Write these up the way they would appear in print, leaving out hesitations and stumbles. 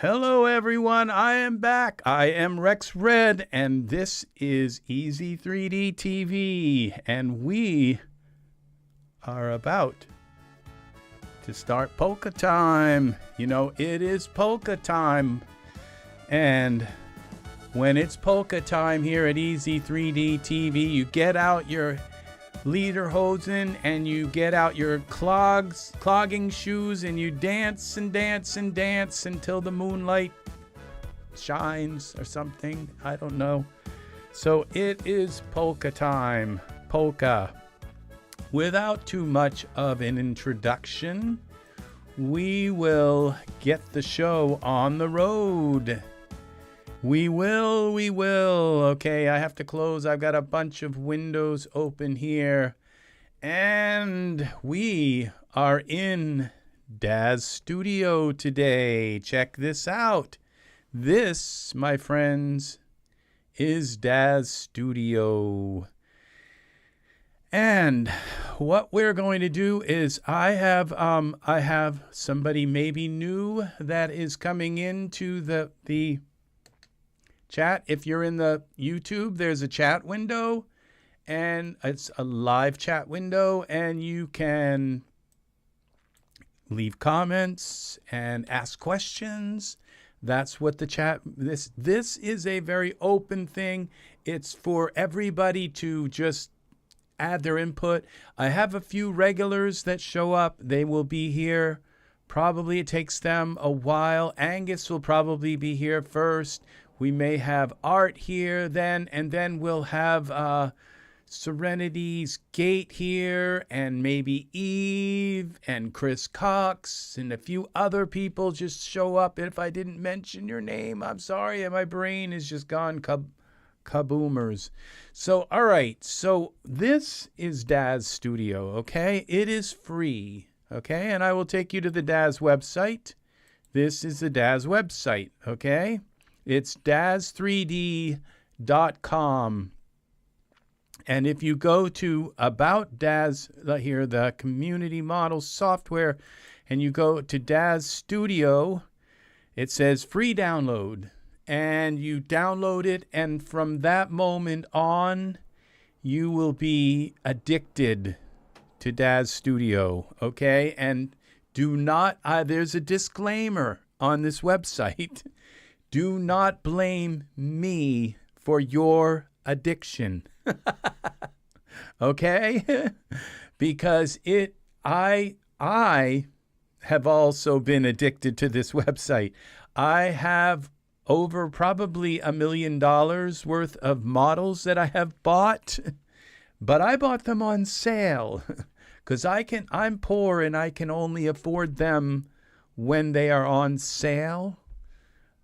Hello everyone, I am back. I am Rex Red and this is EZ3DTV and we are about to start polka time. You know, it is polka time, and when it's polka time here at EZ3DTV, you get out your lederhosen and you get out your clogging shoes and you dance and dance and dance until the moonlight shines or something. I don't know. So it is polka time. Polka. Without too much of an introduction, we will get the show on the road. We will. Okay, I have to close. I've got a bunch of windows open here. And we are in Daz Studio today. Check this out. This, my friends, is Daz Studio. And what we're going to do is I have somebody maybe new that is coming into the chat. If you're in the YouTube, there's a chat window, and it's a live chat window, and you can leave comments and ask questions. That's what the chat, this is a very open thing. It's for everybody to just add their input. I have a few regulars that show up. They will be here. Probably it takes them a while. Angus will probably be here first. We may have Art here then, and then we'll have Serenity's Gate here, and maybe Eve and Chris Cox and a few other people just show up. If I didn't mention your name, I'm sorry. My brain is just gone kaboomers. So, all right. So this is Daz Studio, okay? It is free, okay? And I will take you to the Daz website. This is the Daz website, okay? It's daz3d.com. And if you go to About Daz, here, the community model software, and you go to Daz Studio, it says free download. And you download it, and from that moment on, you will be addicted to Daz Studio, okay? And do not, there's a disclaimer on this website. Do not blame me for your addiction. Okay? Because I have also been addicted to this website. I have over probably $1 million worth of models that I have bought, but I bought them on sale because I'm poor and I can only afford them when they are on sale.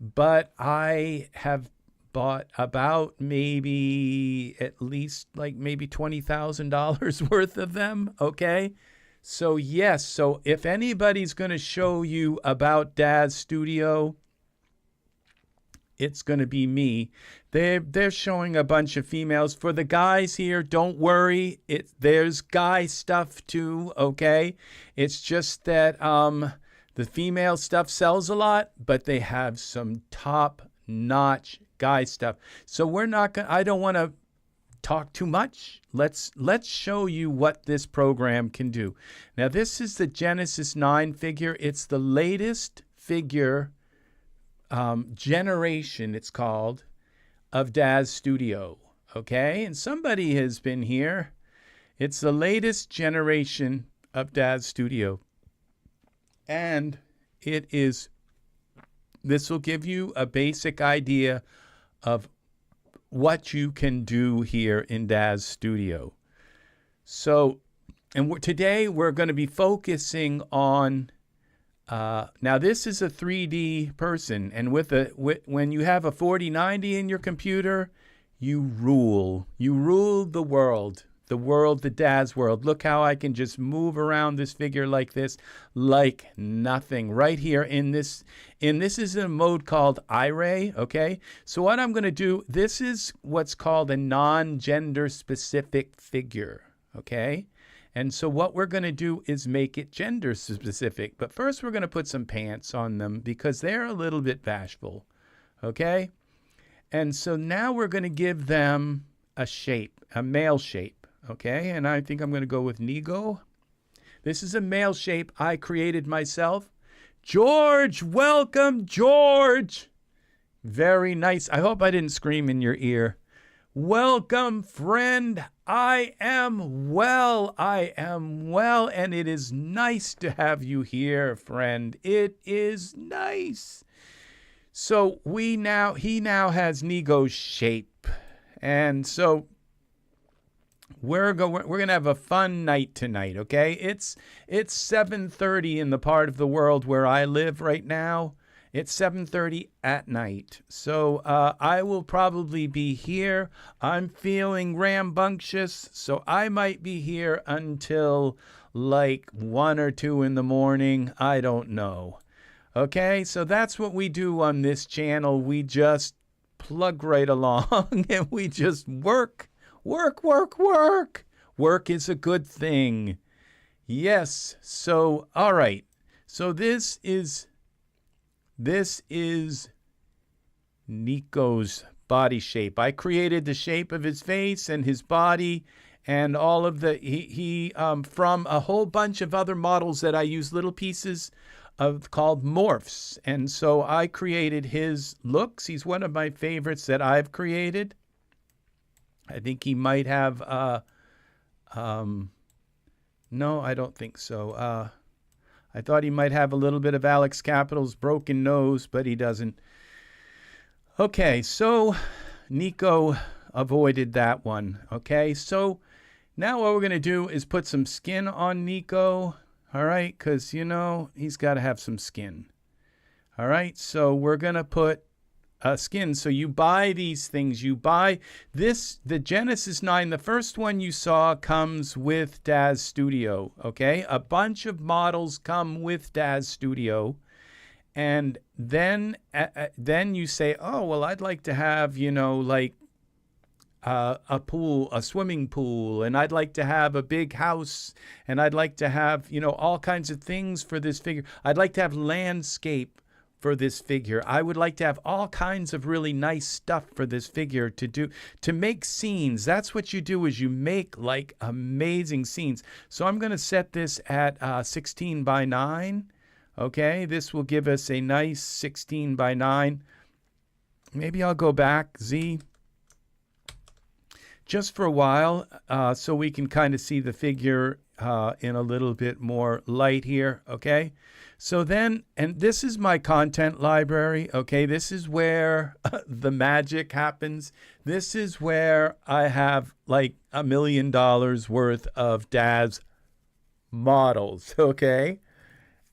But I have bought about maybe at least like maybe $20,000 worth of them. Okay. So yes. So if anybody's going to show you about Daz Studio, it's going to be me. They're showing a bunch of females. For the guys here, don't worry. There's guy stuff too, okay? It's just that the female stuff sells a lot, but they have some top-notch guy stuff. So we're not going I don't want to talk too much. Let's show you what this program can do. Now this is the Genesis 9 figure. It's the latest figure generation, it's called, of Daz Studio, okay? And somebody has been here. It's the latest generation of Daz Studio. And this will give you a basic idea of what you can do here in Daz Studio. So, and today we're going to be focusing on now this is a 3D person, and when you have a 4090 in your computer, you rule the world, the Daz world. Look how I can just move around this figure like this, like nothing. Right here in this is a mode called I-Ray, okay? So what I'm going to do, this is what's called a non-gender specific figure, okay? And so what we're going to do is make it gender specific. But first we're going to put some pants on them because they're a little bit bashful. Okay? And so now we're going to give them a shape, a male shape. Okay? And I think I'm going to go with Nego. This is a male shape I created myself. George, welcome, George. Very nice. I hope I didn't scream in your ear. Welcome, friend. I am well. I am well. And it is nice to have you here, friend. It is nice. So he now has Nego's shape. And so we're going to have a fun night tonight, okay? It's 7:30 in the part of the world where I live right now. It's 7:30 at night. So I will probably be here. I'm feeling rambunctious, so I might be here until like 1 or 2 in the morning. I don't know. Okay, so that's what we do on this channel. We just plug right along and we just work. Work is a good thing. Yes, so all right. So this is Nego's body shape. I created the shape of his face and his body and all of the, he from a whole bunch of other models that I use little pieces of called morphs. And so I created his looks. He's one of my favorites that I've created. I think he might have, no, I don't think so. I thought he might have a little bit of Alex Capital's broken nose, but he doesn't. Okay, so Nego avoided that one. Okay, so now what we're going to do is put some skin on Nego, all right, because, you know, he's got to have some skin. All right, so we're going to put skin. So you buy these things. You buy this, the Genesis 9, the first one you saw comes with Daz Studio, okay? A bunch of models come with Daz Studio. And then you say, oh, well, I'd like to have, you know, like a pool, a swimming pool, and I'd like to have a big house, and I'd like to have, you know, all kinds of things for this figure. I'd like to have landscape for this figure. I would like to have all kinds of really nice stuff for this figure to make scenes. That's what you do, is you make like amazing scenes. So I'm going to set this at 16 by 9. Okay, this will give us a nice 16 by 9. Maybe I'll go back, Z, just for a while, so we can kind of see the figure in a little bit more light here, okay? So then, and this is my content library, okay? This is where the magic happens. This is where I have like $1 million worth of Daz models, okay?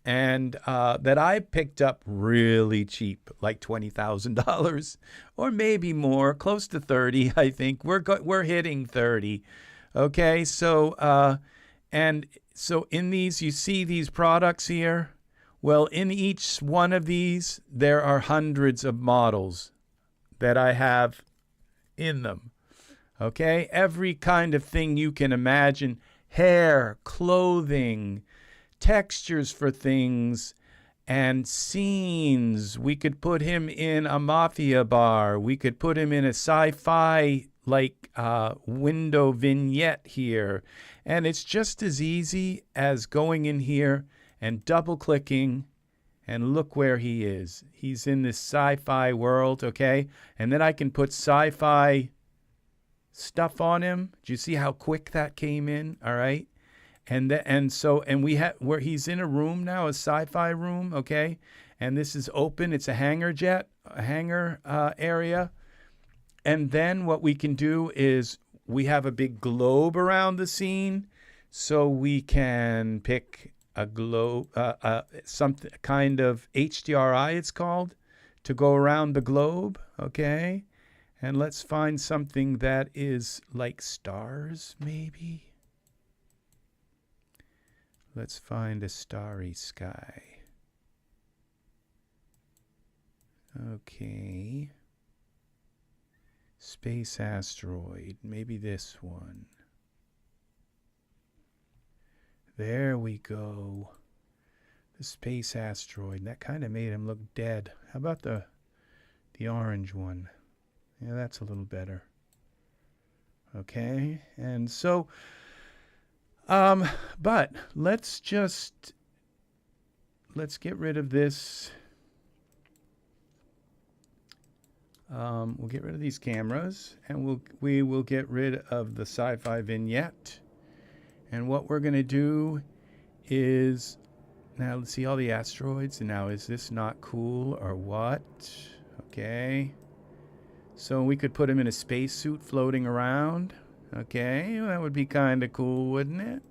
And that I picked up really cheap, like $20,000 or maybe more, close to 30, I think. We're hitting 30, okay? So, and so in these, you see these products here? Well, in each one of these, there are hundreds of models that I have in them, okay? Every kind of thing you can imagine, hair, clothing, textures for things, and scenes. We could put him in a mafia bar. We could put him in a sci-fi like window vignette here. And it's just as easy as going in here and double clicking, and look where he is. He's in this sci-fi world, okay? And then I can put sci-fi stuff on him. Do you see how quick that came in? All right. And we have where he's in a room now, a sci-fi room, okay? And this is open. It's a hangar area. And then what we can do is we have a big globe around the scene, so we can pick a globe, something kind of HDRI, it's called, to go around the globe, okay? And let's find something that is like stars, maybe. Let's find a starry sky. Okay. Space asteroid, maybe this one. There we go. The space asteroid. That kind of made him look dead. How about the orange one? Yeah, that's a little better. Okay, and so, but let's get rid of this. We'll get rid of these cameras, and we will get rid of the sci-fi vignette. And what we're going to do is, now let's see all the asteroids. And now, is this not cool or what? Okay. So we could put him in a spacesuit floating around. Okay, well, that would be kind of cool, wouldn't it?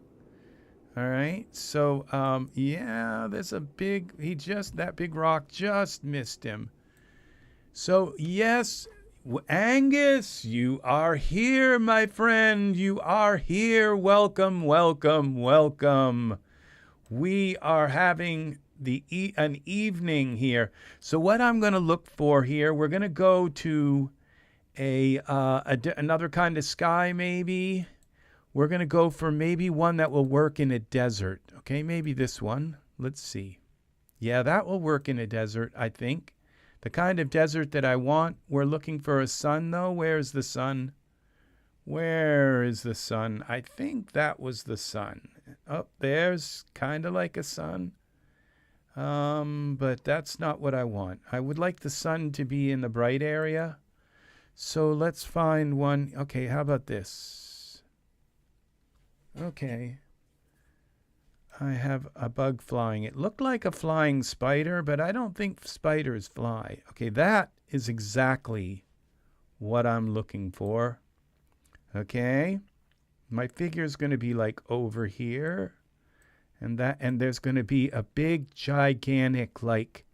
All right. So, yeah, there's a big, that big rock just missed him. So, yes, Angus, you are here, my friend. You are here. Welcome, welcome, welcome. We are having an evening here. So what I'm going to look for here, we're going to go to another kind of sky, maybe. We're going to go for maybe one that will work in a desert. Okay, maybe this one. Let's see. Yeah, that will work in a desert, I think. The kind of desert that I want. We're looking for a sun, though. Where's the sun? Where is the sun? I think that was the sun. Oh, there's kind of like a sun. But that's not what I want. I would like the sun to be in the bright area. So let's find one. Okay, how about this? Okay. I have a bug flying. It looked like a flying spider, but I don't think spiders fly. Okay, that is exactly what I'm looking for. Okay. My figure is going to be like over here. And there's going to be a big, gigantic, like,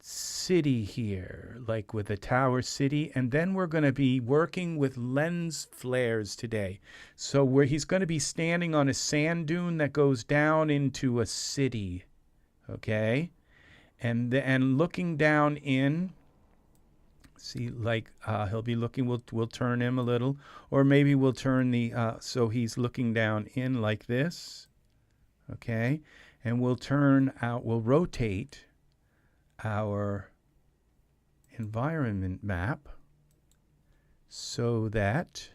city here, like with a tower city. And then we're going to be working with lens flares today. So he's going to be standing on a sand dune that goes down into a city. Okay. And looking down in, see, like, he'll be looking, we'll turn him a little, or maybe we'll turn so he's looking down in like this. Okay. And we'll rotate our environment map so that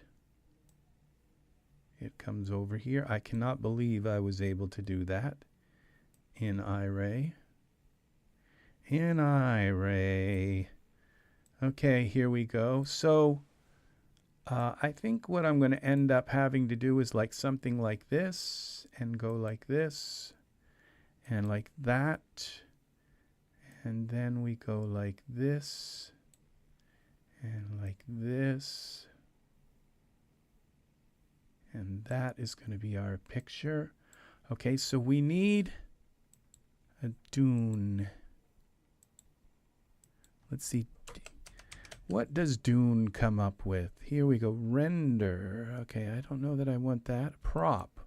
it comes over here. I cannot believe I was able to do that in iRay. In iRay. Okay, here we go. So I think what I'm going to end up having to do is like something like this, and go like this, and like that. And then we go like this, and like this. And that is going to be our picture. Okay, so we need a dune. Let's see. What does dune come up with? Here we go. Render. Okay, I don't know that I want that. Prop.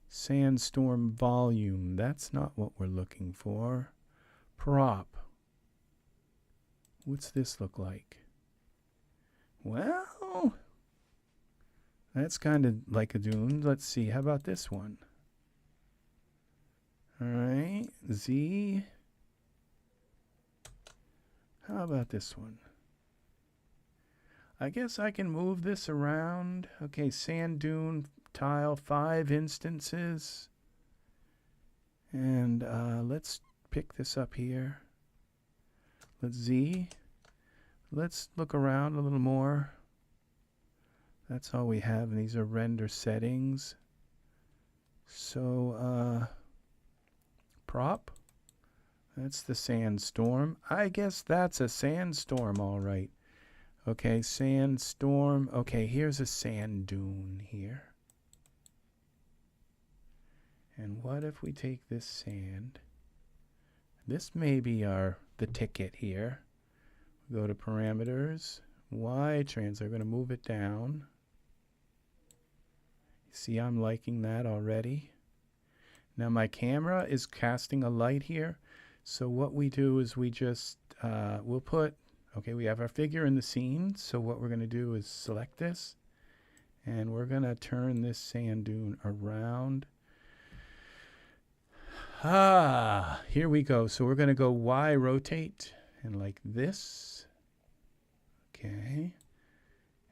Sandstorm volume. That's not what we're looking for. Prop. What's this look like? Well, that's kind of like a dune. Let's see. How about this one? All right. Z. How about this one? I guess I can move this around. Okay, sand dune tile, 5 instances. And let's pick this up here. Let's Z. Let's look around a little more. That's all we have, and these are render settings. So, prop. That's the sandstorm. I guess that's a sandstorm, all right. Okay, sandstorm. Okay, here's a sand dune here. And what if we take this sand? This may be the ticket here. Go to parameters. Y trans. I'm going to move it down. See, I'm liking that already. Now my camera is casting a light here. So what we do is we just, we have our figure in the scene. So what we're going to do is select this. And we're going to turn this sand dune around. Here we go. So we're going to go Y rotate and like this. Okay.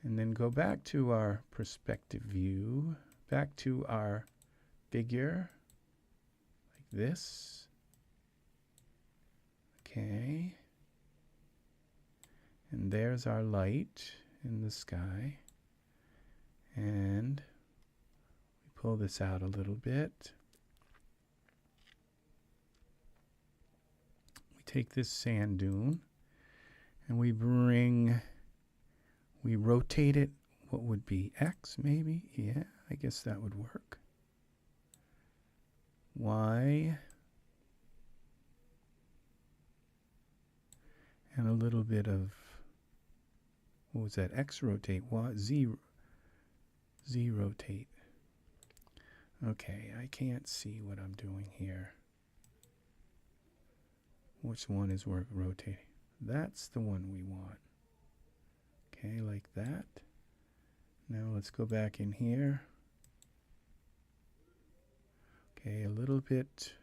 And then go back to our perspective view, back to our figure, like this. Okay. And there's our light in the sky. And we pull this out a little bit. We take this sand dune and we rotate it. What would be X maybe? Yeah, I guess that would work. Y. And a little bit of, what was that? X rotate. Y, Z rotate. Okay, I can't see what I'm doing here. Which one is rotating? That's the one we want. Okay, like that. Now let's go back in here. Okay, a little bit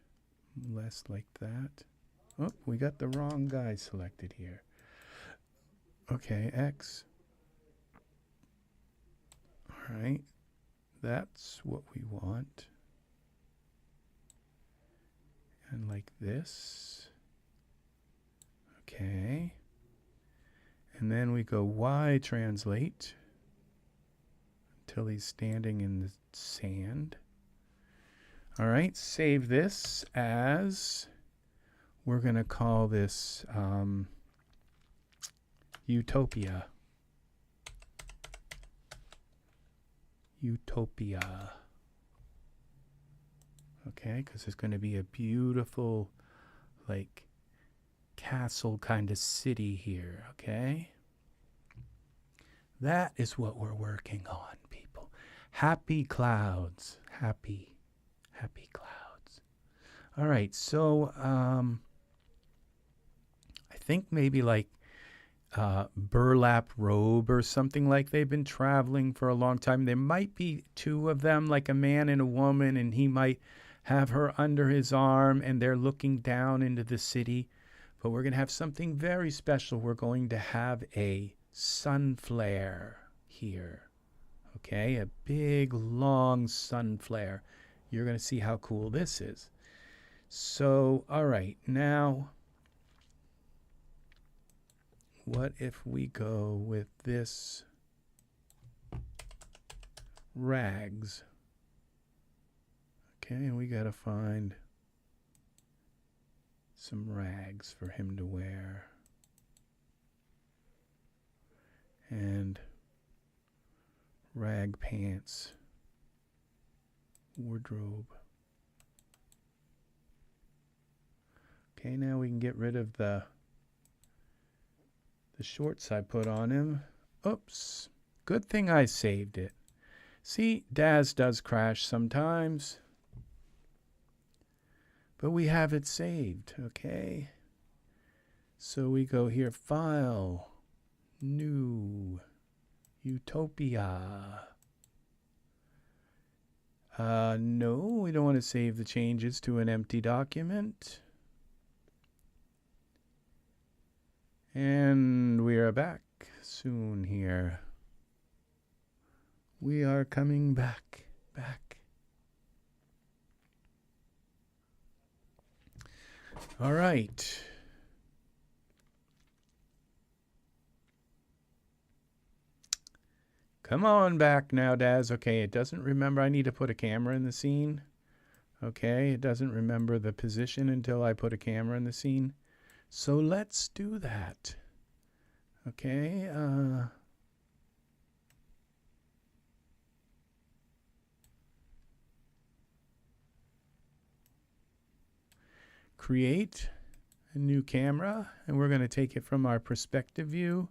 less like that. Oh, we got the wrong guy selected here. Okay, X. All right, that's what we want. And like this. Okay. And then we go Y translate until he's standing in the sand. All right, save this as, we're going to call this Utopia. Utopia. Okay, because it's going to be a beautiful, like, castle kind of city here, okay? That is what we're working on, people. Happy clouds. Happy clouds. All right, so I think maybe like burlap robe or something, like they've been traveling for a long time. There might be two of them, like a man and a woman, and he might have her under his arm and they're looking down into the city. But we're going to have something very special. We're going to have a sun flare here. Okay, a big long sun flare. You're going to see how cool this is. So, all right, now what if we go with this rags? Okay, and we got to find some rags for him to wear. And rag pants. Wardrobe. Okay, now we can get rid of the shorts I put on him. Oops. Good thing I saved it. See, Daz does crash sometimes. But we have it saved, okay? So we go here, File, New, Utopia. No, we don't want to save the changes to an empty document. And we are back soon here. We are coming back. All right. Come on back now, Daz. Okay, it doesn't remember I need to put a camera in the scene. Okay, it doesn't remember the position until I put a camera in the scene. So let's do that. Okay, create a new camera, and we're going to take it from our perspective view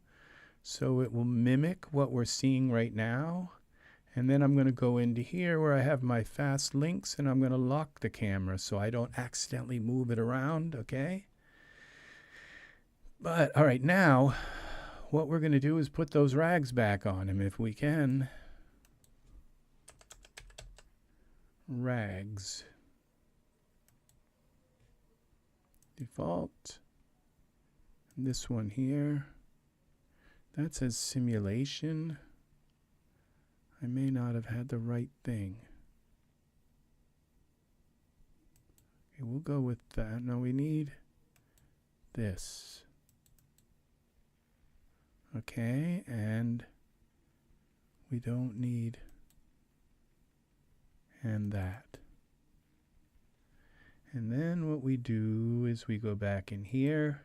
so it will mimic what we're seeing right now. And then I'm going to go into here where I have my fast links, and I'm going to lock the camera so I don't accidentally move it around, okay? But all right, now what we're going to do is put those rags back on him if we can. rags. Default. And this one here, that says simulation. I may not have had the right thing. Okay, we'll go with that. No, we need this. Okay, and we don't need and that. And then what we do is we go back in here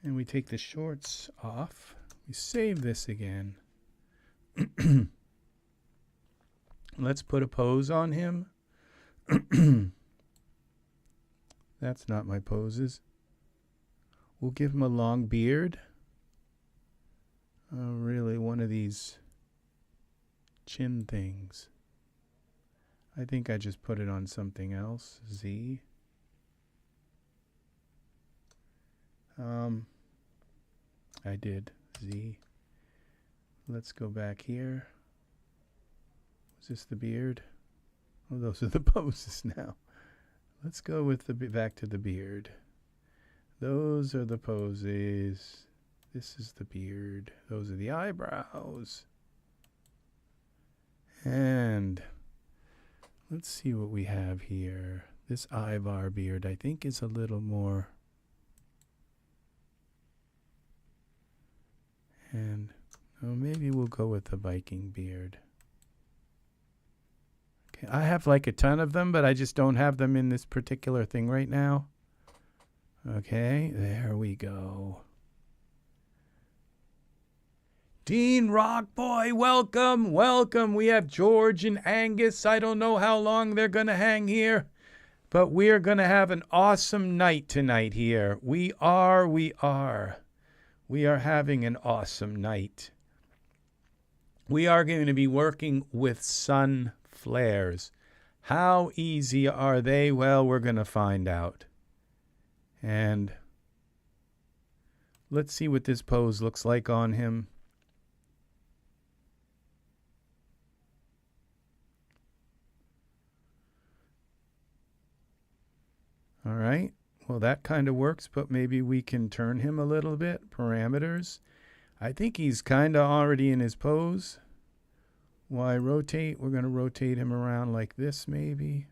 and we take the shorts off. We save this again. Let's put a pose on him. That's not my poses. We'll give him a long beard. Really, one of these chin things. I think I just put it on something else. Z. I did. Z. Let's go back here. Is this the beard? Oh, those are the poses now. Let's go with the back to the beard. Those are the poses. This is the beard. Those are the eyebrows. And let's see what we have here. This Ivar beard, I think, is a little more. And maybe we'll go with the Viking beard. Okay, I have like a ton of them, but I just don't have them in this particular thing right now. Okay, there we go. Dean Rockboy, welcome, welcome. We have George and Angus. I don't know how long they're going to hang here, but we're going to have an awesome night tonight here. We are having an awesome night. We are going to be working with sun flares. How easy are they? Well, we're going to find out. And let's see what this pose looks like on him. All right. Well, that kind of works, but maybe we can turn him a little bit. Parameters. I think he's kind of already in his pose. Why rotate? We're going to rotate him around like this, maybe.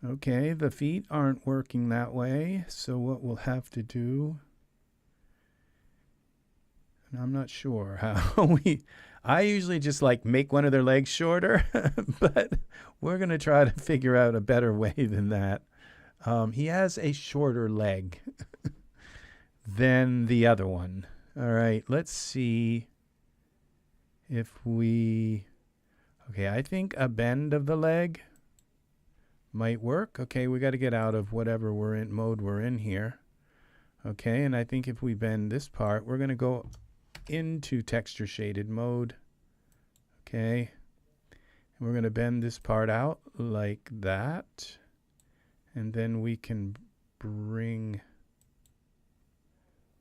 Okay, the feet aren't working that way, so what we'll have to do, and I'm not sure how I usually just like make one of their legs shorter, but we're going to try to figure out a better way than that. He has a shorter leg than the other one. All right, let's see if we, okay, I think a bend of the leg might work. Okay, we got to get out of whatever mode we're in here. Okay, and I think if we bend this part, we're going to go into texture shaded mode. Okay, and we're going to bend this part out like that. And then we can bring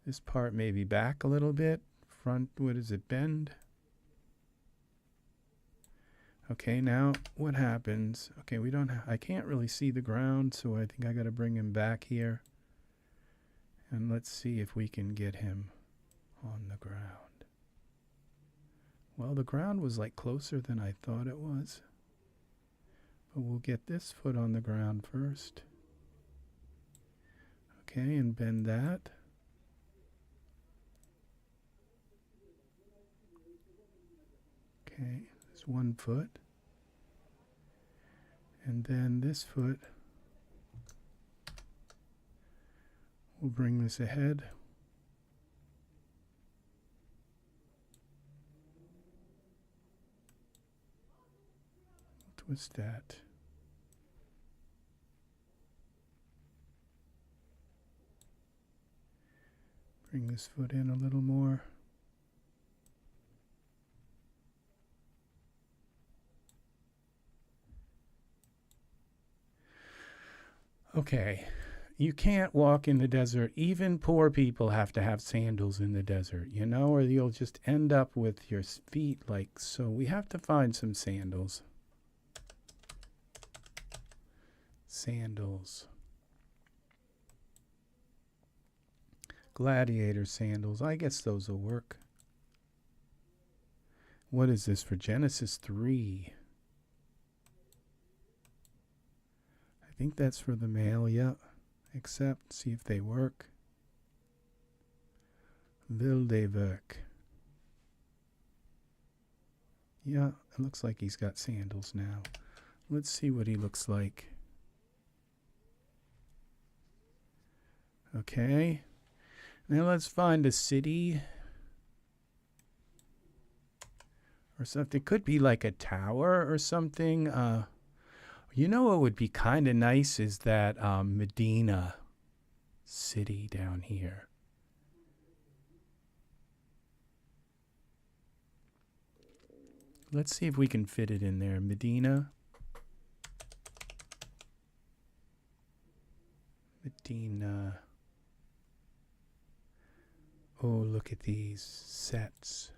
this part maybe back a little bit. Front, what does it bend? Okay, now what happens? Okay, we don't I can't really see the ground, so I think I got to bring him back here. And let's see if we can get him on the ground. Well, the ground was like closer than I thought it was. But we'll get this foot on the ground first. Okay, and bend that. Okay, there's one foot. And then this foot, we'll bring this ahead. Twist that. Bring this foot in a little more. Okay, you can't walk in the desert. Even poor people have to have sandals in the desert, you know, or you'll just end up with your feet like so. We have to find some sandals. Sandals. Gladiator sandals. I guess those will work. What is this for Genesis 3? I think that's for the male, yeah. Except, see if they work. Will they work? Yeah, it looks like he's got sandals now. Let's see what he looks like. Okay. Now let's find a city. Or something. It could be like a tower or something. You know what would be kind of nice is that Medina city down here. Let's see if we can fit it in there. Medina. Medina. Oh, look at these sets.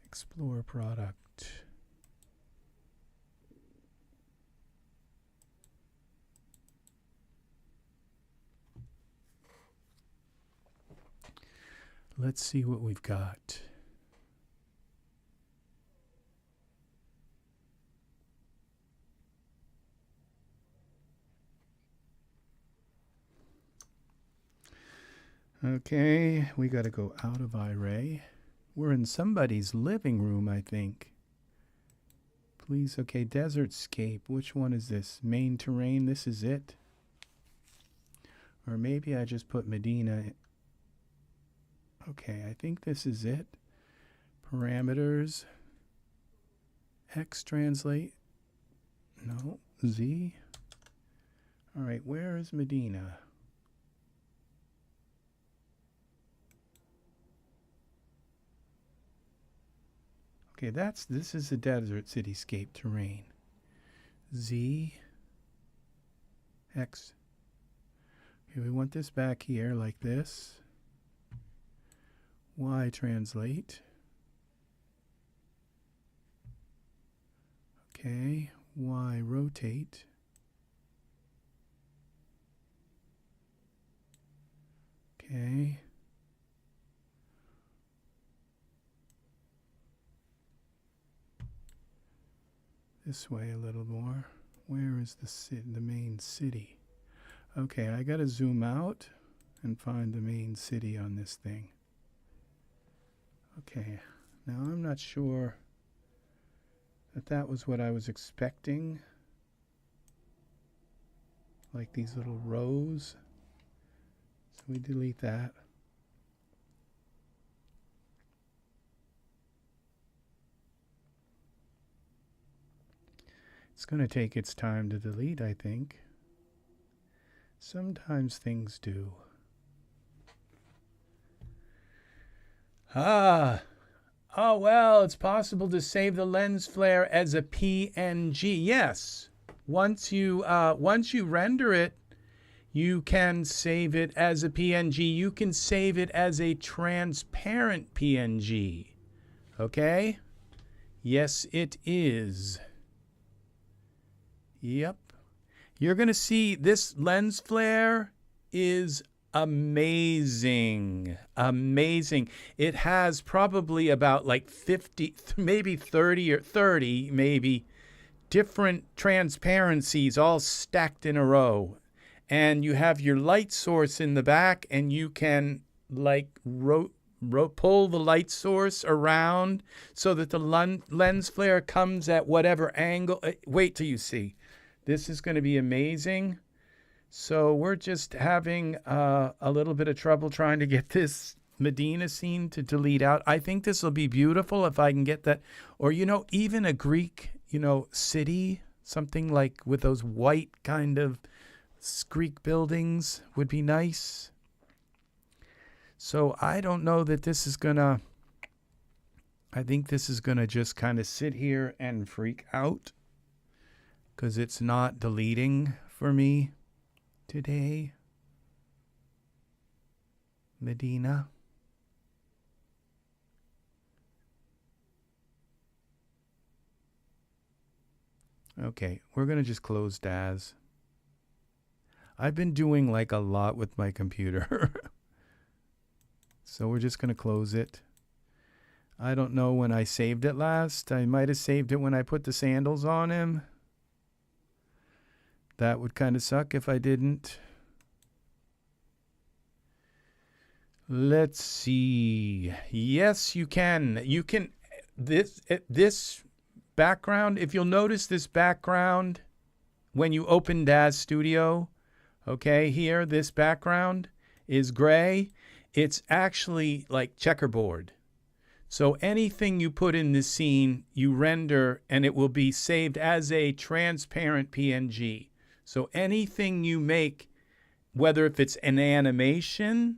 Explore product. Let's see what we've got. Okay, we got to go out of iRay. We're in somebody's living room, I think. Please, okay, Desertscape. Which one is this? Main terrain, this is it. Or maybe I just put Medina. Okay, I think this is it. Parameters. X translate. No, Z. All right, where is Medina? Okay, this is the desert cityscape terrain. Z, X. Okay, we want this back here like this. Y translate. Okay, Y rotate. Okay. This way a little more. Where is the main city? Okay, I gotta zoom out and find the main city on this thing. Okay, now I'm not sure that was what I was expecting. Like these little rows. So we delete that. It's going to take its time to delete, I think. Sometimes things do. Oh well, it's possible to save the lens flare as a PNG. Yes, once you render it, you can save it as a PNG. You can save it as a transparent PNG. Okay? Yes, it is. Yep. You're going to see this lens flare is amazing. Amazing. It has probably about like 50, maybe 30 maybe different transparencies all stacked in a row. And you have your light source in the back, and you can like pull the light source around so that the lens flare comes at whatever angle. Wait till you see. This is going to be amazing. So we're just having a little bit of trouble trying to get this Medina scene to delete out. I think this will be beautiful if I can get that. Or, you know, even a Greek, you know, city, something like with those white kind of Greek buildings would be nice. So I don't know that this is going to, I think this is going to just kind of sit here and freak out. because it's not deleting for me today. Medina. Okay, we're going to just close Daz. I've been doing like a lot with my computer. So we're just going to close it. I don't know when I saved it last. I might have saved it when I put the sandals on him. That would kind of suck if I didn't. Let's see. Yes, you can. You can. This background, if you'll notice this background when you open Daz Studio, okay, here, this background is gray. It's actually like checkerboard. So anything you put in this scene, you render, and it will be saved as a transparent PNG. So anything you make, whether if it's an animation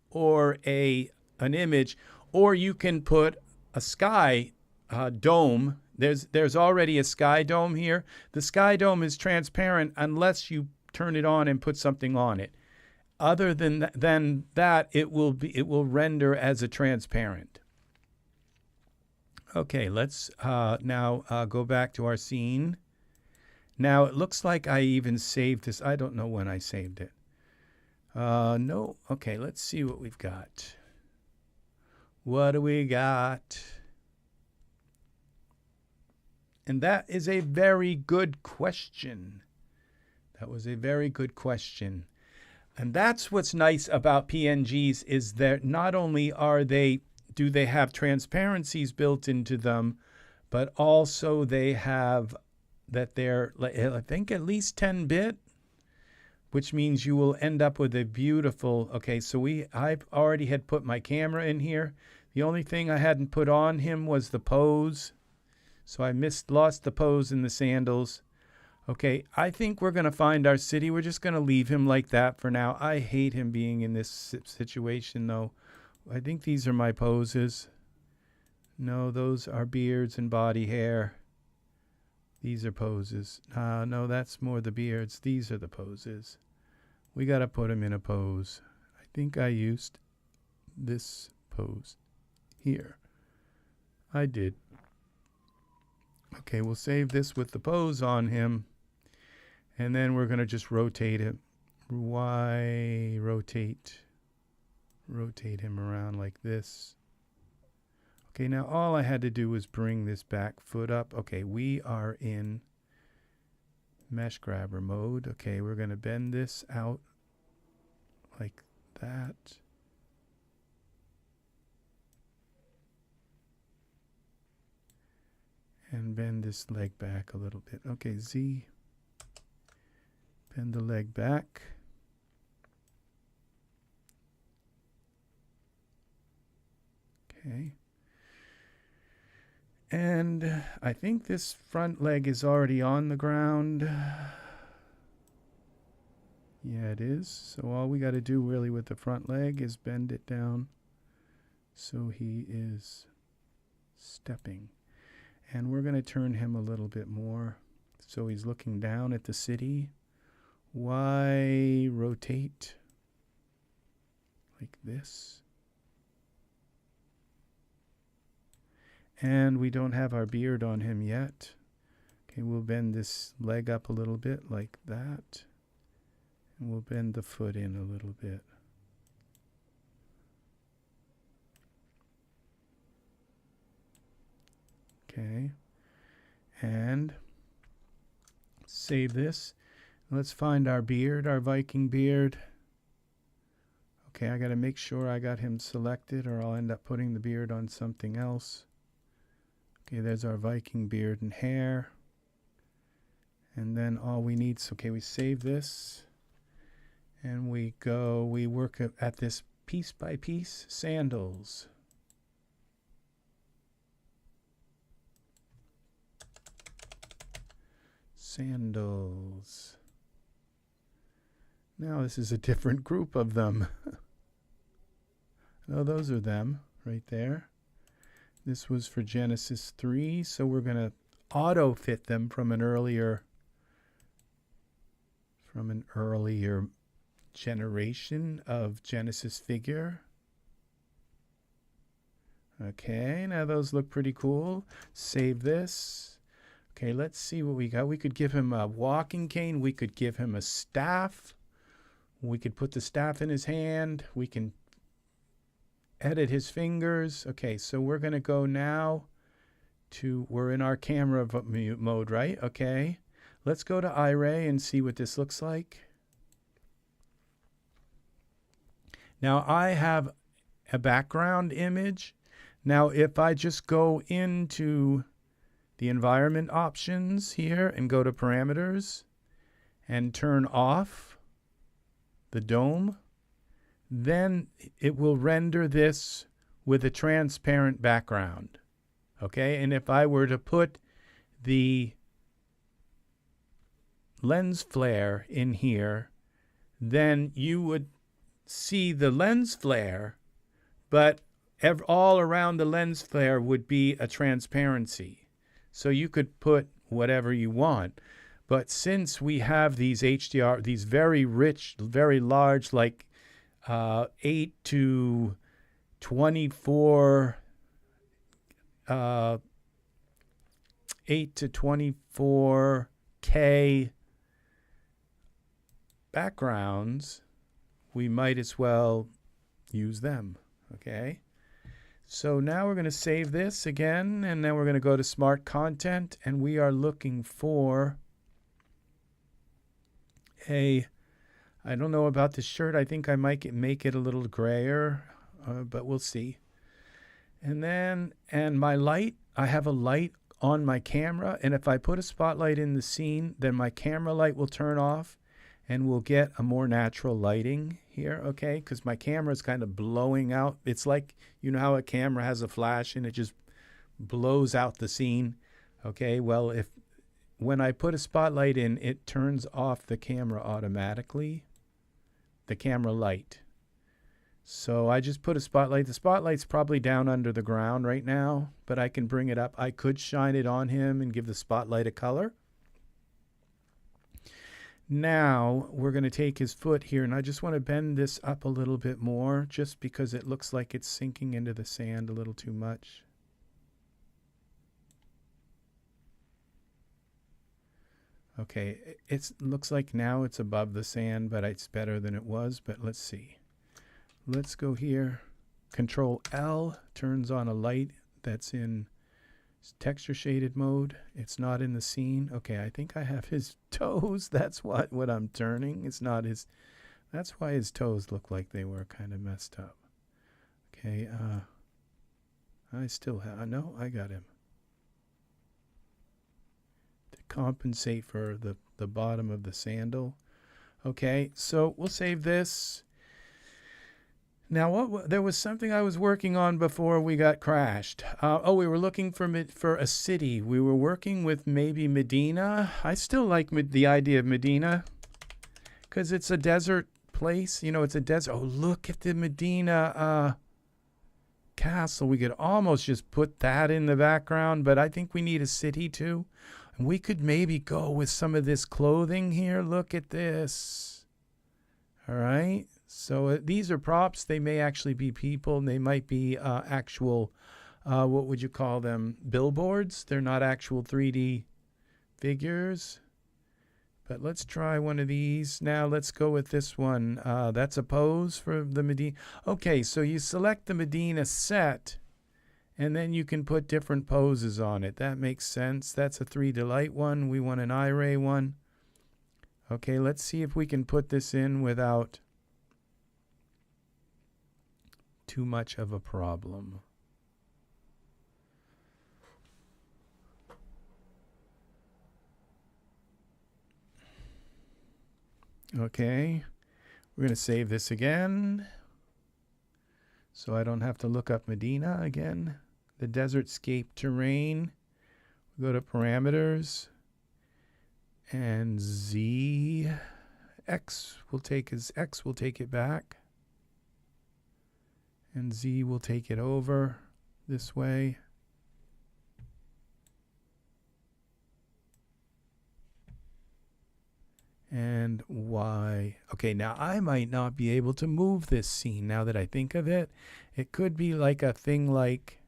or an image, or you can put a sky dome. There's already a sky dome here. The sky dome is transparent unless you turn it on and put something on it. Other than that, it will render as a transparent. Okay, let's now go back to our scene. Now it looks like I even saved this. I don't know when I saved it. No. Okay, let's see what we've got. What do we got? And that is a very good question. That was a very good question. And that's what's nice about PNGs is that not only do they have transparencies built into them, but also they have that they're, I think, at least 10-bit, which means you will end up with a beautiful, okay, so I've already had put my camera in here. The only thing I hadn't put on him was the pose. So I lost the pose in the sandals. Okay, I think we're going to find our city. We're just going to leave him like that for now. I hate him being in this situation, though. I think these are my poses. No, those are beards and body hair. These are poses. No, that's more the beards. These are the poses. We got to put him in a pose. I think I used this pose here. I did. Okay, we'll save this with the pose on him. And then we're going to just rotate him. Rotate him around like this. Okay, now all I had to do was bring this back foot up. Okay, we are in mesh grabber mode. Okay, we're going to bend this out like that. And bend this leg back a little bit. Okay, Z. Bend the leg back. Okay. And I think this front leg is already on the ground. Yeah, it is. So all we got to do really with the front leg is bend it down so he is stepping. And we're going to turn him a little bit more so he's looking down at the city. Y rotate like this. And we don't have our beard on him yet. Okay, we'll bend this leg up a little bit like that. And we'll bend the foot in a little bit. Okay. And save this. Let's find our beard, our Viking beard. Okay, I got to make sure I got him selected or I'll end up putting the beard on something else. Okay, there's our Viking beard and hair. And then all we need, okay, we save this. And we work at this piece by piece, sandals. Sandals. Now this is a different group of them. No, those are them right there. This was for Genesis 3, so we're going to auto fit them from an earlier from an earlier generation of Genesis figure. Okay, now those look pretty cool. Save this. Okay, let's see what we got. We could give him a walking cane. We could give him a staff. We could put the staff in his hand. We can edit his fingers. Okay, so we're going to go now to, we're in our camera mode, right? Okay, let's go to iRay and see what this looks like. Now I have a background image. Now if I just go into the environment options here and go to parameters and turn off the dome, then it will render this with a transparent background. Okay, and if I were to put the lens flare in here, then you would see the lens flare, but all around the lens flare would be a transparency. So you could put whatever you want. But since we have these HDR, these very rich, very large, like 8 to 24, 8 to 24K backgrounds, we might as well use them. Okay. So now we're going to save this again, and then we're going to go to Smart Content, and we are looking for a, I don't know about this shirt. I think I might make it a little grayer, but we'll see. And then, and my light, I have a light on my camera, and if I put a spotlight in the scene, then my camera light will turn off, and we'll get a more natural lighting here, okay? Because my camera is kind of blowing out. It's like, you know how a camera has a flash and it just blows out the scene, okay? Well, when I put a spotlight in, it turns off the camera automatically, the camera light. So I just put a spotlight. The spotlight's probably down under the ground right now, but I can bring it up. I could shine it on him and give the spotlight a color. Now we're going to take his foot here, and I just want to bend this up a little bit more just because it looks like it's sinking into the sand a little too much. Okay, it looks like now it's above the sand, but it's better than it was, but let's see. Let's go here. Control L turns on a light that's in texture shaded mode. It's not in the scene. Okay, I think I have his toes. That's what I'm turning. It's not his. That's why his toes look like they were kind of messed up. Okay, I still have, no, I got him. To compensate for the bottom of the sandal. Okay, so we'll save this. Now, there was something I was working on before we got crashed. We were looking for a city. We were working with maybe Medina. I still like the idea of Medina because it's a desert place. You know, it's a desert. Oh, look at the Medina castle. We could almost just put that in the background, but I think we need a city too. And we could maybe go with some of this clothing here. Look at this. All right. So these are props. They may actually be people, and they might be actual, what would you call them, billboards. They're not actual 3D figures. But let's try one of these. Now let's go with this one. That's a pose for the Medina. Okay, so you select the Medina set, and then you can put different poses on it. That makes sense. That's a 3D light one. We want an iRay one. Okay, let's see if we can put this in without too much of a problem. Okay, we're going to save this again so I don't have to look up Medina again. The desert scape terrain. Go to parameters, and X will take it back. And Z will take it over this way. And Y. Okay, now I might not be able to move this scene now that I think of it. It could be like a thing like,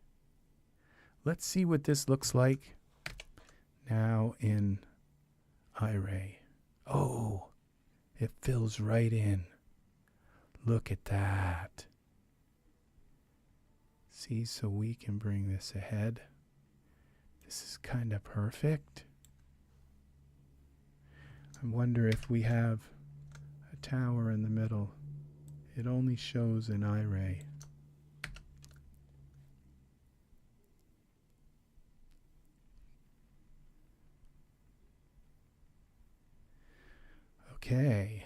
let's see what this looks like now in iRay. Oh, it fills right in. Look at that. See, so we can bring this ahead. This is kind of perfect. I wonder if we have a tower in the middle. It only shows in iRay. Okay.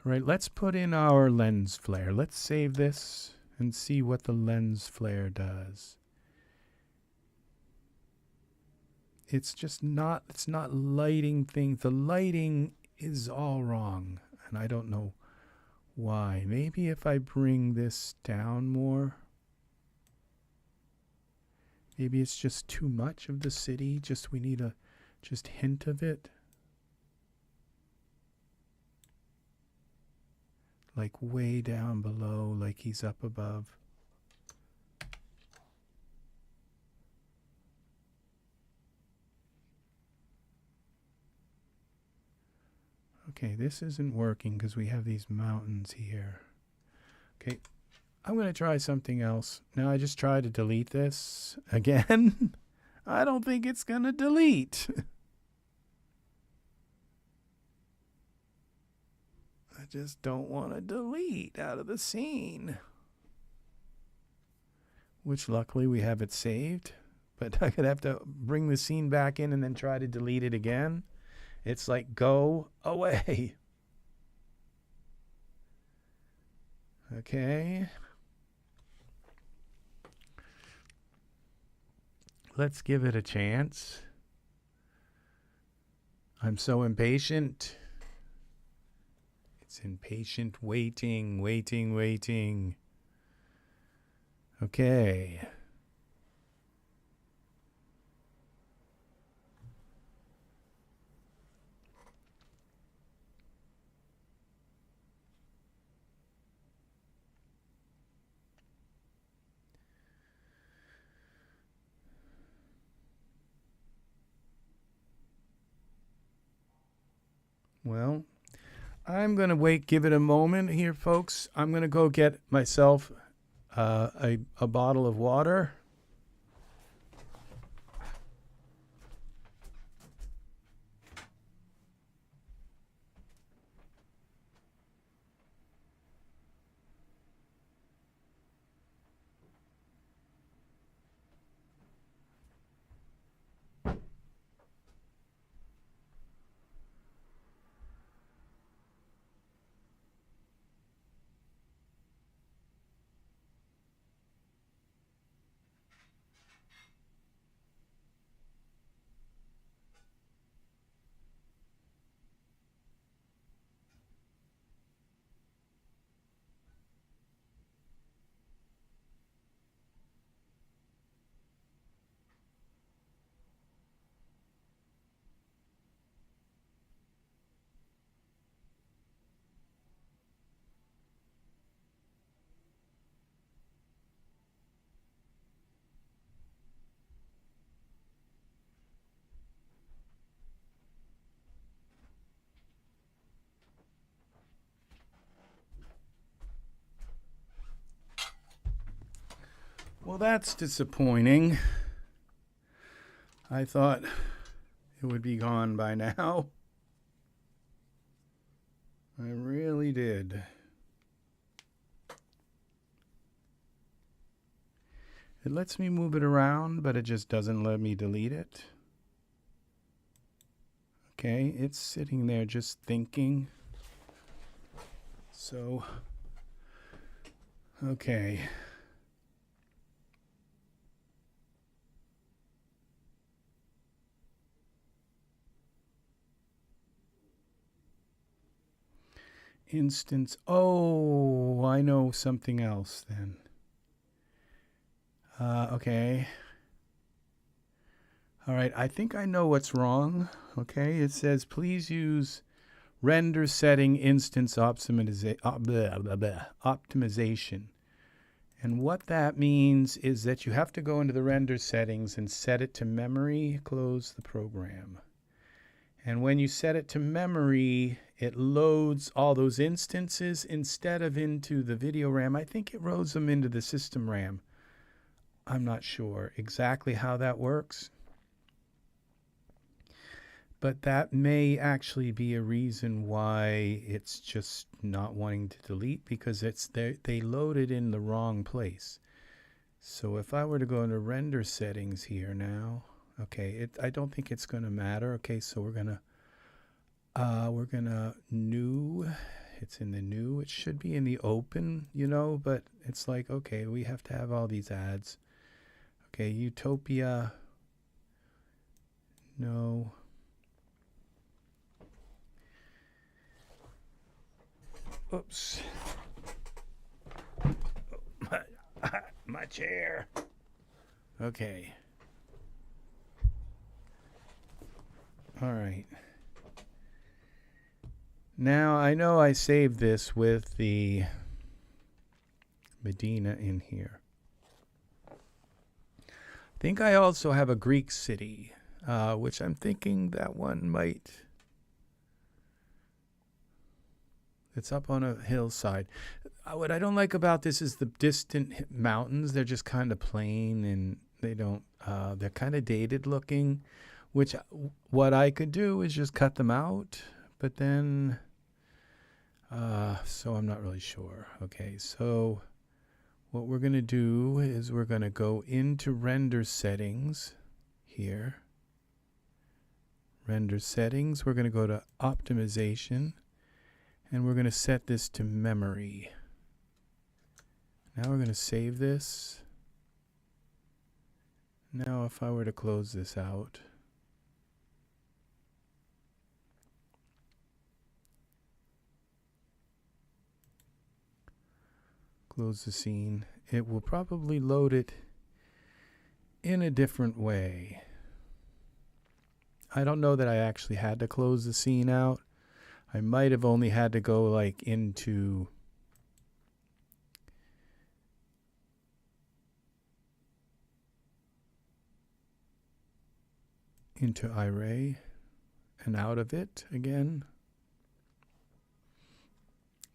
All right, let's put in our lens flare. Let's save this and see what the lens flare does. It's just not, it's not lighting things. The lighting is all wrong, and I don't know why. Maybe if I bring this down more. Maybe it's just too much of the city. Just we need a just hint of it. Like way down below, like he's up above. Okay, this isn't working because we have these mountains here. Okay, I'm going to try something else. Now I just tried to delete this again. I don't think it's going to delete. I just don't want to delete out of the scene. Which luckily we have it saved. But I could have to bring the scene back in and then try to delete it again. It's like, go away. Okay. Let's give it a chance. I'm so impatient. It's impatient waiting, waiting, waiting. Okay. Well, I'm going to wait, give it a moment here, folks. I'm going to go get myself a bottle of water. Well, that's disappointing. I thought it would be gone by now. I really did. It lets me move it around, but it just doesn't let me delete it. Okay, it's sitting there just thinking. So, okay. instance. Oh, I know something else then. Okay. All right, I think I know what's wrong. Okay, it says please use render setting instance optimization. And what that means is that you have to go into the render settings and set it to memory, close the program. And when you set it to memory, it loads all those instances instead of into the video RAM. I think it loads them into the system RAM. I'm not sure exactly how that works. But that may actually be a reason why it's just not wanting to delete, because they loaded in the wrong place. So if I were to go into render settings here now, okay, I don't think it's going to matter. Okay, so we're gonna new. It's in the new. It should be in the open, you know, but it's like, okay, we have to have all these ads. Okay, Utopia. No. Oops. My chair. Okay. All right. Now, I know I saved this with the Medina in here. I think I also have a Greek city, which I'm thinking that one might... It's up on a hillside. What I don't like about this is the distant mountains. They're just kind of plain, and they don't, they're kind of dated looking, which what I could do is just cut them out, but then, so I'm not really sure. Okay, so what we're going to do is we're going to go into render settings here. Render settings, we're going to go to optimization. And we're going to set this to memory. Now we're going to save this. Now if I were to close this out. Close the scene. It will probably load it in a different way. I don't know that I actually had to close the scene out. I might have only had to go like into array and out of it again.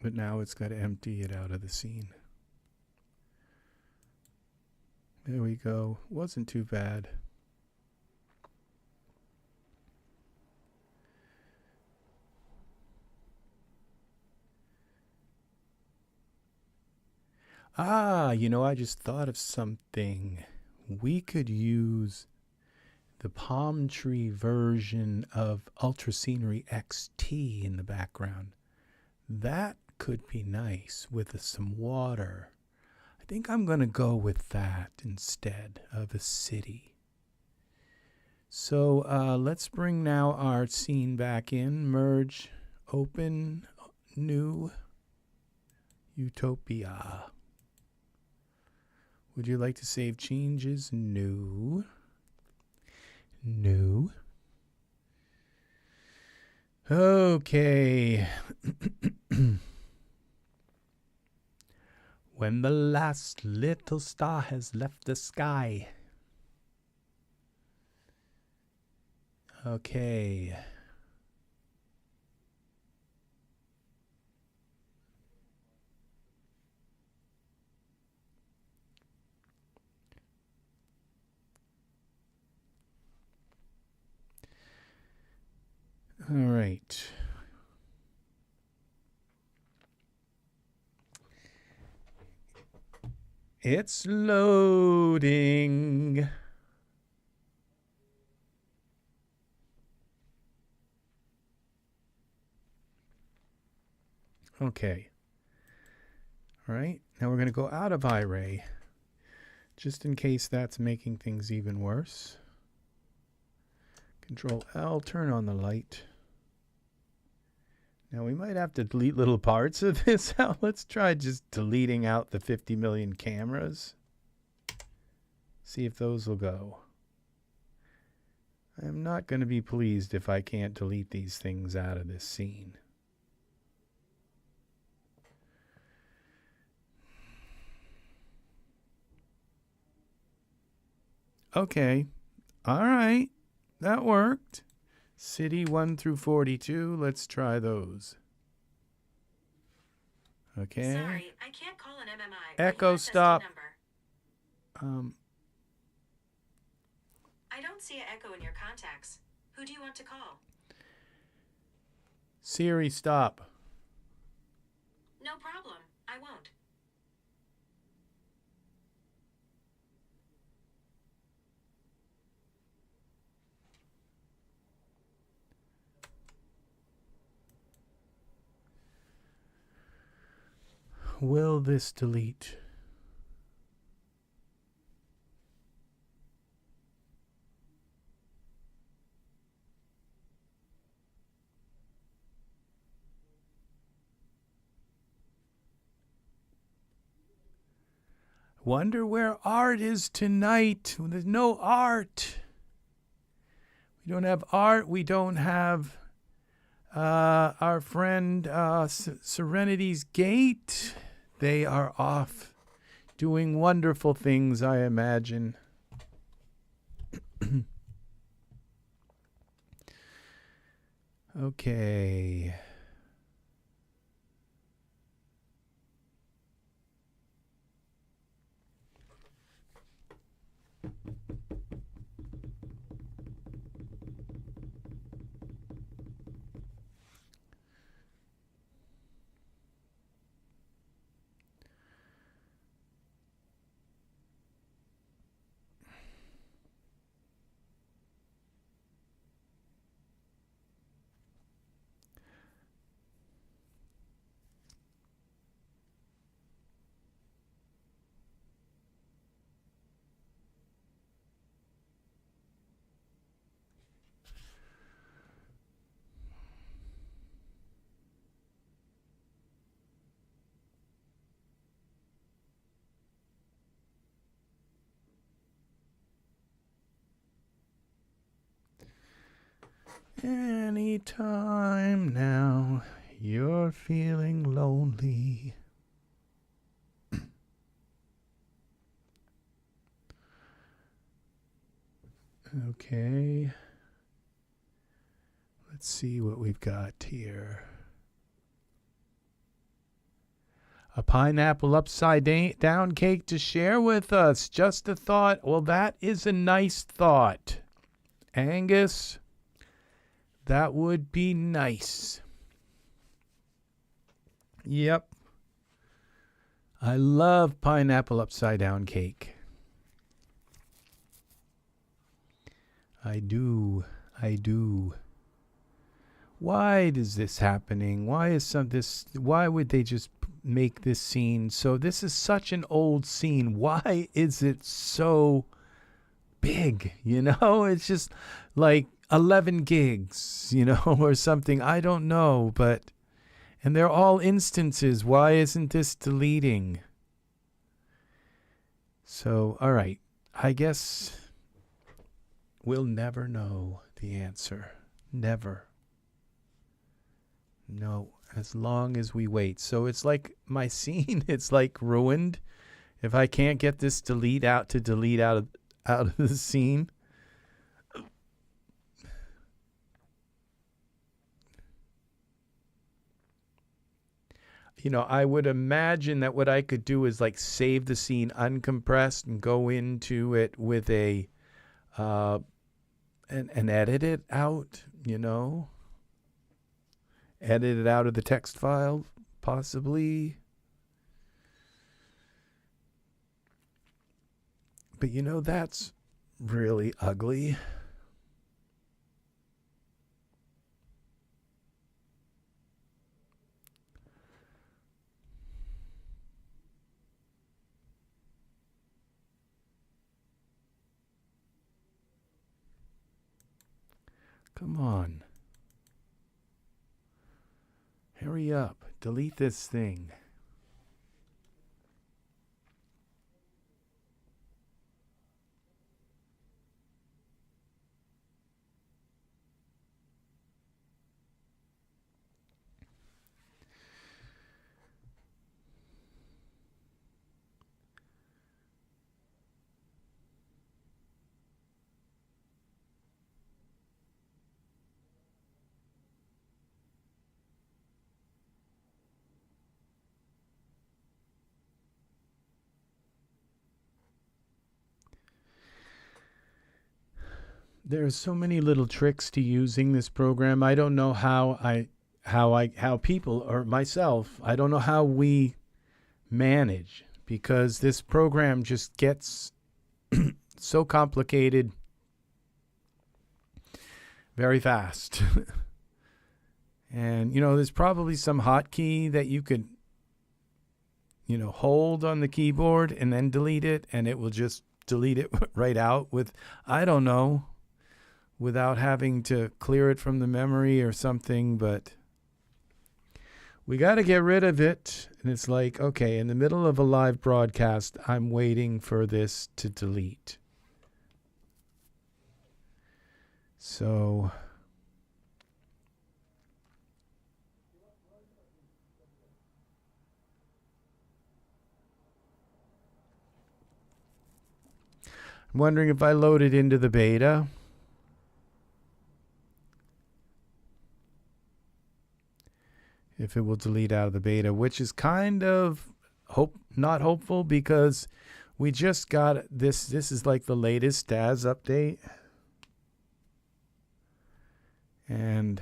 But now it's got to empty it out of the scene. There we go. Wasn't too bad. Ah, you know, I just thought of something. We could use the palm tree version of Ultra Scenery XT in the background. That could be nice with some water. I think I'm going to go with that instead of a city. So let's bring now our scene back in. Merge, open, new, Utopia. Would you like to save changes? No. No. Okay. When the last little star has left the sky. Okay. All right. It's loading. Okay. All right. Now we're going to go out of iRay, just in case that's making things even worse. Control L, turn on the light. Now we might have to delete little parts of this out. Let's try just deleting out the 50 million cameras. See if those will go. I'm not going to be pleased if I can't delete these things out of this scene. Okay. All right. That worked. City 1 through 42. Let's try those. Okay. Sorry, I can't call an MMI. Echo stop. I don't see an echo in your contacts. Who do you want to call? Siri, stop. No problem. I won't. Will this delete? Wonder where Art is tonight. There's no Art. We don't have Art. We don't have our friend Serenity's Gate. They are off doing wonderful things, I imagine. Okay. Anytime now you're feeling lonely. Okay. Let's see what we've got here. A pineapple upside down cake to share with us. Just a thought. Well, that is a nice thought. Angus, that would be nice. Yep. I love pineapple upside down cake. I do. I do. Why is this happening? Why is why would they just make this scene? So this is such an old scene. Why is it so big? You know, it's just like 11 gigs, you know, or something. I don't know, but, and they're all instances. Why isn't this deleting? So, all right. I guess we'll never know the answer. Never. No, as long as we wait. So it's like my scene, it's like ruined. If I can't get this delete out of the scene. You know, I would imagine that what I could do is like save the scene uncompressed and go into it with a and edit it out, you know. Edit it out of the text file, possibly. But you know, that's really ugly. Come on. Hurry up. Delete this thing. There are so many little tricks to using this program. I don't know how people or myself, I don't know how we manage, because this program just gets so complicated very fast. And, you know, there's probably some hotkey that you could, you know, hold on the keyboard and then delete it, and it will just delete it right out with, I don't know, without having to clear it from the memory or something. But we got to get rid of it. And it's like, okay, in the middle of a live broadcast, I'm waiting for this to delete. So I'm wondering if I load it into the beta, if it will delete out of the beta, which is kind of not hopeful, because we just got this. This is like the latest Daz update. And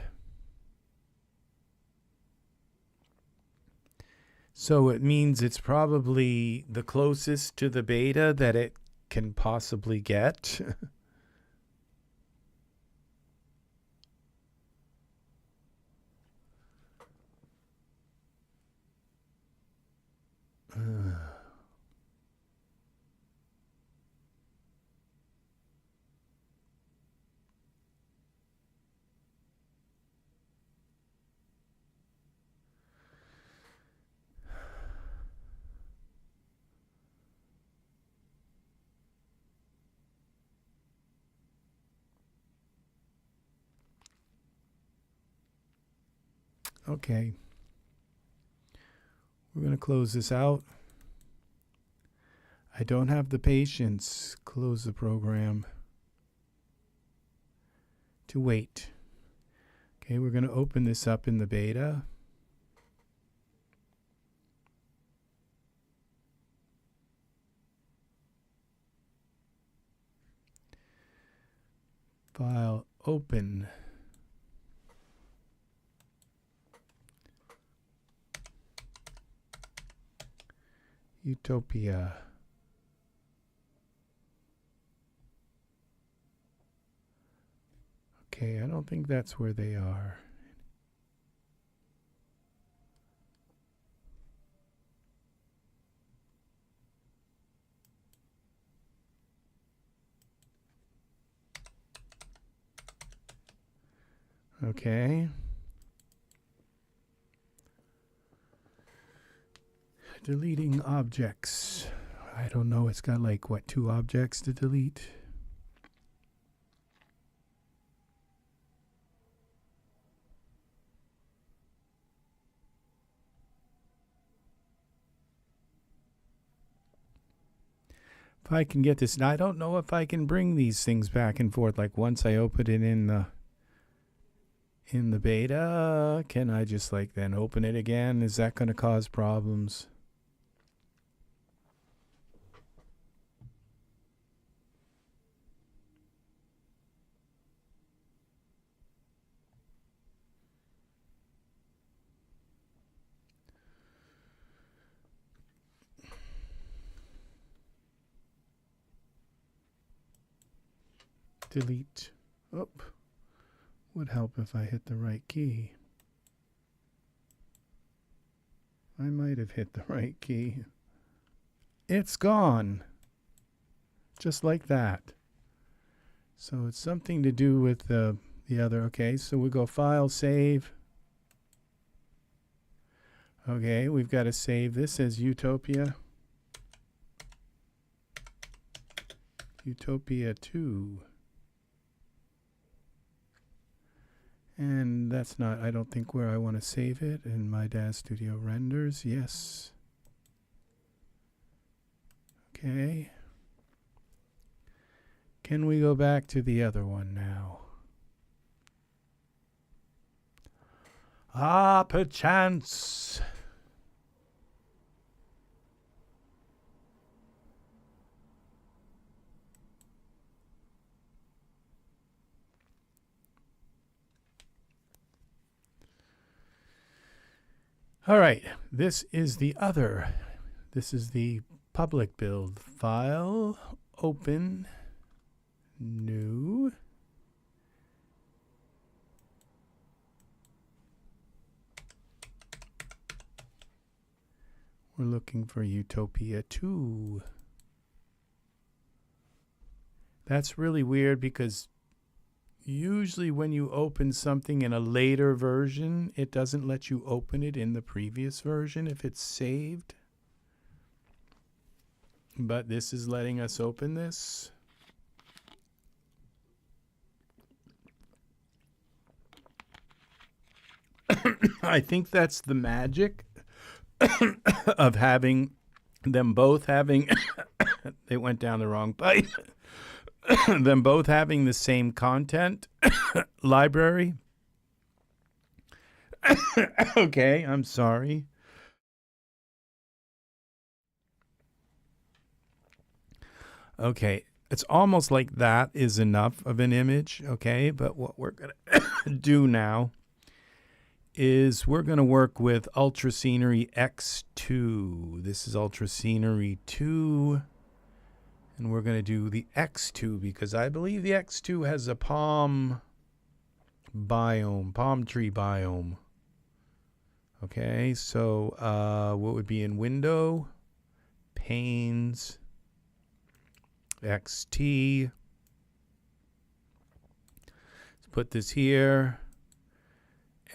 so it means it's probably the closest to the beta that it can possibly get. Okay. We're going to close this out. I don't have the patience, close the program, to wait. Okay, we're going to open this up in the beta. File, open. Utopia. Okay, I don't think that's where they are. Okay. Deleting objects. I don't know. It's got like, what, 2 objects to delete? If I can get this, now I don't know if I can bring these things back and forth. Like once I open it in the beta, can I just like then open it again? Is that going to cause problems? Delete. Oh, would help if I hit the right key. I might have hit the right key. It's gone. Just like that. So it's something to do with the other. Okay, so we go File, Save. Okay, we've got to save this as Utopia. Utopia 2. And that's not, I don't think, where I want to save it. In my Daz Studio renders, yes. Okay. Can we go back to the other one now? Ah, perchance. All right, this is the other. This is the public build file. Open. New. We're looking for Utopia 2. That's really weird because usually when you open something in a later version, it doesn't let you open it in the previous version if it's saved. But this is letting us open this. I think that's the magic of having them both having they went down the wrong pipe. Them both having the same content library. Okay, I'm sorry. Okay, it's almost like that is enough of an image, okay? But what we're going to do now is we're going to work with Ultra Scenery X2. This is Ultra Scenery 2. And we're going to do the X2 because I believe the X2 has a palm biome, palm tree biome. Okay, so what would be in window? Panes. XT. Let's put this here.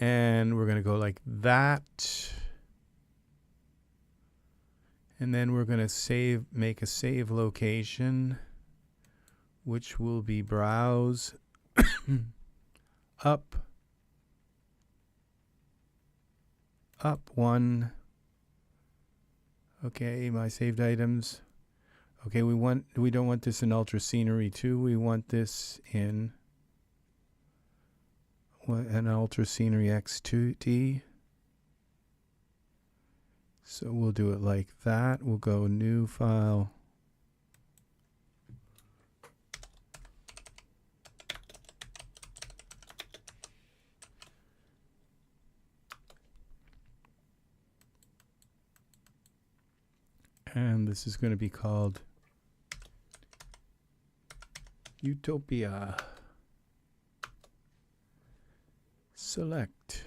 And we're going to go like that. And then we're going to make a save location, which will be browse up one. Okay, my saved items. Okay, we don't want this in Ultra Scenery 2. We want this in an Ultra Scenery X2T. So we'll do it like that. We'll go new file. And this is going to be called Utopia. Select.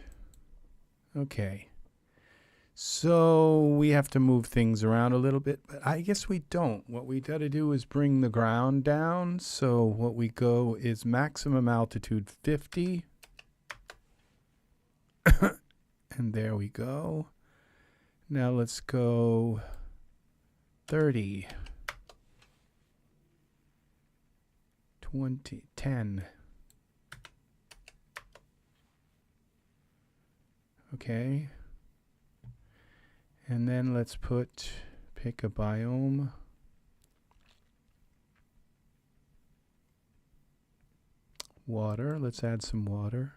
Okay. So we have to move things around a little bit, but I guess we don't. What we got to do is bring the ground down. So what we go is maximum altitude 50. And there we go. Now let's go 30. 20, 10. Okay. And then let's pick a biome. Water, let's add some water.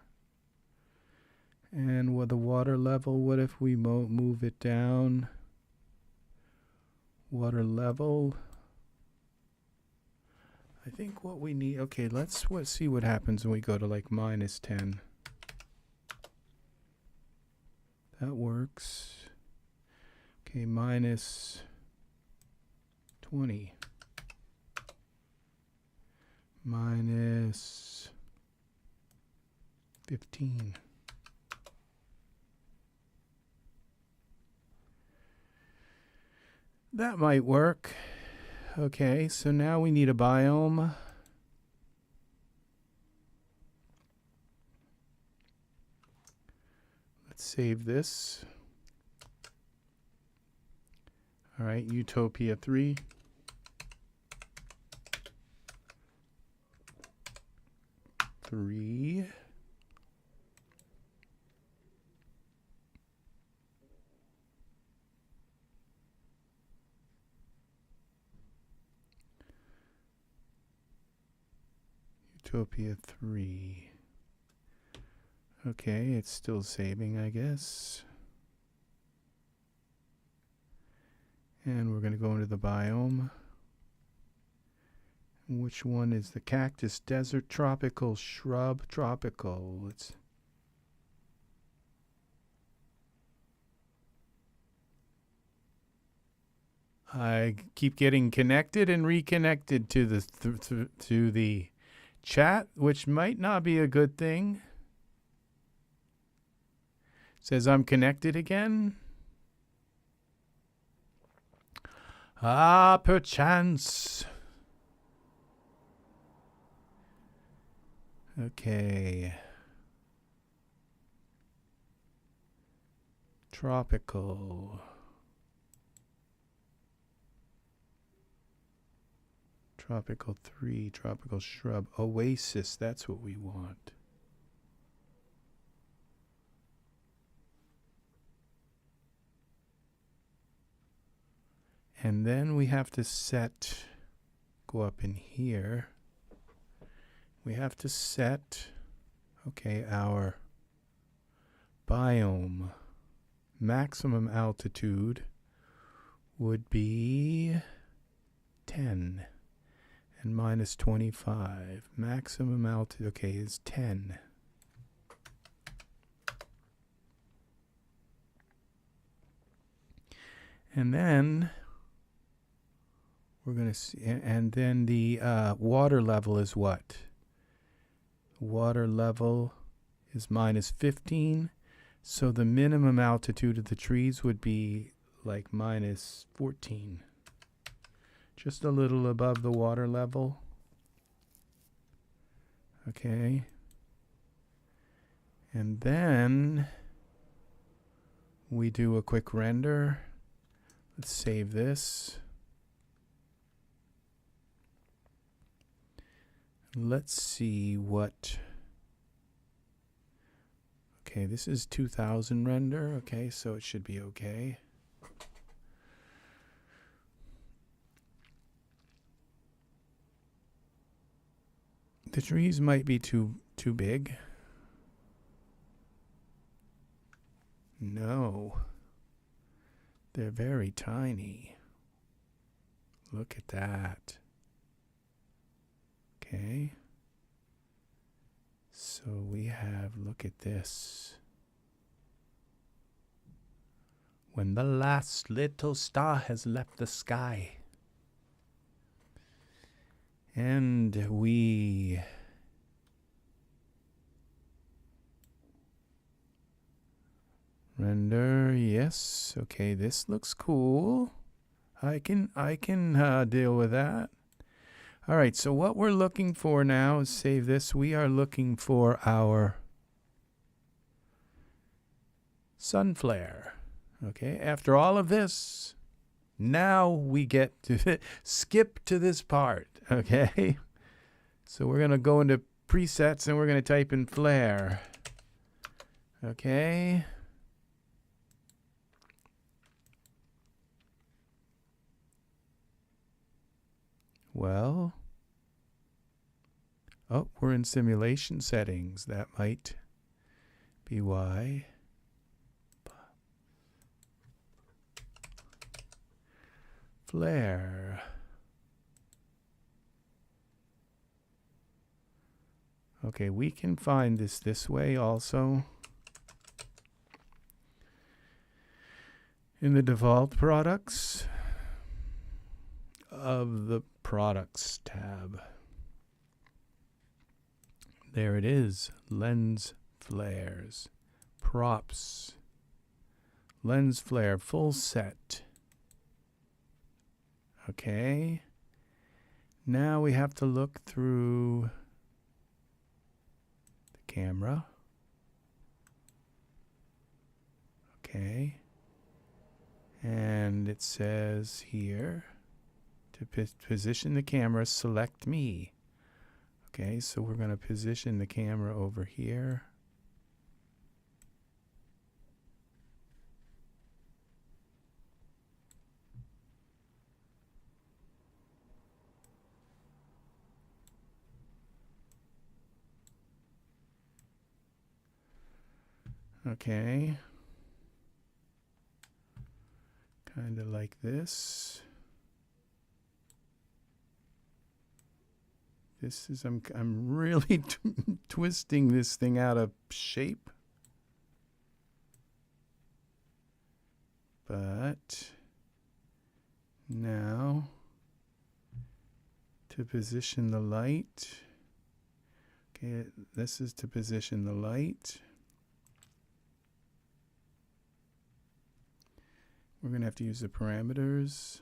And with the water level, what if we move it down? Water level. I think what we need, okay, let's see what happens when we go to like -10. That works. Okay, -20. -15. That might work. Okay, so now we need a biome. Let's save this. All right, Utopia 3. Utopia 3. Okay, it's still saving, I guess. And we're going to go into the biome. Which one is the cactus? Desert, tropical, shrub, tropical. Let's... I keep getting connected and reconnected to the chat, which might not be a good thing. Says I'm connected again. Ah, perchance. Okay. Tropical. Tropical 3, tropical shrub. Oasis, that's what we want. And then we have to set, go up in here. We have to set, okay, our biome. Maximum altitude would be 10 and minus 25. Maximum altitude, okay, is 10. And then we're going to see, and then the water level is what? Water level is minus 15. So the minimum altitude of the trees would be like minus 14. Just a little above the water level. Okay. And then we do a quick render. Let's save this. Let's see what... Okay, this is 2000 render. Okay, so it should be okay. The trees might be too big. No. They're very tiny. Look at that. Okay. So we have, look at this. When the last little star has left the sky. And we render, yes. Okay, this looks cool. I can deal with that. All right, so what we're looking for now is, save this. We are looking for our sun flare. Okay, after all of this, now we get to skip to this part. Okay, so we're going to go into presets and we're going to type in flare. Okay. Well, oh, we're in simulation settings. That might be why. Flare. Okay, we can find this way also. In the default products of the products tab. There it is. Lens flares. Props. Lens flare full set. Okay. Now we have to look through the camera. Okay. And it says here to position the camera, select me. Okay, so we're going to position the camera over here. Okay. Kind of like this. This is, I'm really twisting this thing out of shape. But now to position the light. Okay, this is to position the light. We're going to have to use the parameters.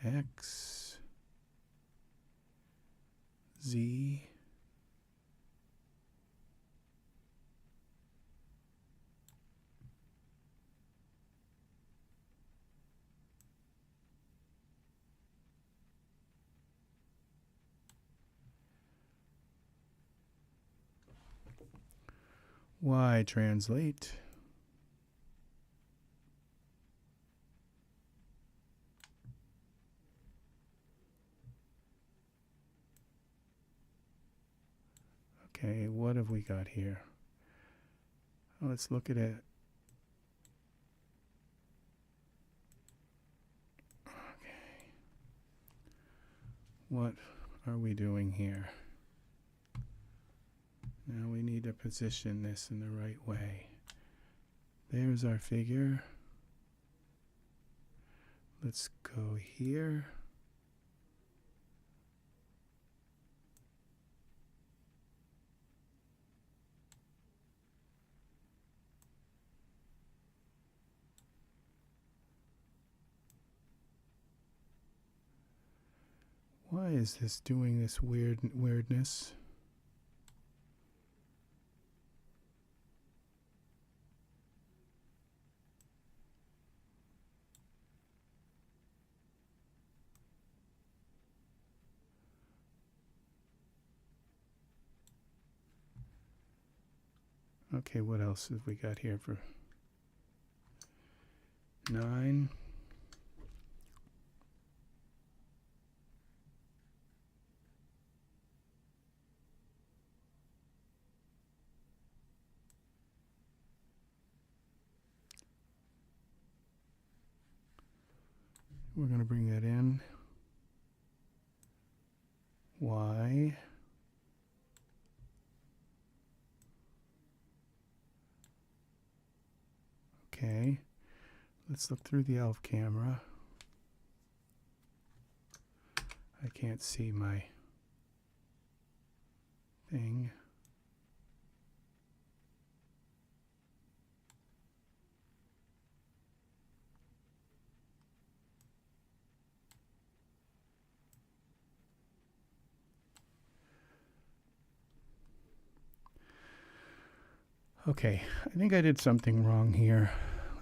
X, Z, Y translate. Okay, what have we got here? Let's look at it. Okay. What are we doing here? Now we need to position this in the right way. There's our figure. Let's go here. Why is this doing this weirdness? Okay, what else have we got here for 9? We're going to bring that in. Y. Okay. Let's look through the ELF camera. I can't see my thing. Okay, I think I did something wrong here.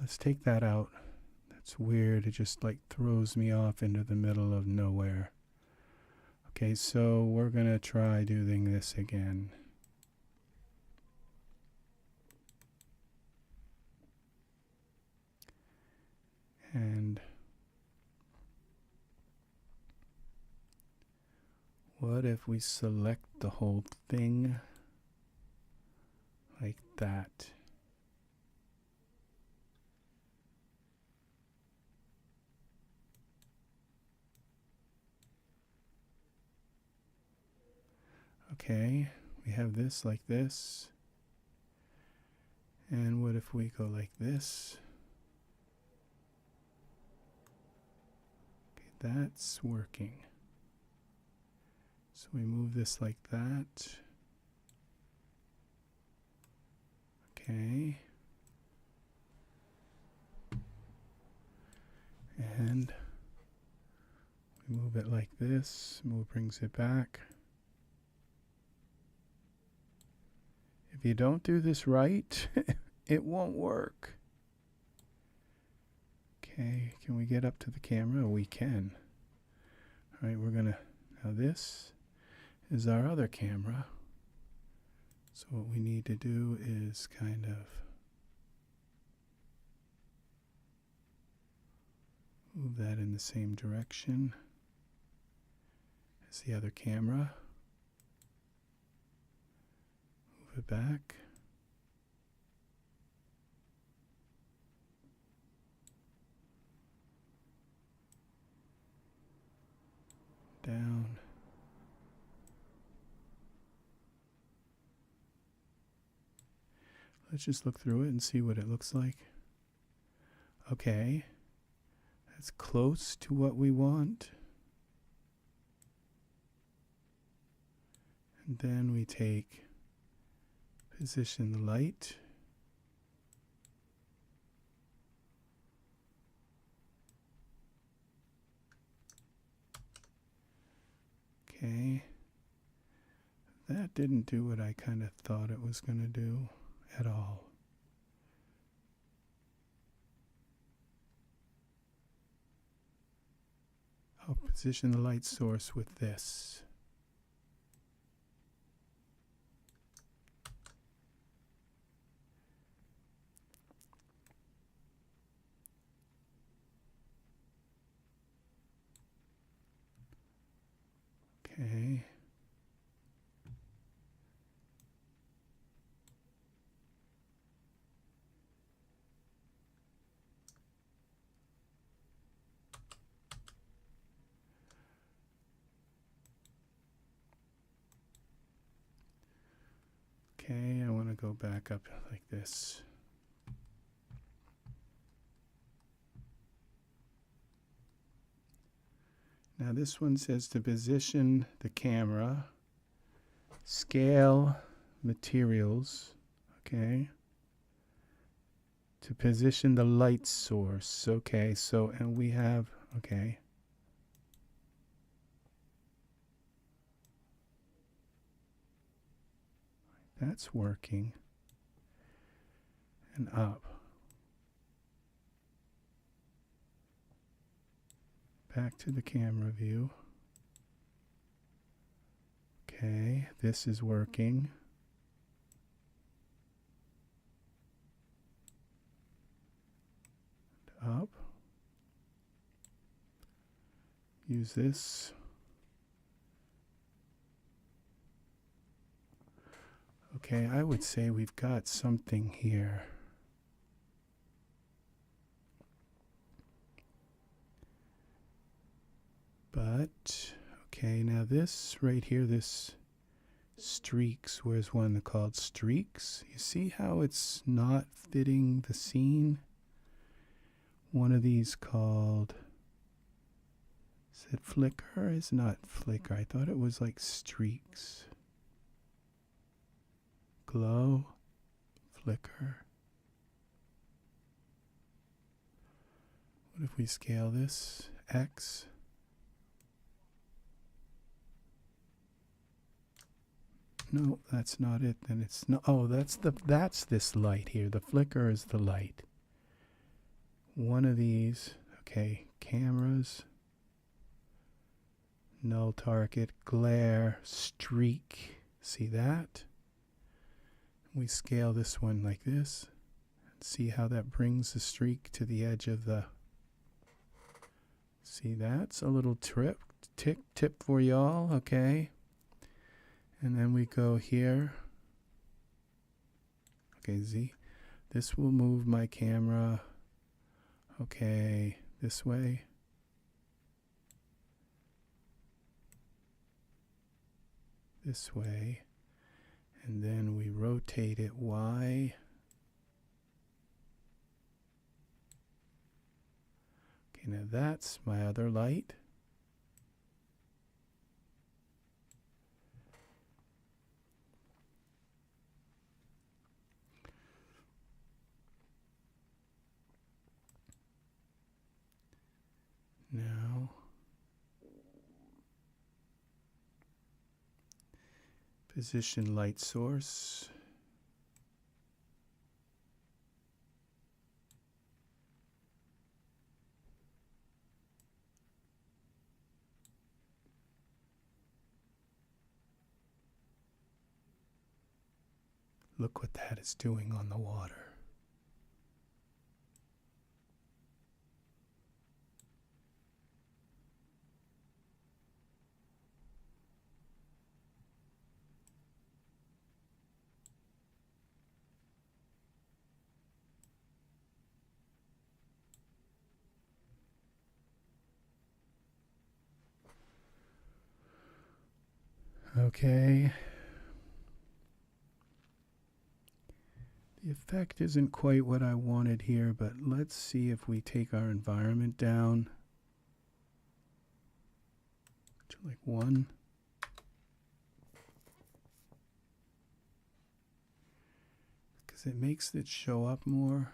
Let's take that out. That's weird. It just like throws me off into the middle of nowhere. Okay, so we're going to try doing this again. And what if we select the whole thing like that? Okay, we have this like this. And what if we go like this? Okay, that's working. So we move this like that. Okay. And we move it like this. Brings it back. If you don't do this right, it won't work. Okay, can we get up to the camera? We can. All right, we're gonna, now this is our other camera. So what we need to do is kind of move that in the same direction as the other camera. Move it back. Down. Let's just look through it and see what it looks like. Okay. That's close to what we want. And then we take, position the light. Okay. That didn't do what I kind of thought it was going to do at all. I'll position the light source with this. Okay. Okay, I want to go back up like this. Now this one says to position the camera, scale materials, okay, to position the light source, okay, so, and we have, okay, that's working, and up. Back to the camera view. Okay, this is working. Up. Use this. Okay, I would say we've got something here. But, okay, now this right here, this streaks, where's one called streaks? You see how it's not fitting the scene? One of these called, is it flicker? It's not flicker. I thought it was like streaks. Glow, flicker. What if we scale this? X. No, that's not it. Then it's not. Oh, that's this light here. The flicker is the light. One of these. Okay, cameras. Null target, glare, streak. See that? We scale this one like this. See how that brings the streak to the edge of the. See, that's a little tip for y'all. Okay. And then we go here. Okay, Z. This will move my camera. Okay, this way. This way. And then we rotate it Y. Okay, now that's my other light. Now, position light source. Look what that is doing on the water. Okay. The effect isn't quite what I wanted here, but let's see if we take our environment down to like 1. Because it makes it show up more.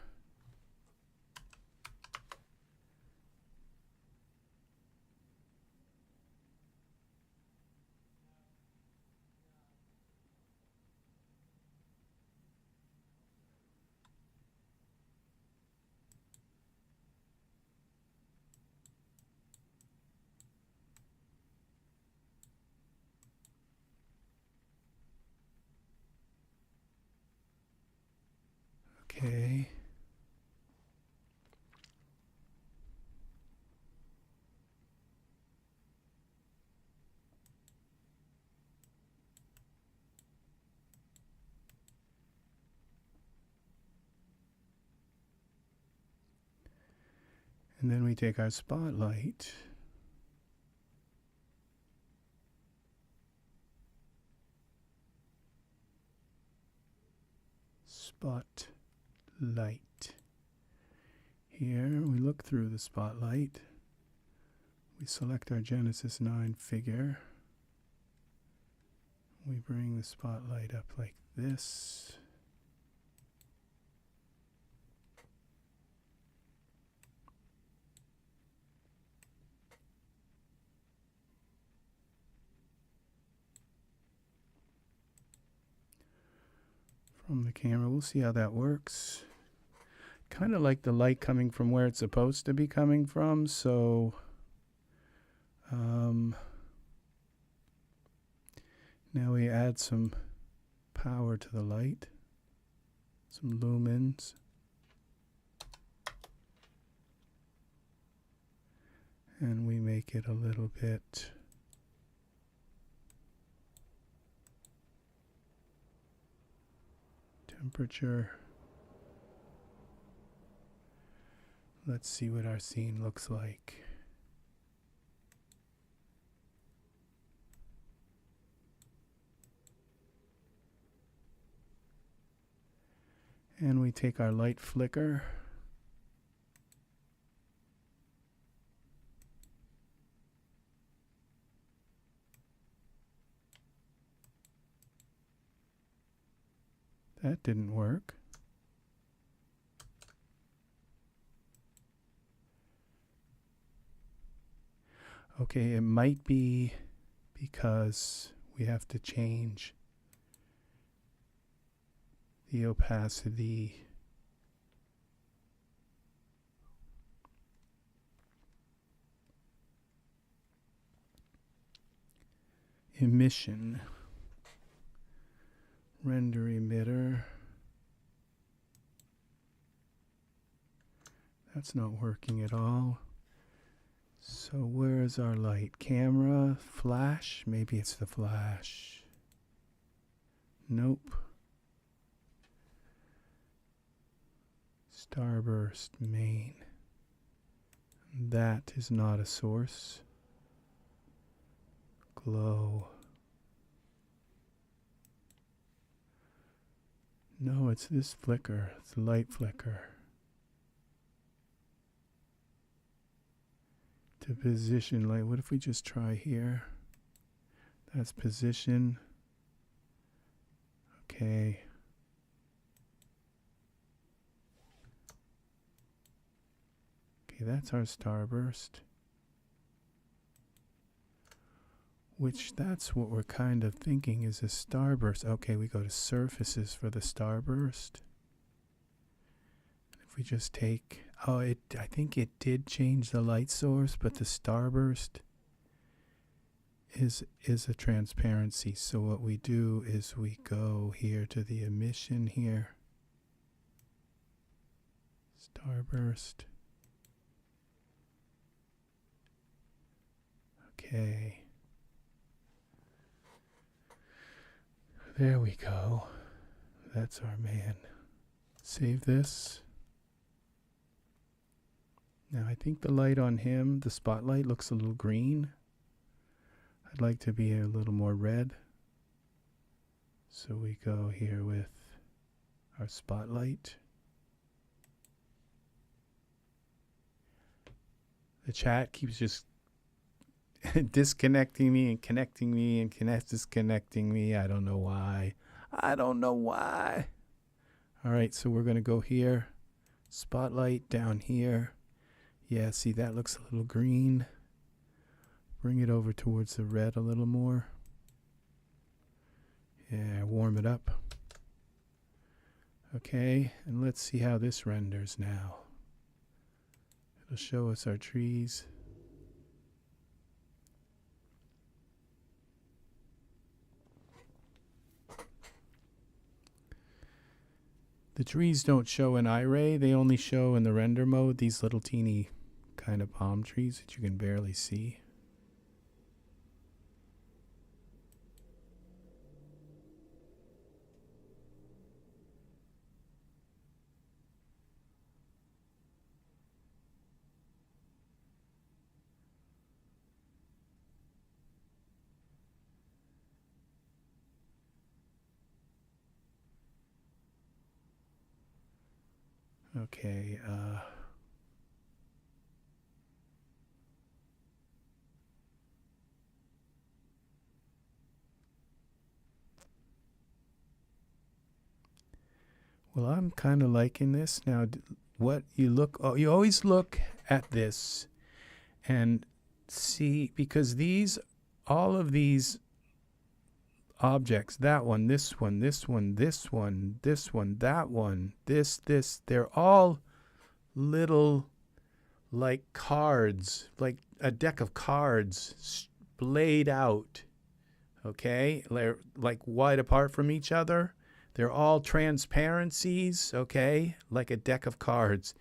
Okay. And then we take our spotlight. Spotlight. Here we look through the spotlight. We select our Genesis 9 figure. We bring the spotlight up like this. From the camera, we'll see how that works. Kind of like the light coming from where it's supposed to be coming from, so now we add some power to the light, some lumens. And we make it a little bit temperature. Let's see what our scene looks like. And we take our light flicker. That didn't work. Okay, it might be because we have to change the opacity. Emission. Render emitter. That's not working at all. So where's our light? Camera, flash? Maybe it's the flash. Nope. Starburst main. That is not a source. Glow. No, it's this flicker. It's the light flicker. To position light. What if we just try here? That's position. Okay. Okay, that's our starburst. Which that's what we're kind of thinking is a starburst. Okay, we go to surfaces for the starburst. If we just take, I think it did change the light source, but the starburst is a transparency. So what we do is we go here to the emission here. Starburst. Okay. There we go. That's our man. Save this. Now I think the light on him, the spotlight, looks a little green. I'd like to be a little more red. So we go here with our spotlight. The chat keeps just disconnecting me and connecting me and disconnecting me. I don't know why. I don't know why. All right, so we're going to go here. Spotlight down here. Yeah, see, that looks a little green. Bring it over towards the red a little more. Yeah, warm it up. Okay, and let's see how this renders now. It'll show us our trees. The trees don't show in iRay, they only show in the render mode, these little teeny kind of palm trees that you can barely see. Okay, well, I'm kind of liking this. Now, what you look, oh, you always look at this and see, because these, all of these objects, that one, this one, this one, this one, this one, that one, this, they're all little like cards, like a deck of cards laid out, okay? They're like wide apart from each other. They're all transparencies, okay? Like a deck of cards.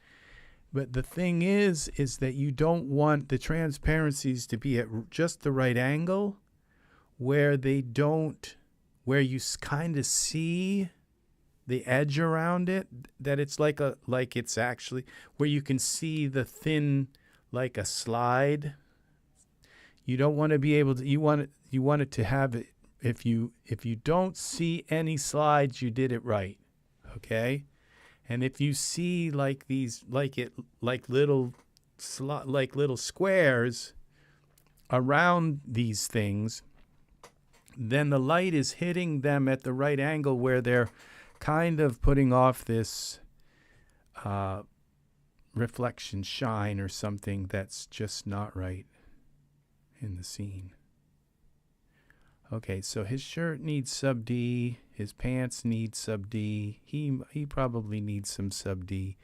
But the thing is that you don't want the transparencies to be at just the right angle where they don't, where you kind of see the edge around it, that it's like it's actually where you can see the thin, like a slide. You don't want to be able to, you want it to have it, if you don't see any slides, you did it right, okay? And if you see like these, like little squares around these things, then the light is hitting them at the right angle where they're kind of putting off this reflection shine or something that's just not right in the scene. Okay, so his shirt needs sub D, his pants need sub D, he probably needs some sub D.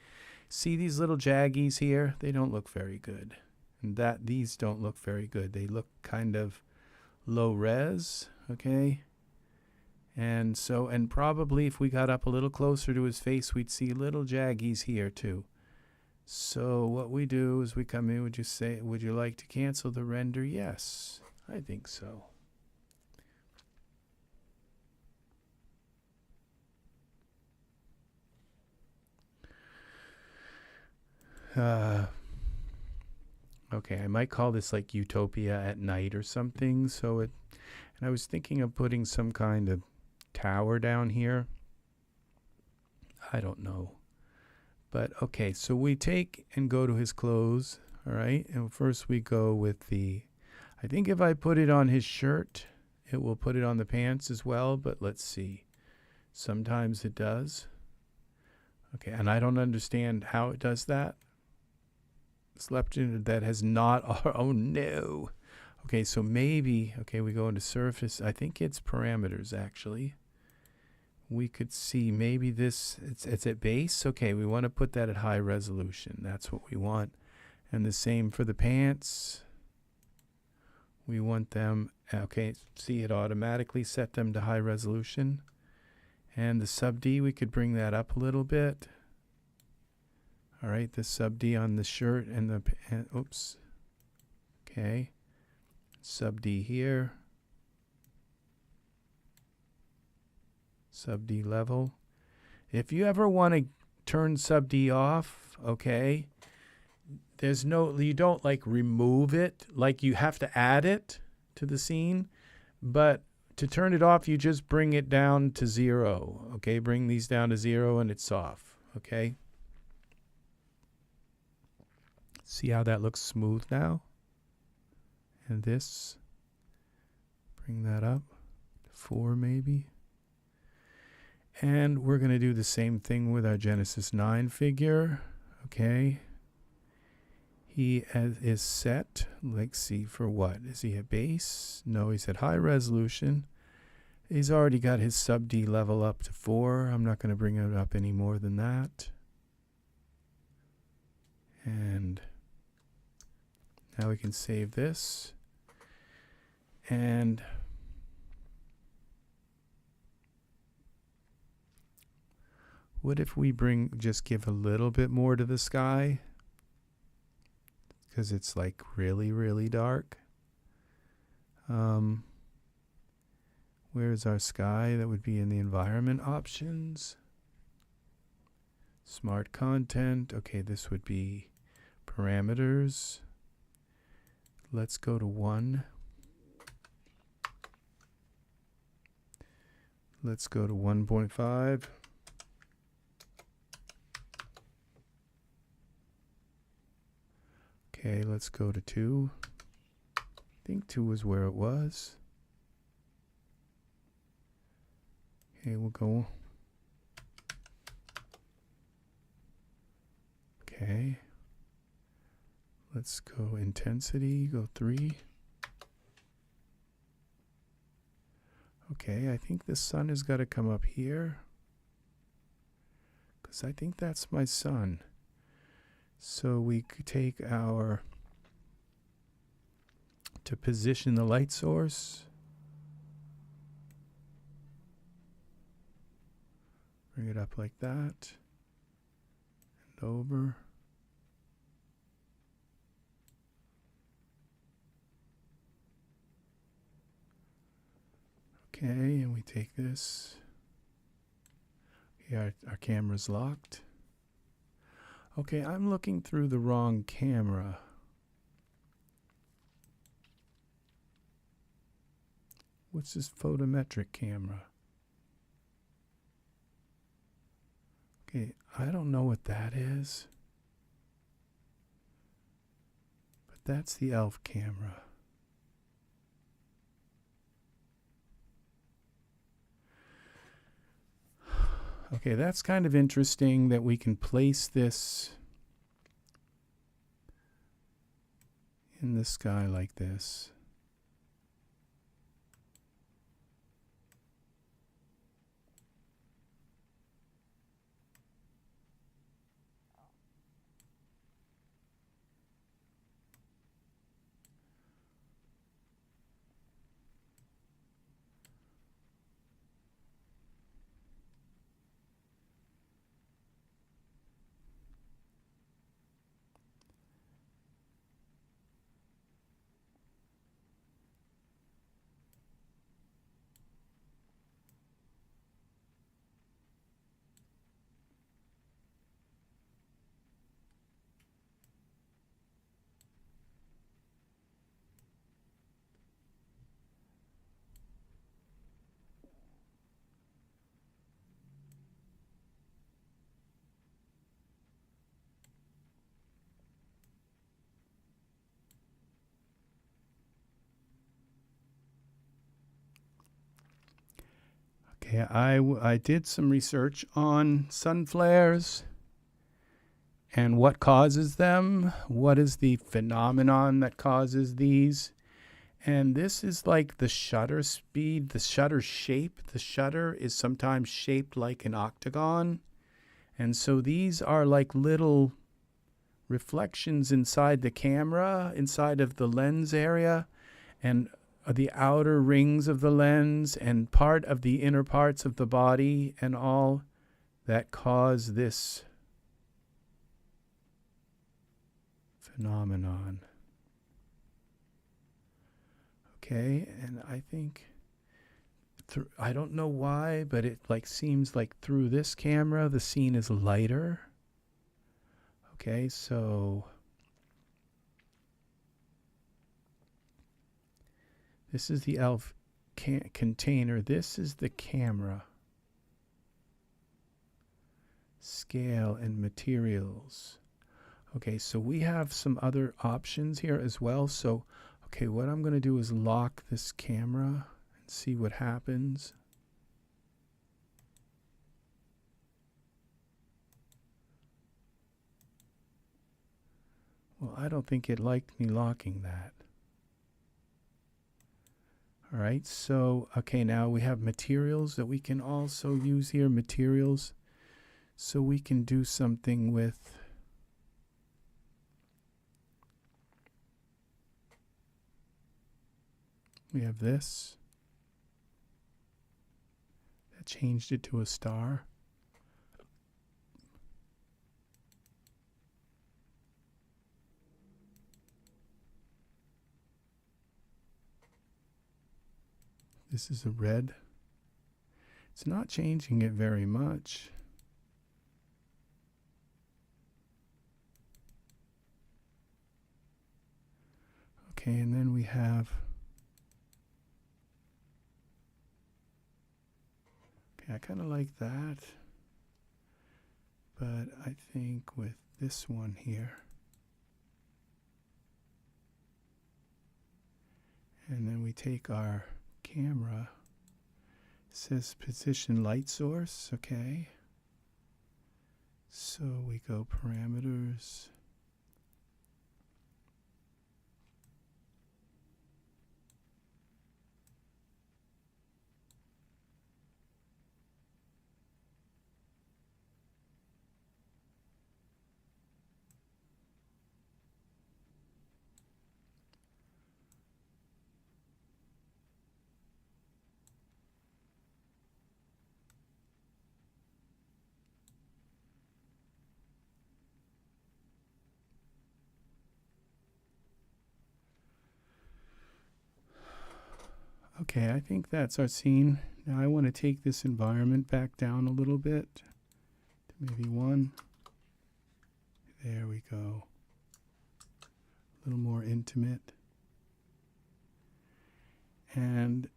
See these little jaggies here? They don't look very good. And these don't look very good. They look kind of low res, okay? And so, and probably if we got up a little closer to his face, we'd see little jaggies here too. So what we do is we come in, would you like to cancel the render? Yes, I think so. Okay, I might call this like Utopia at night or something. And I was thinking of putting some kind of tower down here. I don't know. But okay, so we take and go to his clothes, all right? And first we go with I think if I put it on his shirt, it will put it on the pants as well, but let's see. Sometimes it does. Okay, and I don't understand how it does that. Slept in that has not, oh no. Okay, so maybe, okay, we go into surface. I think it's parameters actually. We could see maybe this, it's at base. Okay, we want to put that at high resolution. That's what we want. And the same for the pants. We want them Okay, see, it automatically set them to high resolution. And the sub D, we could bring that up a little bit. All right, the sub D on the shirt and the, oops. Okay, sub D here. Sub D level. If you ever want to turn sub D off, okay, there's no, you don't like remove it, like you have to add it to the scene, but to turn it off, you just bring it down to 0. Okay, bring these down to 0 and it's off. Okay. See how that looks smooth now? And this, bring that up to 4 maybe. And we're going to do the same thing with our Genesis 9 figure. Okay. He is set, let's see, for what? Is he at base? No, he's at high resolution. He's already got his sub D level up to 4. I'm not going to bring it up any more than that. And now we can save this. And what if we just give a little bit more to the sky? Because it's like really, really dark. Where's our sky? That would be in the environment options. Smart content. Okay, this would be parameters. Let's go to 1. Let's go to 1.5. Okay, let's go to 2. I think 2 is where it was. Okay, we'll go. Okay. Let's go intensity, go 3. Okay, I think the sun has got to come up here, because I think that's my sun. So we could take our, to position the light source, bring it up like that, and over. Okay, and we take this. Okay, our camera's locked. Okay, I'm looking through the wrong camera. What's this photometric camera? Okay, I don't know what that is. But that's the ELF camera. Okay, that's kind of interesting that we can place this in the sky like this. Okay, I did some research on sun flares and what causes them. What is the phenomenon that causes these? And this is like the shutter speed, the shutter shape. The shutter is sometimes shaped like an octagon. And so these are like little reflections inside the camera, inside of the lens area. And the outer rings of the lens and part of the inner parts of the body and all that cause this phenomenon. Okay, and I think I don't know why, but it like seems like through this camera the scene is lighter. Okay, so this is the ELF container. This is the camera. Scale and materials. Okay, so we have some other options here as well. So, okay, what I'm going to do is lock this camera and see what happens. Well, I don't think it liked me locking that. All right, so, okay, now we have materials that we can also use here, materials. So we can do something with, we have this. That changed it to a star. This is a red. It's not changing it very much. Okay, and then we have, okay, I kind of like that, but I think with this one here, and then we take our camera, it says position light source, okay, so we go parameters, okay, I think that's our scene. Now I want to take this environment back down a little bit to maybe 1. There we go. A little more intimate. And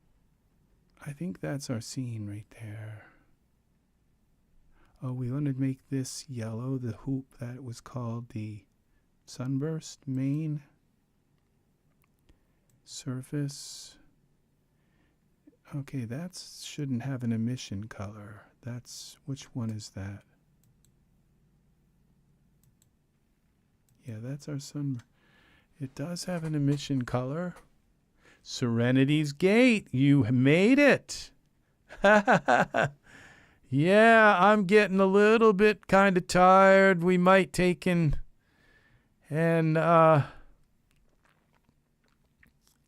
I think that's our scene right there. Oh, we want to make this yellow, the hoop that was called the sunburst main surface. Okay, that shouldn't have an emission color. That's, which one is that? Yeah, that's our sun. It does have an emission color. Serenity's Gate, you made it. Yeah, I'm getting a little bit kind of tired. We might take and end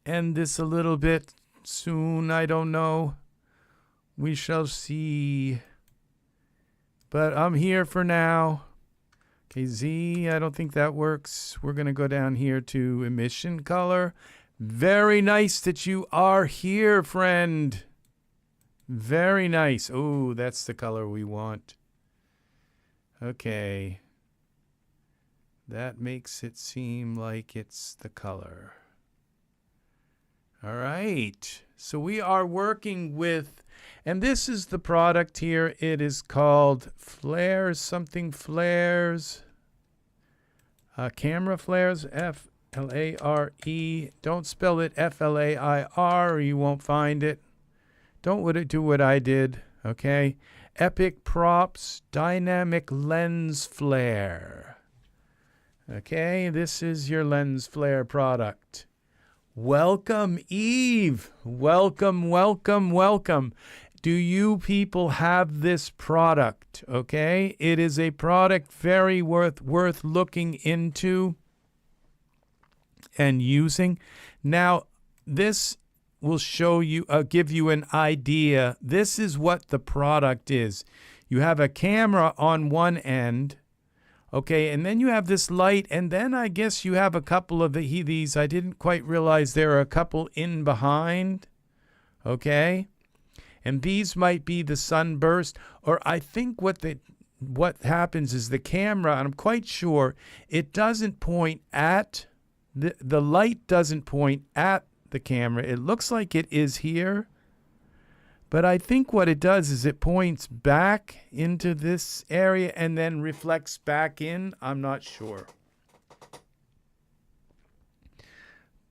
this a little bit soon. I don't know. We shall see. But I'm here for now. Okay, Z, I don't think that works. We're going to go down here to emission color. Very nice that you are here, friend. Very nice. Oh, that's the color we want. Okay. That makes it seem like it's the color. All right. So we are working with, and this is the product here. It is called Flares, something Flares. Camera Flares, F-L-A-R-E. Don't spell it F-L-A-I-R or you won't find it. Don't do what I did, okay? Epic Props Dynamic Lens Flare. Okay, this is your lens flare product. Welcome, Eve. Welcome, welcome, welcome. Do you people have this product, okay? It is a product very worth looking into and using. Now, this will show you, give you an idea. This is what the product is. You have a camera on one end, okay, and then you have this light, and then I guess you have a couple of these. I didn't quite realize there are a couple in behind, okay, and these might be the sunburst, or I think what happens is the camera, and I'm quite sure it doesn't point at the light doesn't point at the camera. It looks like it is here. But I think what it does is it points back into this area and then reflects back in. I'm not sure.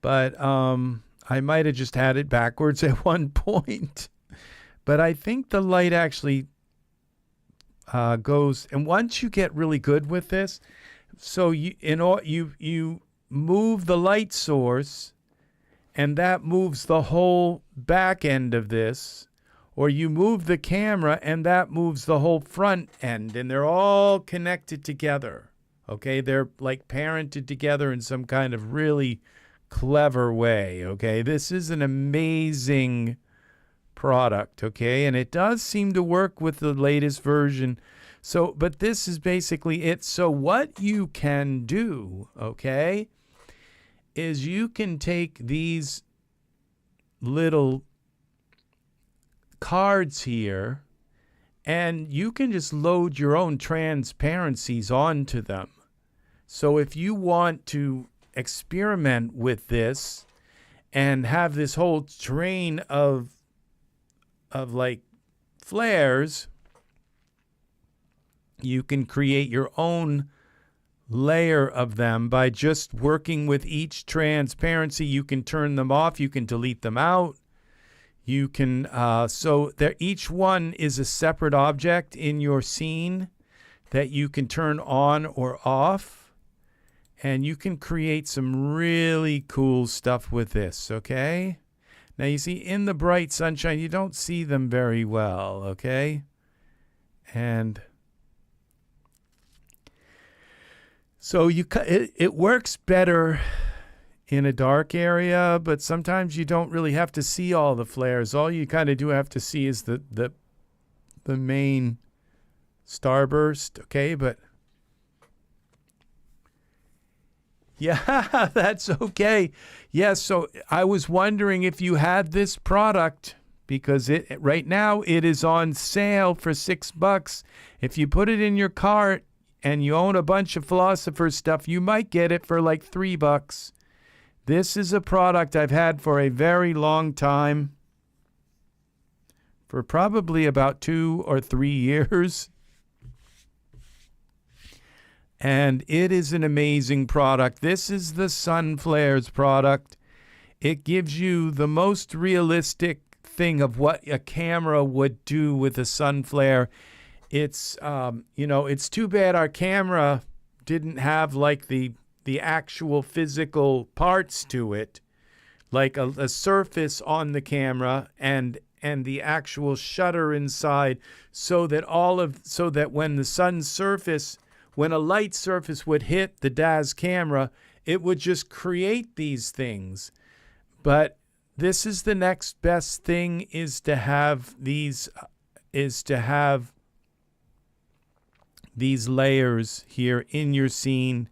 But I might have just had it backwards at one point. But I think the light actually goes. And once you get really good with this, so you move the light source, and that moves the whole back end of this. Or you move the camera and that moves the whole front end, and they're all connected together. Okay, they're like parented together in some kind of really clever way. Okay, this is an amazing product. Okay, and it does seem to work with the latest version. So, but this is basically it. So what you can do, okay, is you can take these little cards here, and you can just load your own transparencies onto them. So if you want to experiment with this and have this whole train of like flares, you can create your own layer of them by just working with each transparency. You can turn them off, you can delete them out. You can, so there, each one is a separate object in your scene that you can turn on or off, and you can create some really cool stuff with this, okay? Now you see in the bright sunshine, you don't see them very well, okay? And so it works better in a dark area, but sometimes you don't really have to see all the flares. All you kind of do have to see is the main starburst, okay? But yeah, that's okay. Yes, so I was wondering if you had this product, because right now it is on sale for $6. If you put it in your cart and you own a bunch of Philosopher stuff, you might get it for like $3. This is a product I've had for a very long time, for probably about 2 or 3 years. And it is an amazing product. This is the Sun Flares product. It gives you the most realistic thing of what a camera would do with a sun flare. It's, it's too bad our camera didn't have like the actual physical parts to it, like a surface on the camera and the actual shutter inside, so that when the sun's surface, when a light surface would hit the Daz camera, it would just create these things. But this is the next best thing, is to have these layers here in your scene,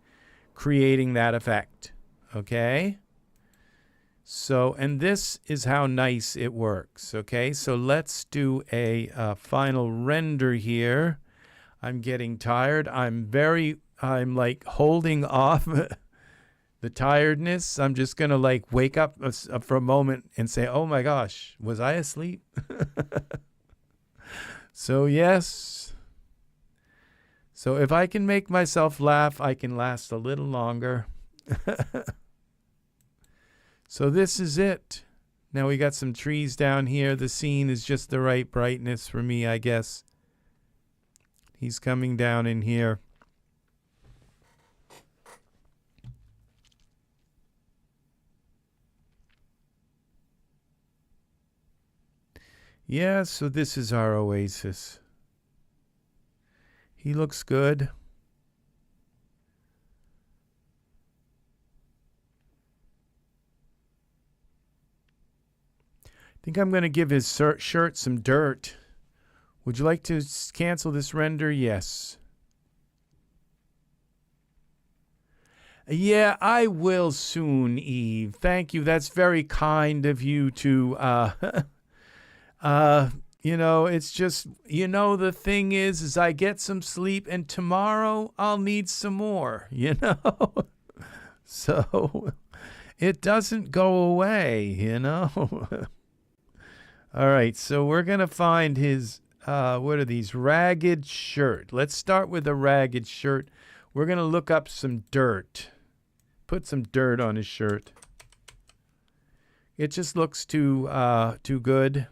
creating that effect, okay? So, and this is how nice it works, okay? So let's do a final render here. I'm getting tired. I'm like holding off the tiredness. I'm just going to like wake up for a moment and say, oh my gosh, was I asleep? So yes. So if I can make myself laugh, I can last a little longer. So this is it. Now we got some trees down here. The scene is just the right brightness for me, I guess. He's coming down in here. Yeah, so this is our Oasis. He looks good. think I'm going to give his shirt some dirt. Would you like to cancel this render? Yes. Yeah, I will soon, Eve. Thank you. That's very kind of you to, you know, it's just, you know, the thing is I get some sleep and tomorrow I'll need some more, you know? So it doesn't go away, you know? All right, so we're going to find his, what are these? Ragged shirt. Let's start with a ragged shirt. We're going to look up some dirt. Put some dirt on his shirt. It just looks too good.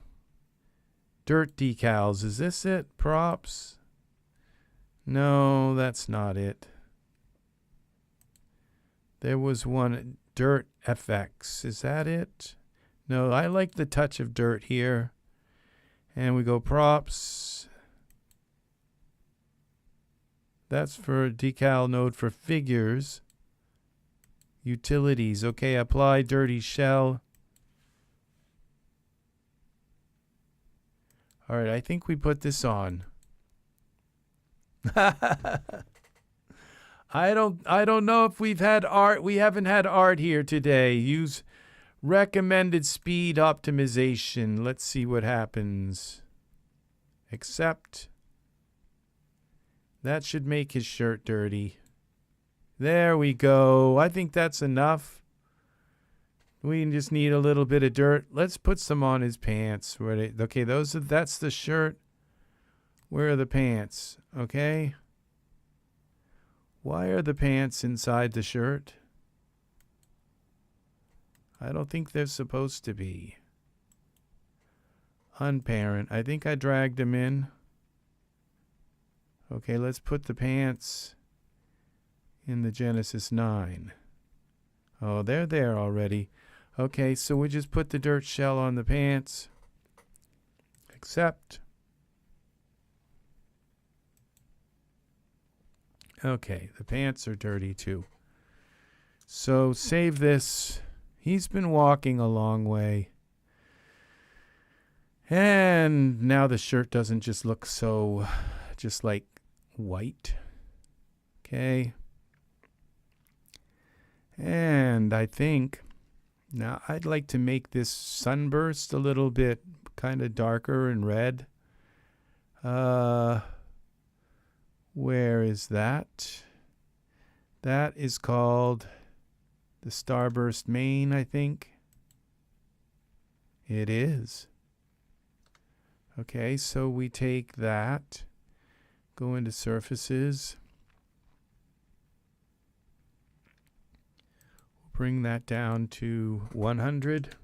Dirt decals. Is this it? Props? No, that's not it. There was one. Dirt FX. Is that it? No, I like the touch of dirt here. And we go props. That's for decal node for figures. Utilities. Okay, apply dirty shell. All right, I think we put this on. I don't know if we've had art. We haven't had art here today. Use recommended speed optimization. Let's see what happens. Accept. That should make his shirt dirty. There we go. I think that's enough. We just need a little bit of dirt. Let's put some on his pants. Okay, that's the shirt. Where are the pants? Okay. Why are the pants inside the shirt? I don't think they're supposed to be. Unparent. I think I dragged them in. Okay, let's put the pants in the Genesis 9. Oh, they're there already. Okay, so we just put the dirt shell on the pants. Accept. Okay, the pants are dirty too. So save this. He's been walking a long way. And now the shirt doesn't just look so just like white. Okay. And I think now I'd like to make this sunburst a little bit kind of darker and red. Where is that? That is called the starburst main, I think. It is. Okay, so we take that, go into surfaces. Bring that down to 100.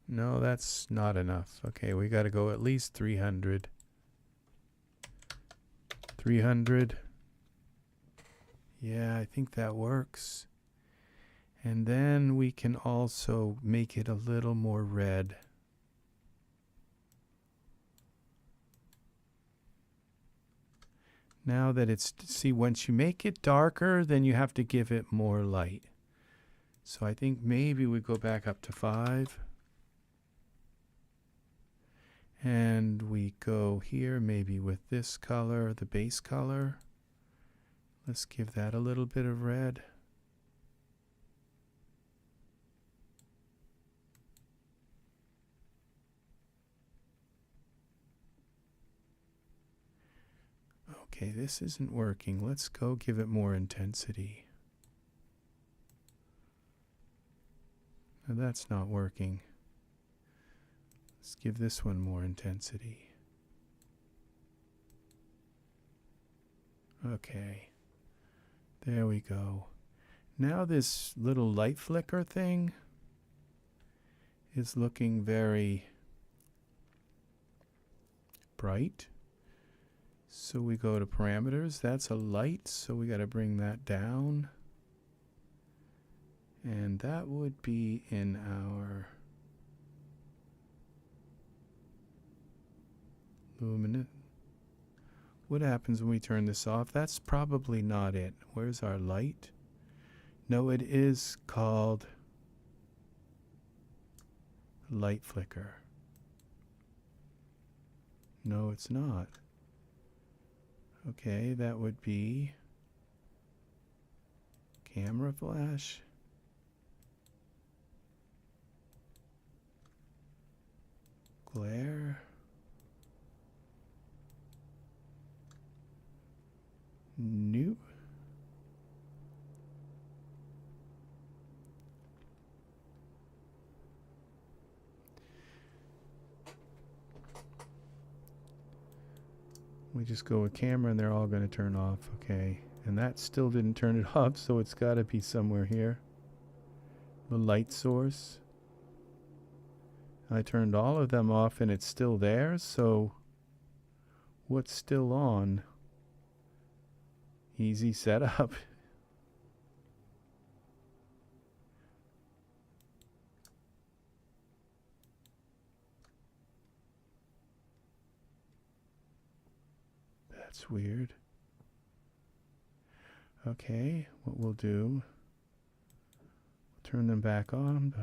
No, that's not enough. Okay, we got to go at least 300. 300. Yeah, I think that works. And then we can also make it a little more red. Now that it's, see, once you make it darker, then you have to give it more light. So I think maybe we go back up to 5. And we go here maybe with this color, the base color. Let's give that a little bit of red. Okay, this isn't working. Let's go give it more intensity. Now that's not working. Let's give this one more intensity. Okay, there we go. Now this little light flicker thing is looking very bright. So we go to parameters. That's a light, so we got to bring that down. And that would be in our luminant. What happens when we turn this off? That's probably not it. Where's our light? No, it is called Light flicker. No, it's not. Okay, that would be camera flash. Glare. New. We just go with camera and they're all going to turn off. Okay. And that still didn't turn it off, so it's got to be somewhere here. The light source. I turned all of them off and it's still there, so what's still on? Easy setup. That's weird. Okay, what we'll do, we'll turn them back on.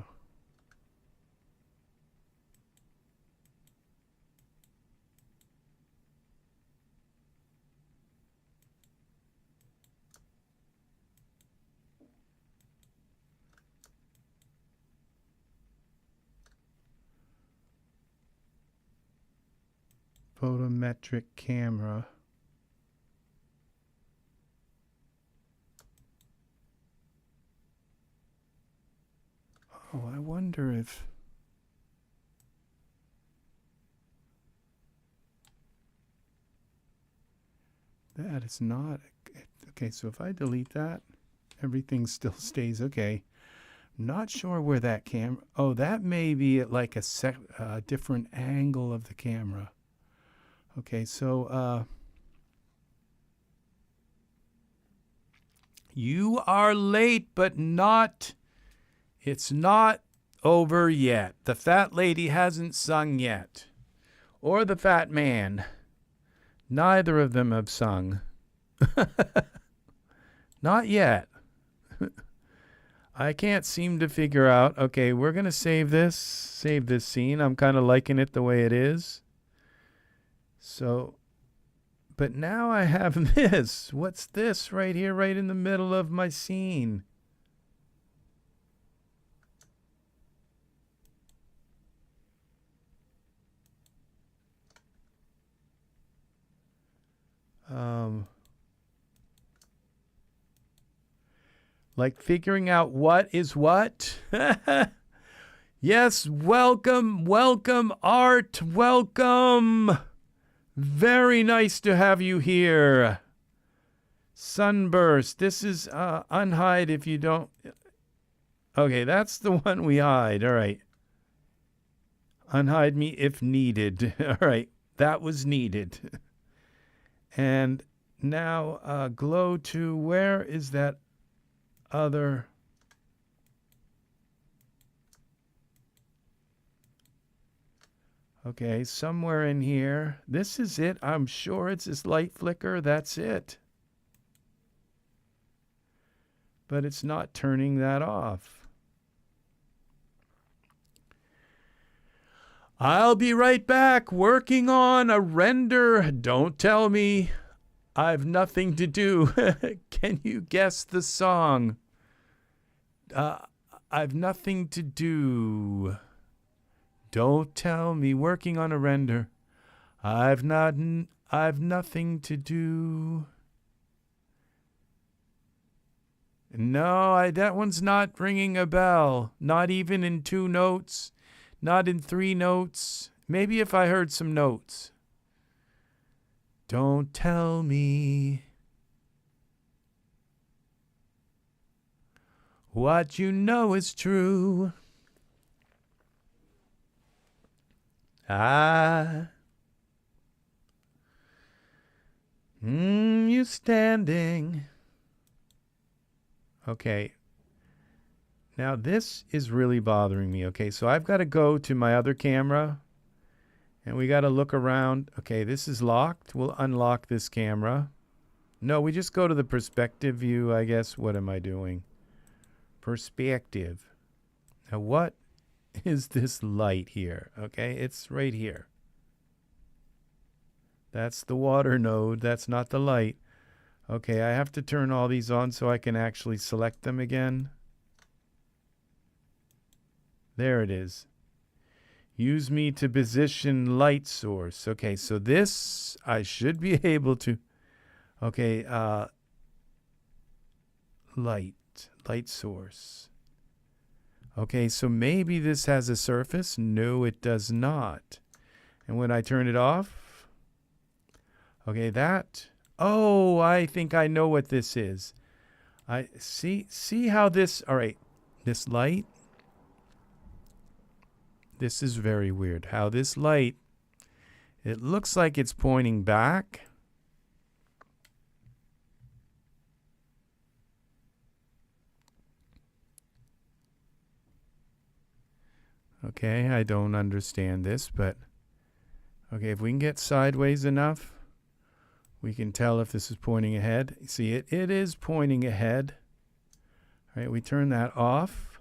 Photometric camera. Oh, I wonder if that is not okay. So if I delete that, everything still stays okay. Not sure where that camera. Oh, that may be at like a different angle of the camera. Okay, so you are late, but not. It's not over yet. The fat lady hasn't sung yet. Or the fat man. Neither of them have sung. Not yet. I can't seem to figure out. Okay, we're going to save this scene. I'm kind of liking it the way it is. So, but now I have this. What's this right here, right in the middle of my scene? Like figuring out what is what. Yes, welcome, welcome, Art, welcome. Very nice to have you here. Sunburst, this is unhide if you don't. Okay, that's the one we hide. All right. Unhide me if needed. All right, that was needed. And now glow to, where is that other? Okay, somewhere in here. This is it. I'm sure it's this light flicker. That's it. But it's not turning that off. I'll be right back working on a render. Don't tell me I've nothing to do. Can you guess the song? I've nothing to do. Don't tell me working on a render. I've nothing to do. No, that one's not ringing a bell. Not even in 2 notes. Not in 3 notes. Maybe if I heard some notes. Don't tell me what you know is true. You standing. Okay. Now this is really bothering me. Okay, so I've got to go to my other camera and we got to look around. Okay, this is locked. We'll unlock this camera. No, we just go to the perspective view, I guess. What am I doing? Perspective. Now what is this light here. Okay, it's right here. That's the water node. That's not the light. Okay, I have to turn all these on so I can actually select them again. There it is. Use me to position light source. Okay, so this I should be able to. Okay, light source. Okay, so maybe this has a surface. No, it does not. And when I turn it off, okay, that. Oh, I think I know what this is. I see how this. All right, this light. This is very weird. How this light. It looks like it's pointing back. Okay, I don't understand this, but okay, if we can get sideways enough, we can tell if this is pointing ahead. See, it is pointing ahead. All right, we turn that off,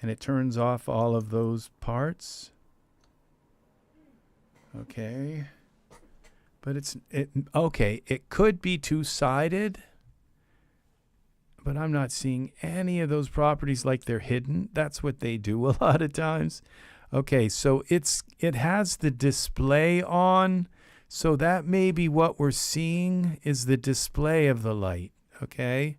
and it turns off all of those parts. Okay, but okay, it could be two-sided. But I'm not seeing any of those properties like they're hidden. That's what they do a lot of times. Okay, so it has the display on. So that may be what we're seeing is the display of the light. Okay,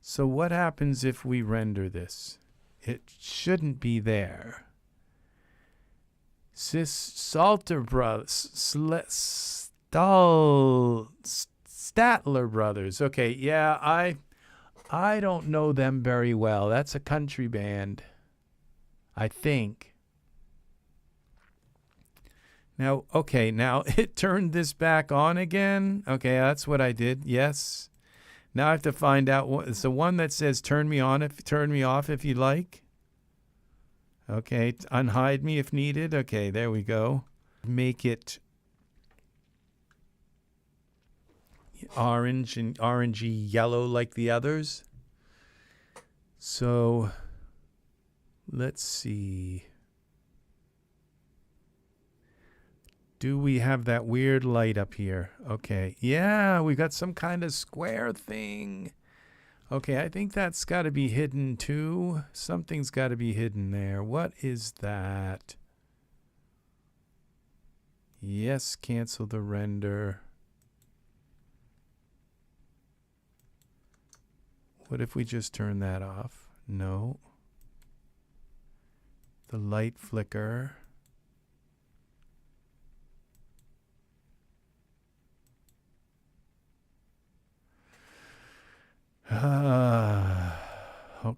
so what happens if we render this? It shouldn't be there. Statler Brothers. Okay, yeah, I don't know them very well. That's a country band, I think. Now, okay, now it turned this back on again. Okay, that's what I did. Yes. Now I have to find out what it's the one that says turn me off if you like. Okay, unhide me if needed. Okay, there we go. Make it orange and orangey yellow like the others. So let's see. Do we have that weird light up here? Okay. Yeah, we got some kind of square thing. Okay, I think that's got to be hidden too. Something's got to be hidden there. What is that? Yes, cancel the render. What if we just turn that off? No. The light flicker.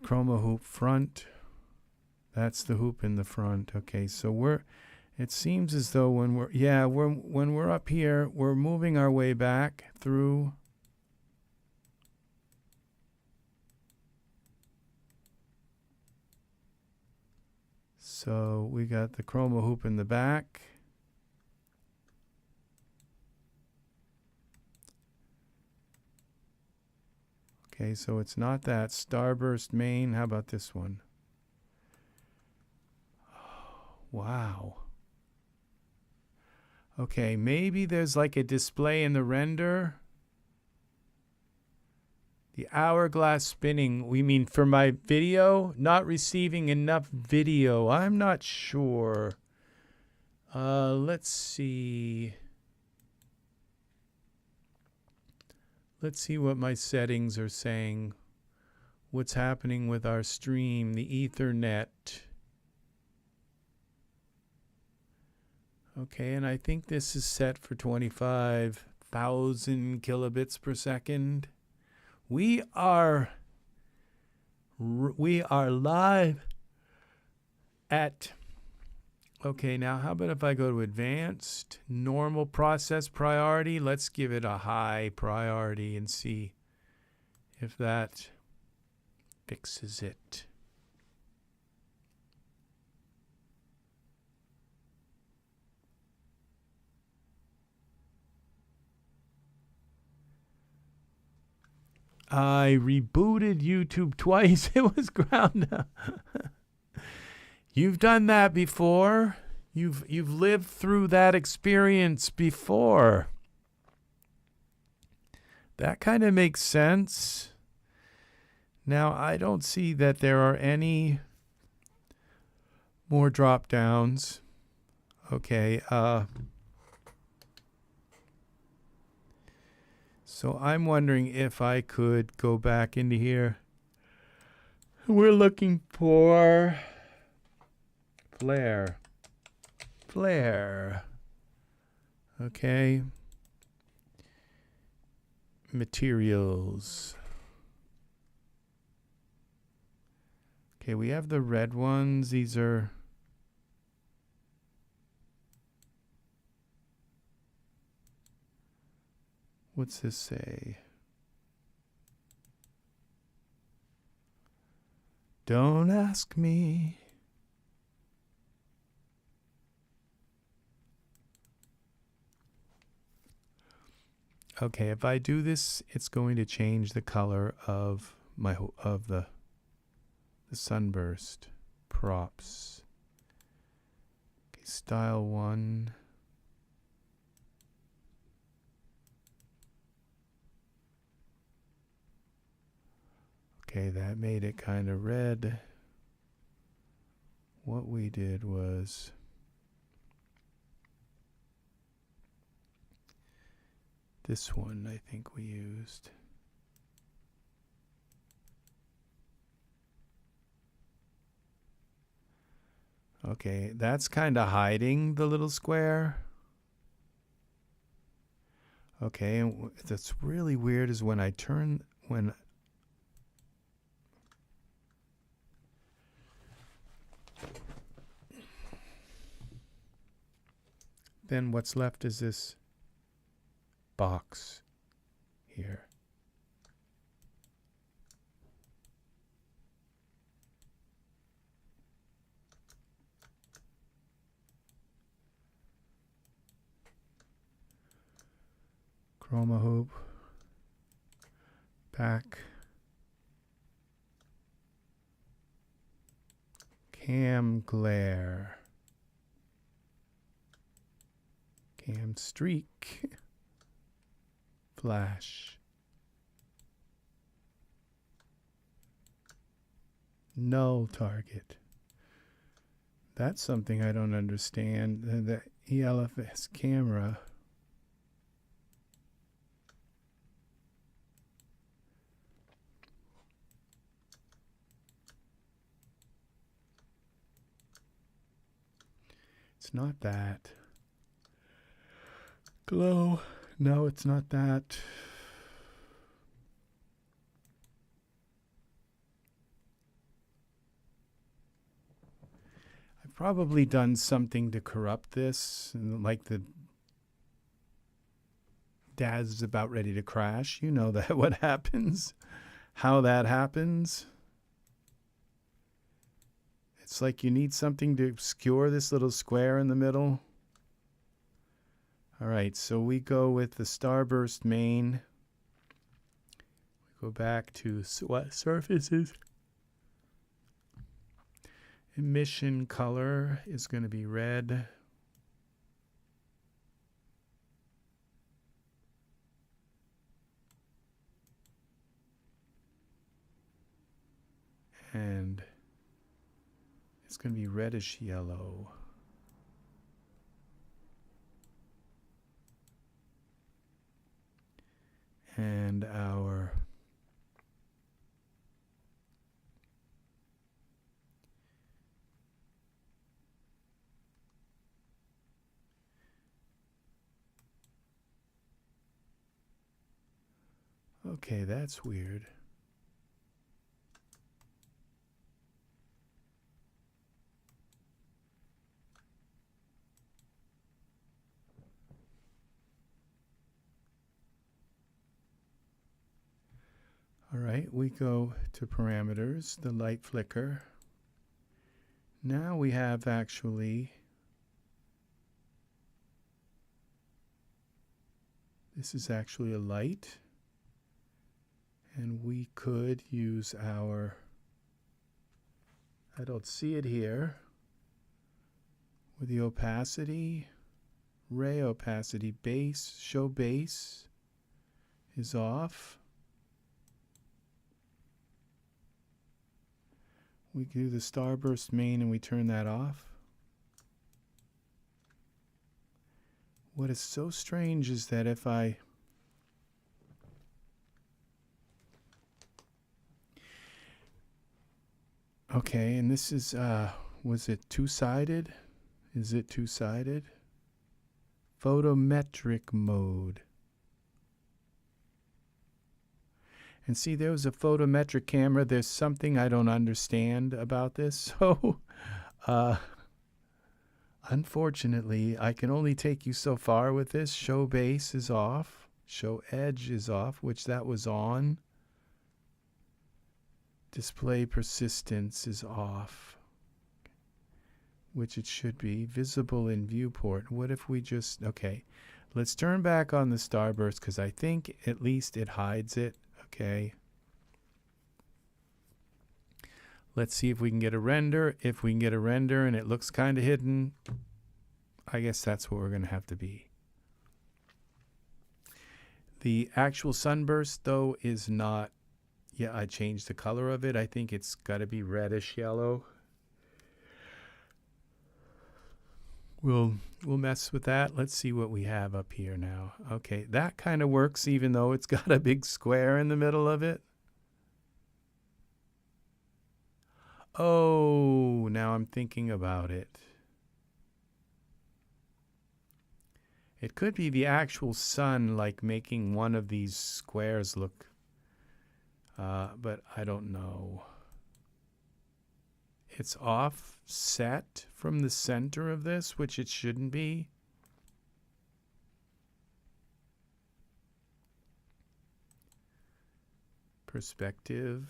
Chroma hoop front. That's the hoop in the front. Okay, so it seems as though when we're up here, we're moving our way back through. So we got the chroma hoop in the back. Okay, so it's not that. Starburst main. How about this one? Oh, wow. Okay, maybe there's like a display in the render. The hourglass spinning, we mean for my video? Not receiving enough video. I'm not sure. Let's see. Let's see what my settings are saying. What's happening with our stream, the Ethernet. Okay, and I think this is set for 25,000 kilobits per second. We are live at, okay, now how about if I go to advanced, normal process priority? Let's give it a high priority and see if that fixes it. I rebooted YouTube twice. It was ground down. You've done that before. You've lived through that experience before. That kind of makes sense. Now, I don't see that there are any more drop downs. Okay. So I'm wondering if I could go back into here. We're looking for flare. Flare. Okay. Materials. Okay, we have the red ones. These are what's this say? Don't ask me. Okay, if I do this, it's going to change the color of the sunburst props. Okay, style 1. Okay, that made it kind of red. What we did was this one, I think we used. Okay, that's kind of hiding the little square. Okay, and that's really weird is when I turn, then what's left is this box here. Chroma hoop, back, cam glare, cam streak, flash, null target. That's something I don't understand. The ELFS camera. It's not that. Glow. No, it's not that. I've probably done something to corrupt this, like the Daz is about ready to crash. You know that what happens, how that happens. It's like you need something to obscure this little square in the middle. All right, so we go with the starburst main. We go back to what surfaces. Emission color is going to be red. And it's going to be reddish yellow. And our okay, that's weird. All right, we go to parameters, the light flicker. Now we have actually, this is actually a light, and we could use our, I don't see it here, with the opacity, ray opacity, base, show base is off. We do the starburst main and we turn that off. What is so strange is that if I okay, and this is was it two-sided? Is it two-sided? Photometric mode. And see, there was a photometric camera. There's something I don't understand about this. So, unfortunately, I can only take you so far with this. Show base is off. Show edge is off, which that was on. Display persistence is off, which it should be. Visible in viewport. What if we just, okay, let's turn back on the starburst because I think at least it hides it. Okay. Let's see if we can get a render. If we can get a render and it looks kind of hidden, I guess that's what we're going to have to be. The actual sunburst, though, is not. Yeah, I changed the color of it. I think it's got to be reddish yellow. We'll mess with that. Let's see what we have up here now. Okay, that kind of works even though it's got a big square in the middle of it. Oh, now I'm thinking about it. It could be the actual sun, like making one of these squares look, but I don't know. It's offset from the center of this, which it shouldn't be. Perspective.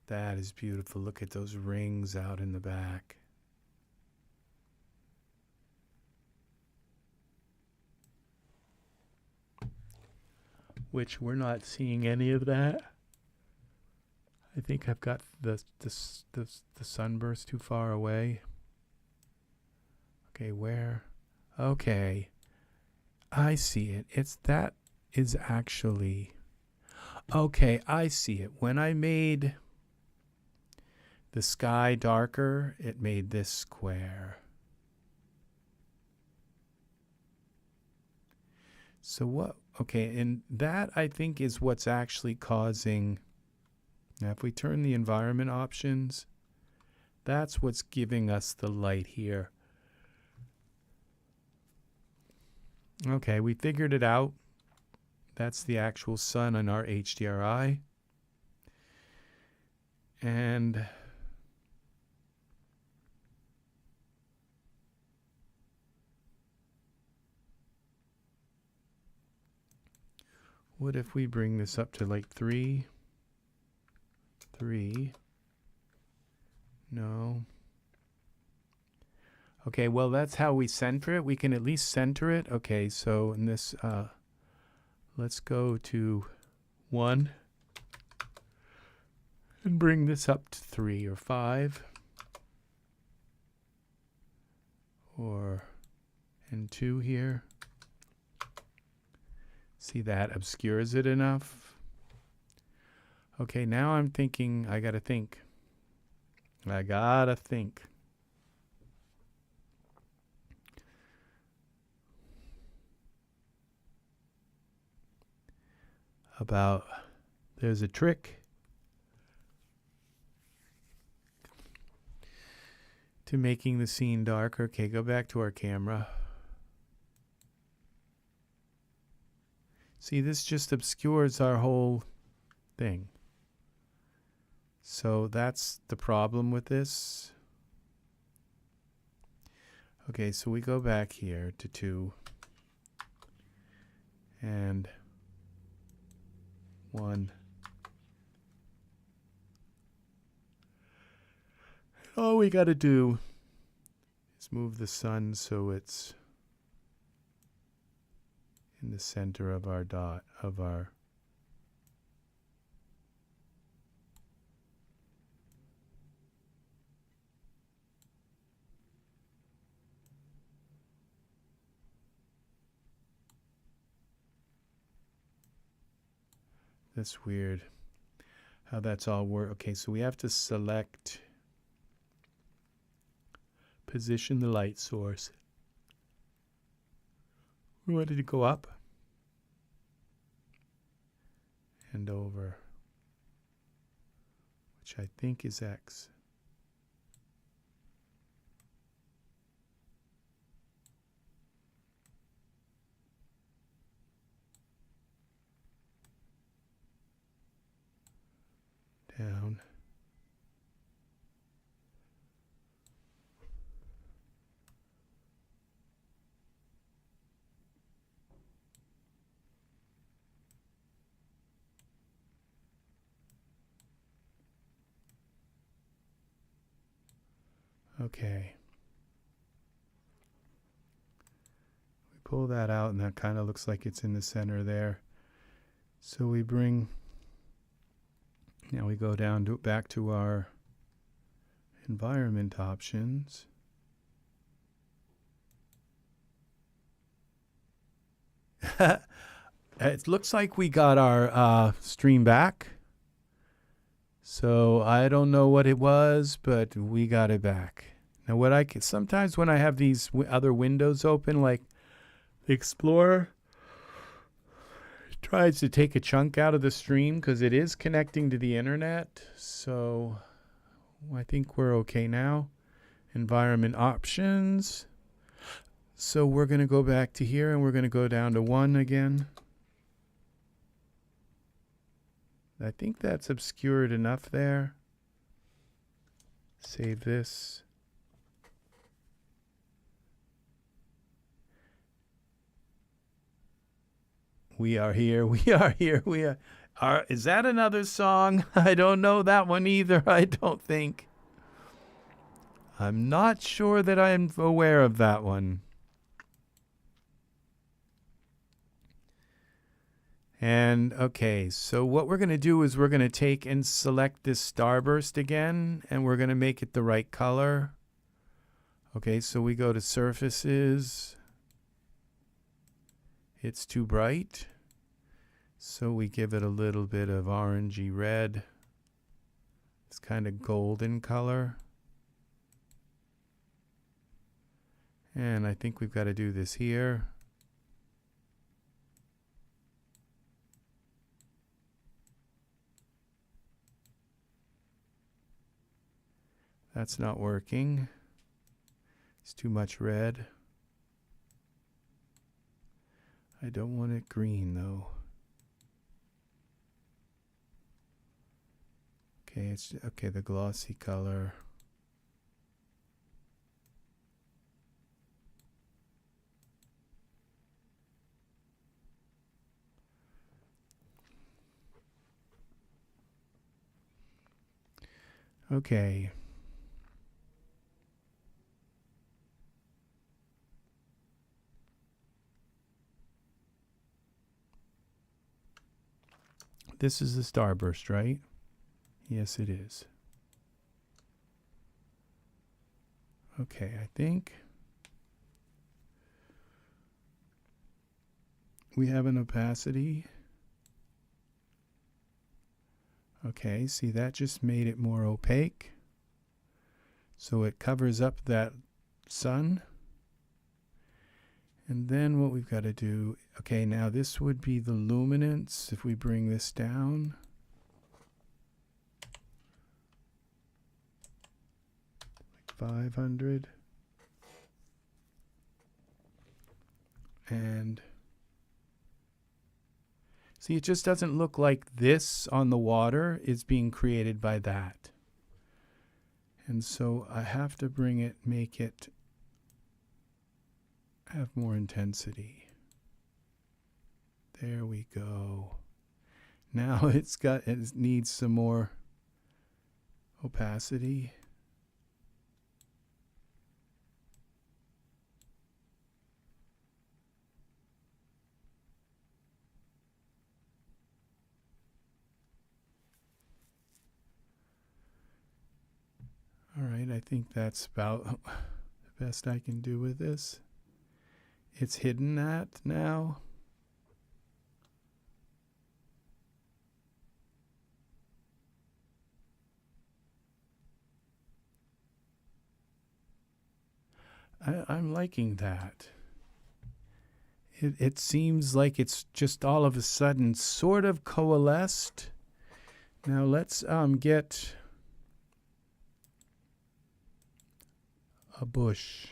That is beautiful. Look at those rings out in the back. Which we're not seeing any of that. I think I've got the sunburst too far away. Okay, where? Okay. I see it. That is actually. Okay, I see it. When I made the sky darker, it made this square. So what? Okay, and that I think is what's actually causing. Now, if we turn the environment options, that's what's giving us the light here. Okay, we figured it out. That's the actual sun on our HDRI. And what if we bring this up to like 3? 3. No. Okay, well, that's how we center it. We can at least center it. Okay, so in this, let's go to 1 and bring this up to 3 or 5. And 2 here. See, that obscures it enough. Okay, now I'm thinking, I gotta think. About, there's a trick to making the scene darker. Okay, go back to our camera. See, this just obscures our whole thing. So that's the problem with this. Okay, so we go back here to 2 and 1. All we got to do is move the sun so it's in the center of our dot, of our. That's weird how that's all work. Okay, so we have to select, position the light source. We wanted to go up and over, which I think is X. Down. Okay. We pull that out and that kind of looks like it's in the center there. So we bring, now we go down to back to our environment options. It looks like we got our stream back. So I don't know what it was, but we got it back. Now what I can, sometimes when I have these other windows open, like the Explorer, it tries to take a chunk out of the stream because it is connecting to the internet. So I think we're okay now. Environment options. So we're going to go back to here and we're going to go down to 1 again. I think that's obscured enough there. Save this. We are here. We are here. We are. Is that another song? I don't know that one either. I don't think. I'm not sure that I'm aware of that one. And okay, so what we're going to do is we're going to take and select this starburst again, and we're going to make it the right color. Okay, so we go to surfaces. It's too bright. So we give it a little bit of orangey red. It's kind of golden color. And I think we've got to do this here. That's not working. It's too much red. I don't want it green though. Okay, it's okay, the glossy color. Okay. This is the starburst, right? Yes, it is. Okay, I think we have an opacity. Okay, see, that just made it more opaque. So it covers up that sun. And then what we've got to do, okay, now this would be the luminance if we bring this down. Like 500. And see, it just doesn't look like this on the water is being created by that. And so I have to bring it, make it have more intensity. There we go. Now it needs some more opacity. All right, I think that's about the best I can do with this. It's hidden that now. I'm liking that. It seems like it's just all of a sudden sort of coalesced. Now let's get a bush.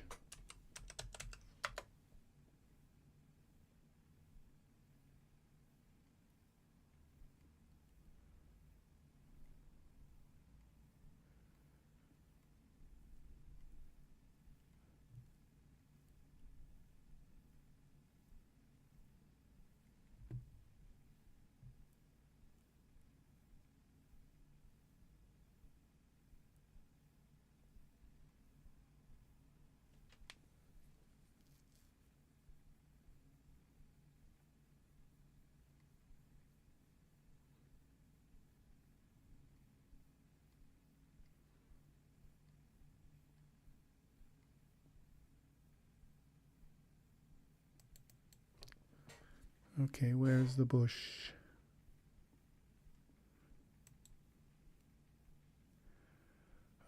Okay, where's the bush?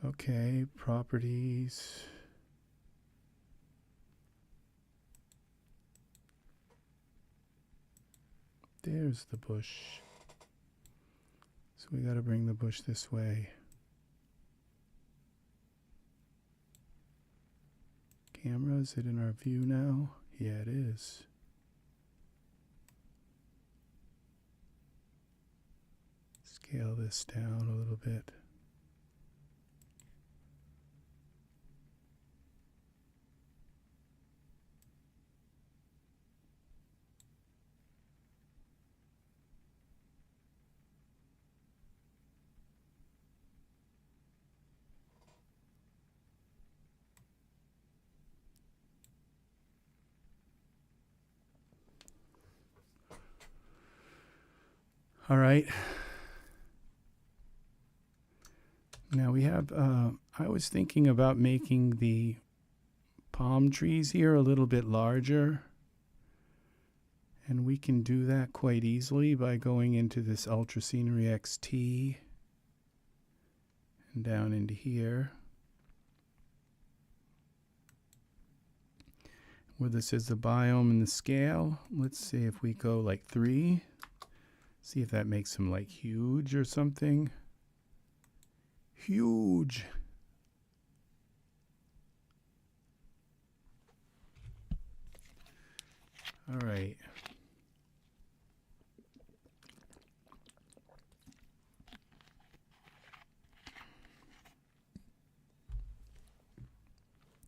Okay, properties. There's the bush. So we got to bring the bush this way. Camera, is it in our view now? Yeah, it is. Scale this down a little bit. All right. Now we have, I was thinking about making the palm trees here a little bit larger. And we can do that quite easily by going into this Ultra Scenery XT and down into here, where this is the biome and the scale. Let's see if we go like 3. See if that makes them like huge or something. Huge. All right.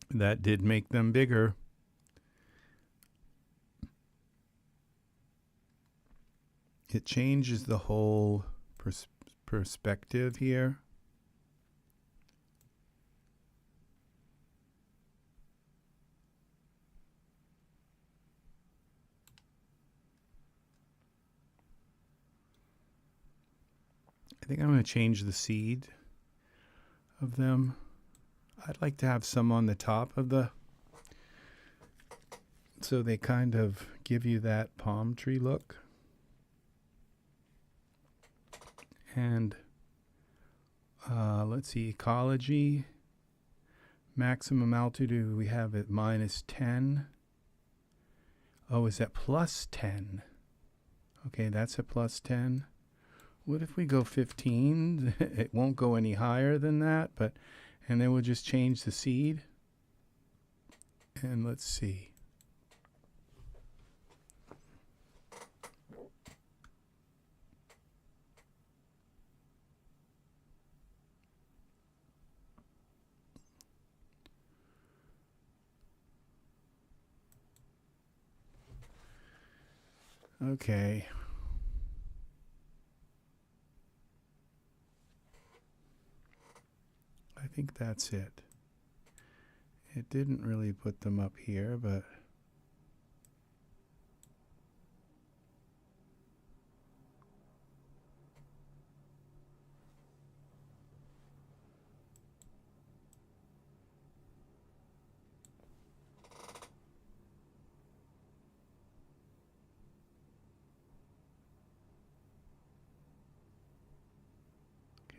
That did make them bigger. It changes the whole perspective here. I think I'm going to change the seed of them. I'd like to have some on the top of the, so they kind of give you that palm tree look. And let's see, ecology, maximum altitude, we have it -10. Oh, is that +10? Okay, that's at +10. What if we go 15? It won't go any higher than that, but, and then we'll just change the seed. And let's see. Okay. I think that's it. It didn't really put them up here, but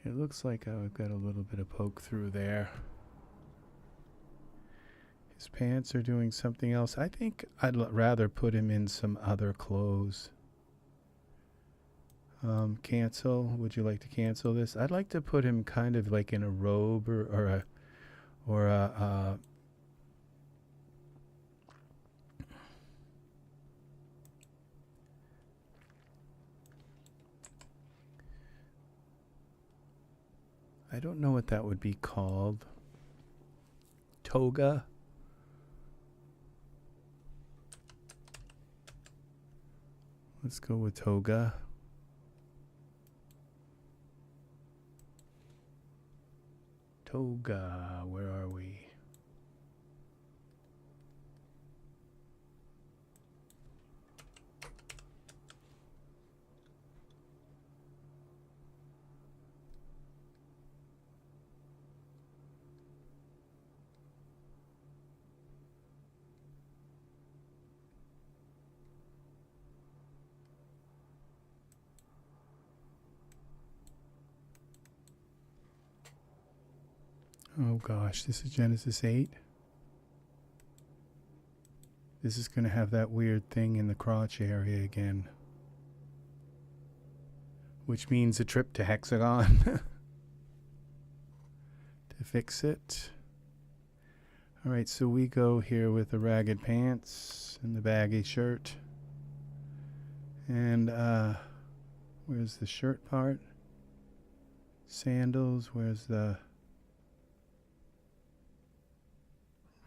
it looks like I've got a little bit of poke through there. His His pants are doing something else. I think I'd rather put him in some other clothes. Cancel. Would you like to cancel this? I'd like to put him kind of like in a robe or a I don't know what that would be called. Toga. Let's go with toga. Toga, where are we? Oh gosh, this is Genesis 8. This is going to have that weird thing in the crotch area again. Which means a trip to Hexagon to fix it. Alright, so we go here with the ragged pants and the baggy shirt. And where's the shirt part? Sandals, where's the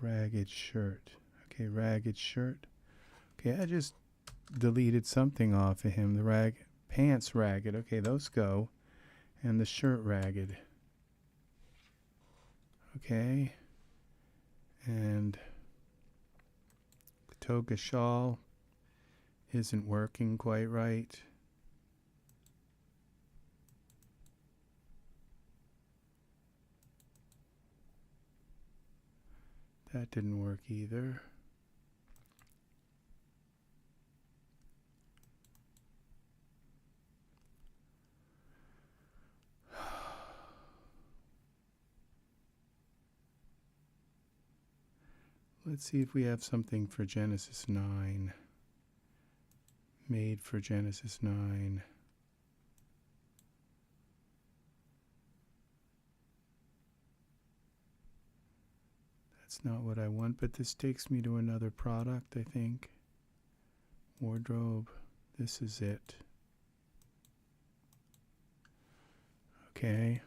ragged shirt? Okay, ragged shirt. Okay, I just deleted something off of him. The pants ragged. Okay, those go. And the shirt ragged. Okay. And the toga shawl isn't working quite right. That didn't work either. Let's see if we have something for Genesis 9. Made for Genesis 9. That's not what I want, but this takes me to another product, I think. Wardrobe. This is it. Okay.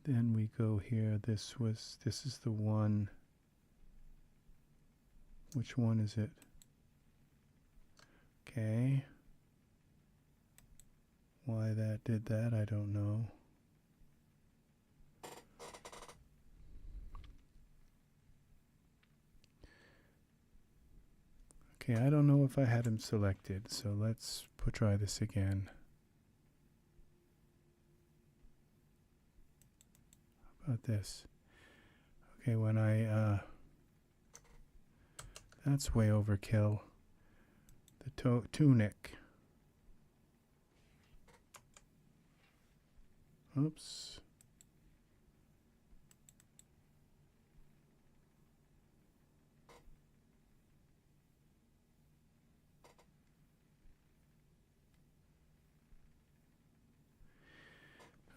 Then we go here. This is the one. Which one is it? Okay. Why that did that, I don't know. Okay, I don't know if I had him selected, so let's try this again. How about this? Okay, when I, that's way overkill. The tunic. Oops.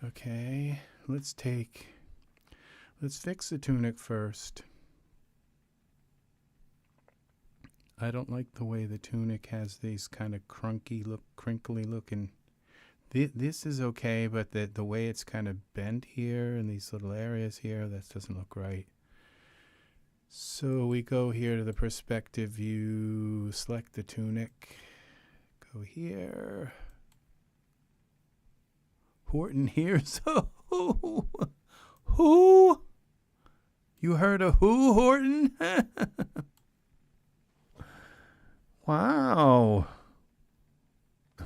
Okay, let's fix the tunic first. I don't like the way the tunic has these kind of crinkly looking. This is okay, but the way it's kind of bent here in these little areas here, that doesn't look right. So we go here to the perspective view, select the tunic, go here. Horton here, so who? You heard of who, Horton? Wow.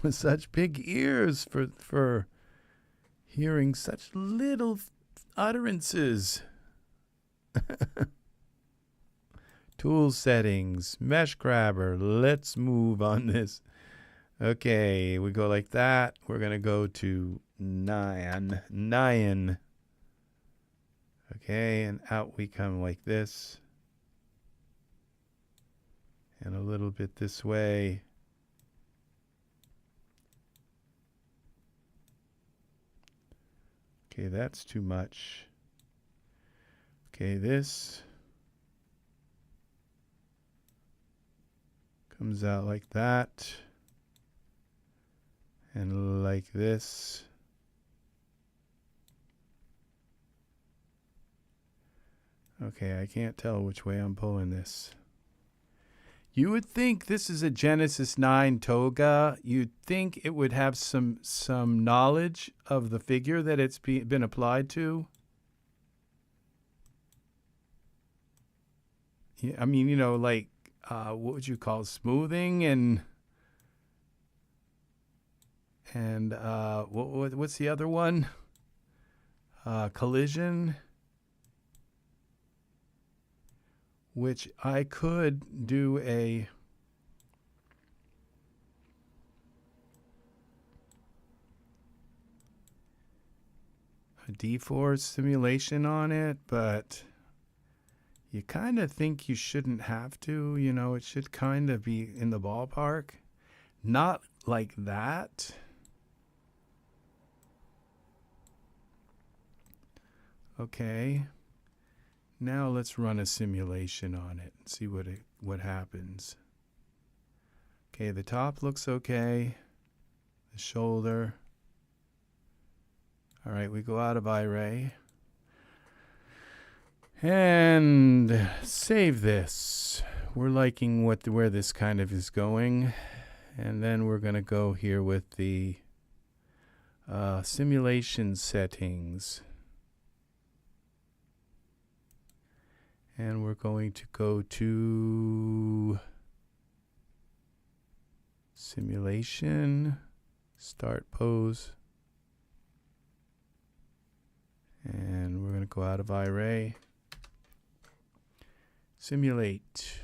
With such big ears for hearing such little utterances. Tool settings, mesh grabber. Let's move on this. Okay, we go like that. We're going to go to 9. Okay, and out we come like this. And a little bit this way. Okay, that's too much. Okay, this comes out like that. And like this. Okay, I can't tell which way I'm pulling this. You would think this is a Genesis 9 toga. You'd think it would have some knowledge of the figure that it's been applied to. Yeah, I mean, you know, like, what would you call smoothing and what's the other one? Collision. Which I could do a dForce simulation on it, but you kind of think you shouldn't have to. You know, it should kind of be in the ballpark. Not like that. Okay. Now let's run a simulation on it and see what happens. Okay, the top looks okay. The shoulder. All right, we go out of iRay. And save this. We're liking where this kind of is going. And then we're going to go here with the simulation settings. And we're going to go to simulation, start pose. And we're going to go out of iRay. Simulate.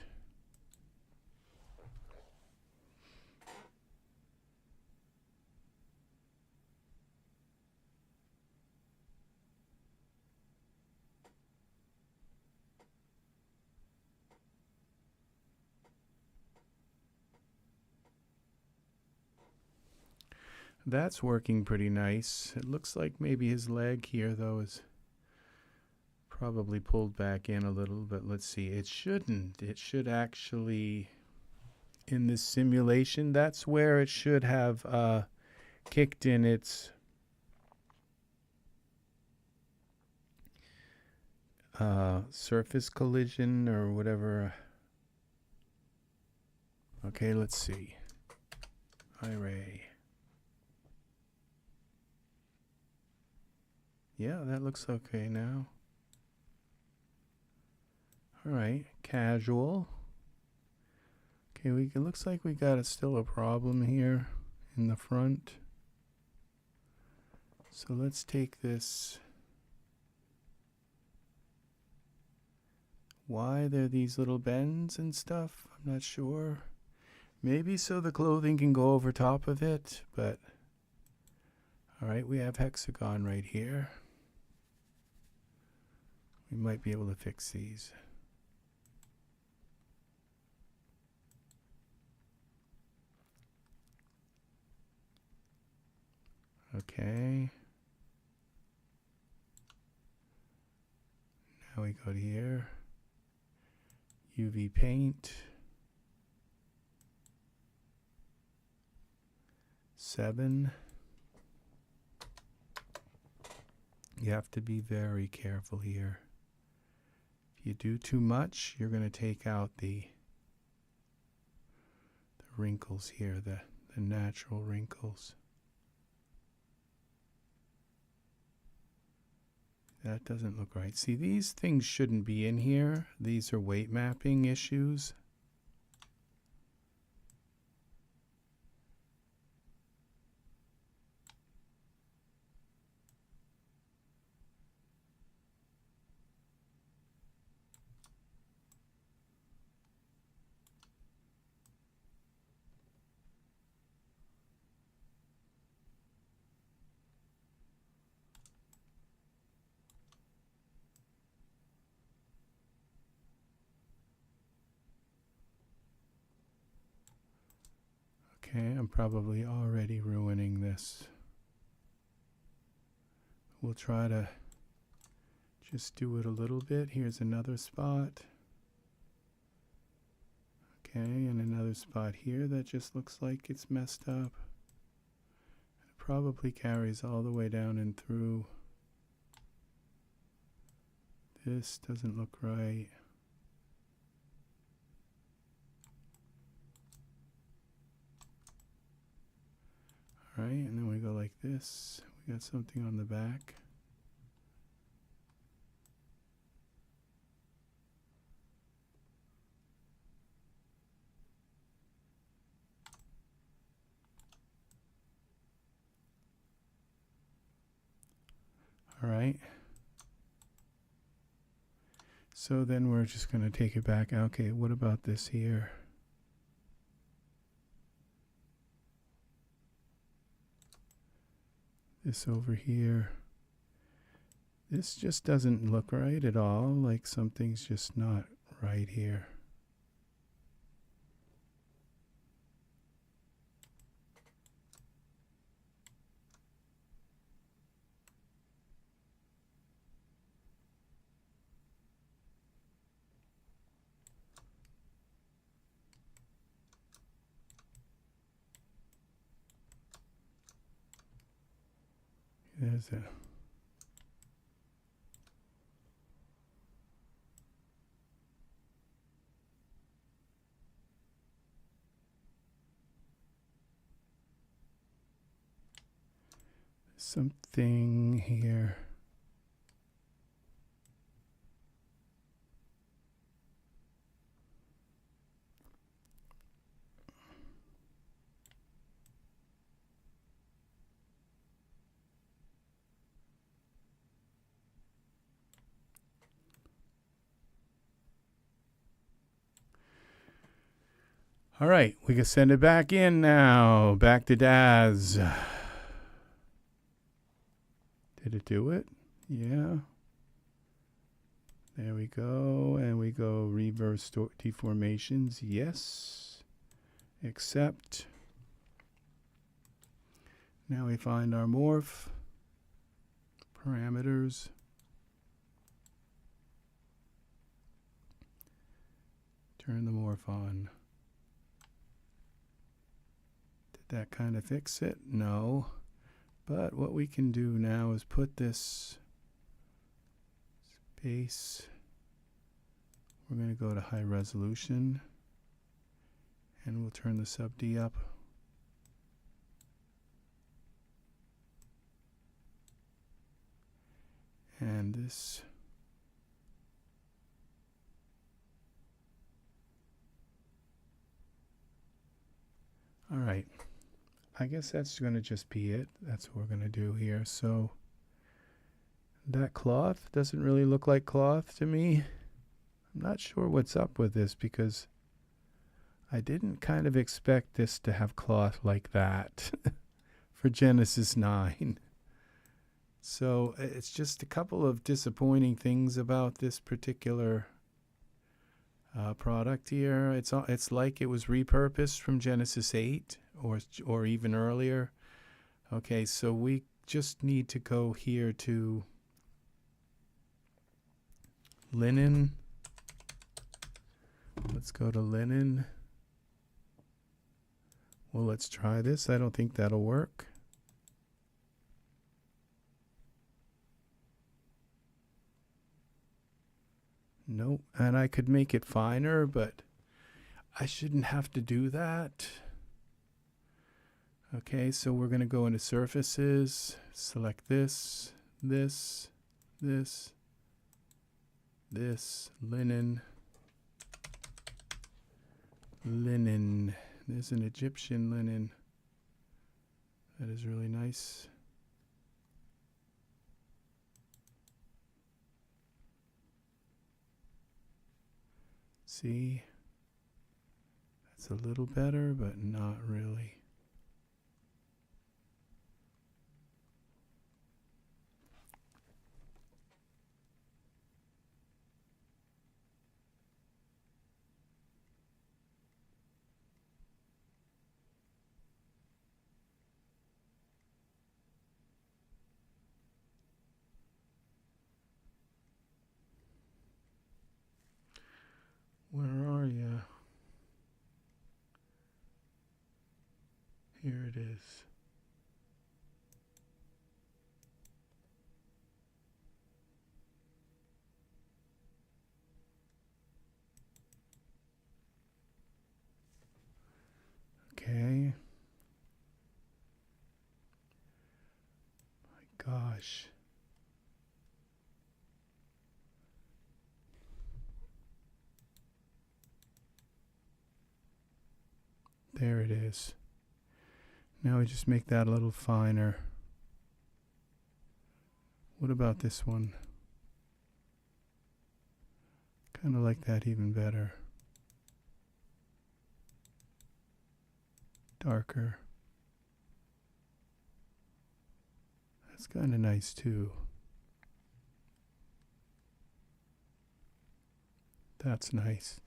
That's working pretty nice. It looks like maybe his leg here, though, is probably pulled back in a little, but let's see. It shouldn't. It should actually, in this simulation, that's where it should have kicked in its surface collision or whatever. Okay, let's see. iRay. Yeah, that looks okay now. All right, casual. Okay, it looks like we got still a problem here in the front. So let's take this. Why there are these little bends and stuff, I'm not sure. Maybe so the clothing can go over top of it, but all right, we have Hexagon right here. We might be able to fix these. Okay. Now we go to here. UV paint. 7. You have to be very careful here. If you do too much, you're going to take out the wrinkles here, the natural wrinkles. That doesn't look right. See, these things shouldn't be in here. These are weight mapping issues. Okay, I'm probably already ruining this. We'll try to just do it a little bit. Here's another spot. Okay, and another spot here that just looks like it's messed up. It probably carries all the way down and through. This doesn't look right. All right, and then we go like this. We got something on the back. All right. So then we're just going to take it back. Okay, what about this here? This over here. This just doesn't look right at all. Like something's just not right here. There's a something here. All right, we can send it back in now. Back to Daz. Did it do it? Yeah. There we go. And we go reverse deformations. Yes. Accept. Now we find our morph parameters. Turn the morph on. Did that kind of fix it? No. But what we can do now is put this space. We're going to go to high resolution. And we'll turn the sub D up. And this. All right. I guess that's going to just be it. That's what we're going to do here. So that cloth doesn't really look like cloth to me. I'm not sure what's up with this because I didn't kind of expect this to have cloth like that for Genesis 9. So it's just a couple of disappointing things about this particular product here. It's like it was repurposed from Genesis 8 or even earlier. Okay, so we just need to go here to linen. Let's go to linen. Well, let's try this. I don't think that'll work. Nope. And I could make it finer, but I shouldn't have to do that. Okay, so we're going to go into surfaces, select this, this, this, this, linen, linen. There's an Egyptian linen. That is really nice. See, that's a little better, but not really. Where are you? Here it is. Okay. My gosh. There it is. Now we just make that a little finer. What about this one? Kind of like that even better. Darker. That's kind of nice too. That's nice.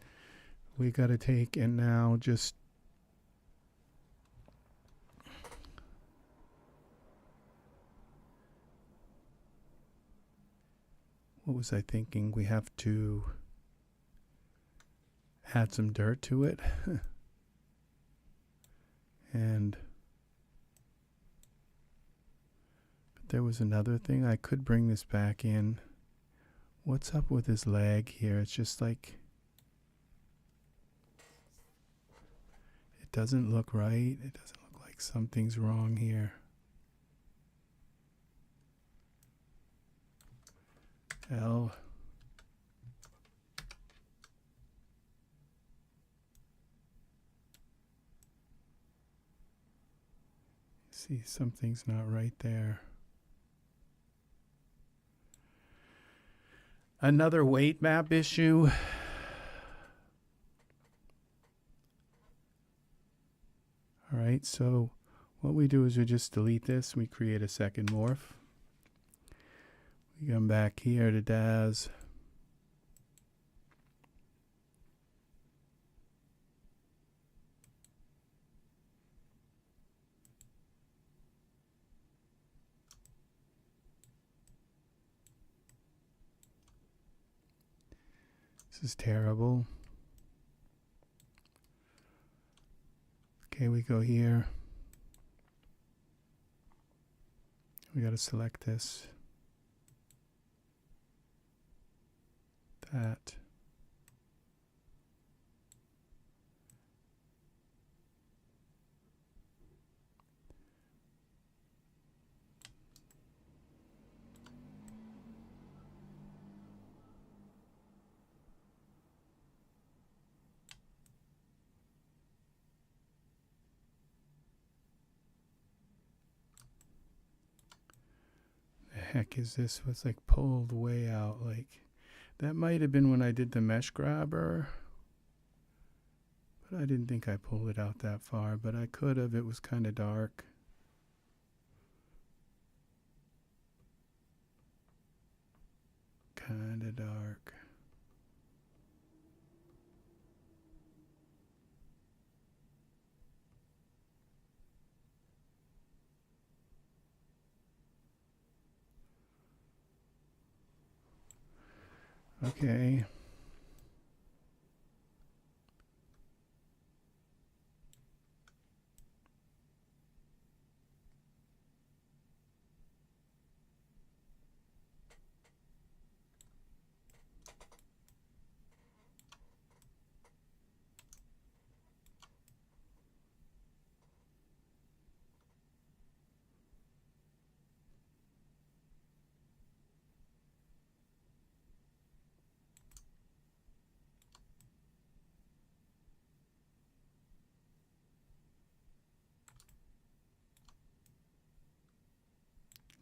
We got to take and now just what was I thinking? We have to add some dirt to it. And but there was another thing. I could bring this back in. What's up with his leg here? It's just like it doesn't look right. It doesn't look like something's wrong here. L. See, something's not right there. Another weight map issue. All right, so what we do is we just delete this. We create a second morph. We come back here to Daz. This is terrible. Okay, we go here. We got to select this. That. The heck is this? It's like pulled way out. Like that might have been when I did the mesh grabber, but I didn't think I pulled it out that far, but I could have. It was kind of dark. Kind of dark. Okay.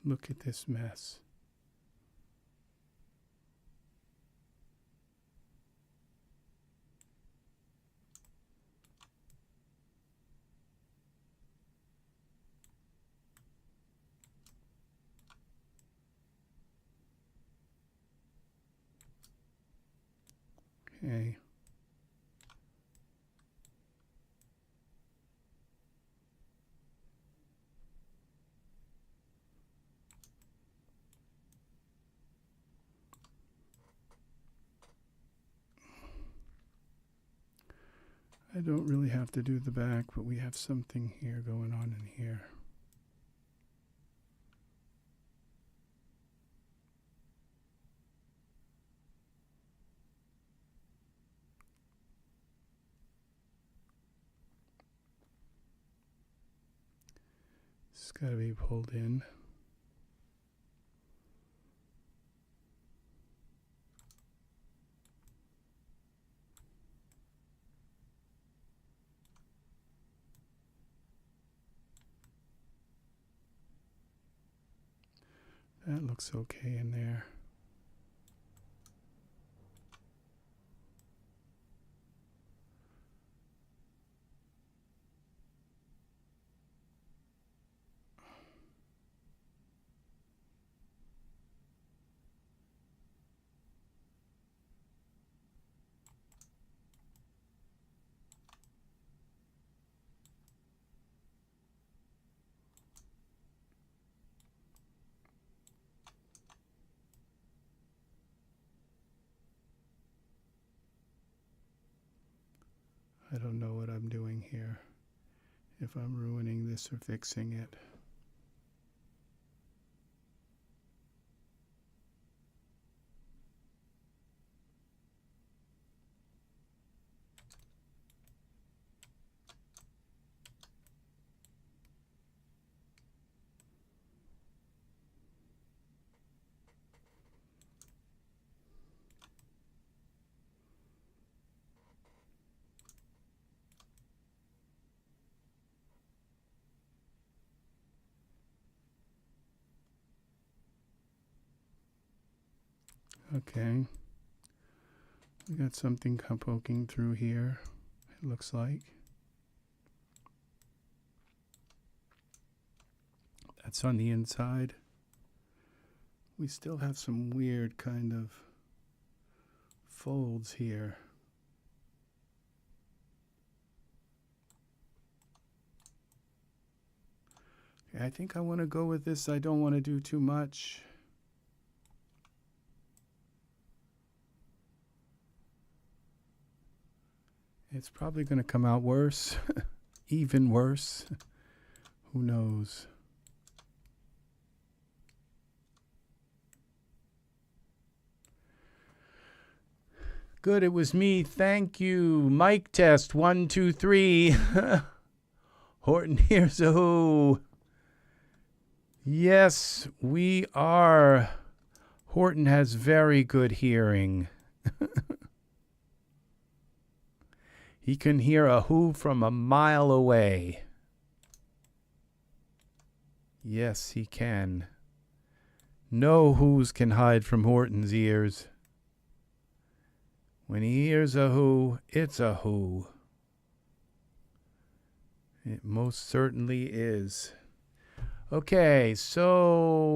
Look at this mess. Okay. I don't really have to do the back, but we have something here going on in here. It's got to be pulled in. That looks okay in there. I don't know what I'm doing here, if I'm ruining this or fixing it. Okay, we got something poking through here, it looks like. That's on the inside. We still have some weird kind of folds here. Okay, I think I want to go with this. I don't want to do too much. It's probably going to come out worse, even worse. Who knows? Good, it was me. Thank you. Mic test 1, 2, 3. Horton, here's a who. Yes, we are. Horton has very good hearing. He can hear a who from a mile away. Yes, he can. No who's can hide from Horton's ears. When he hears a who, it's a who. It most certainly is. Okay, so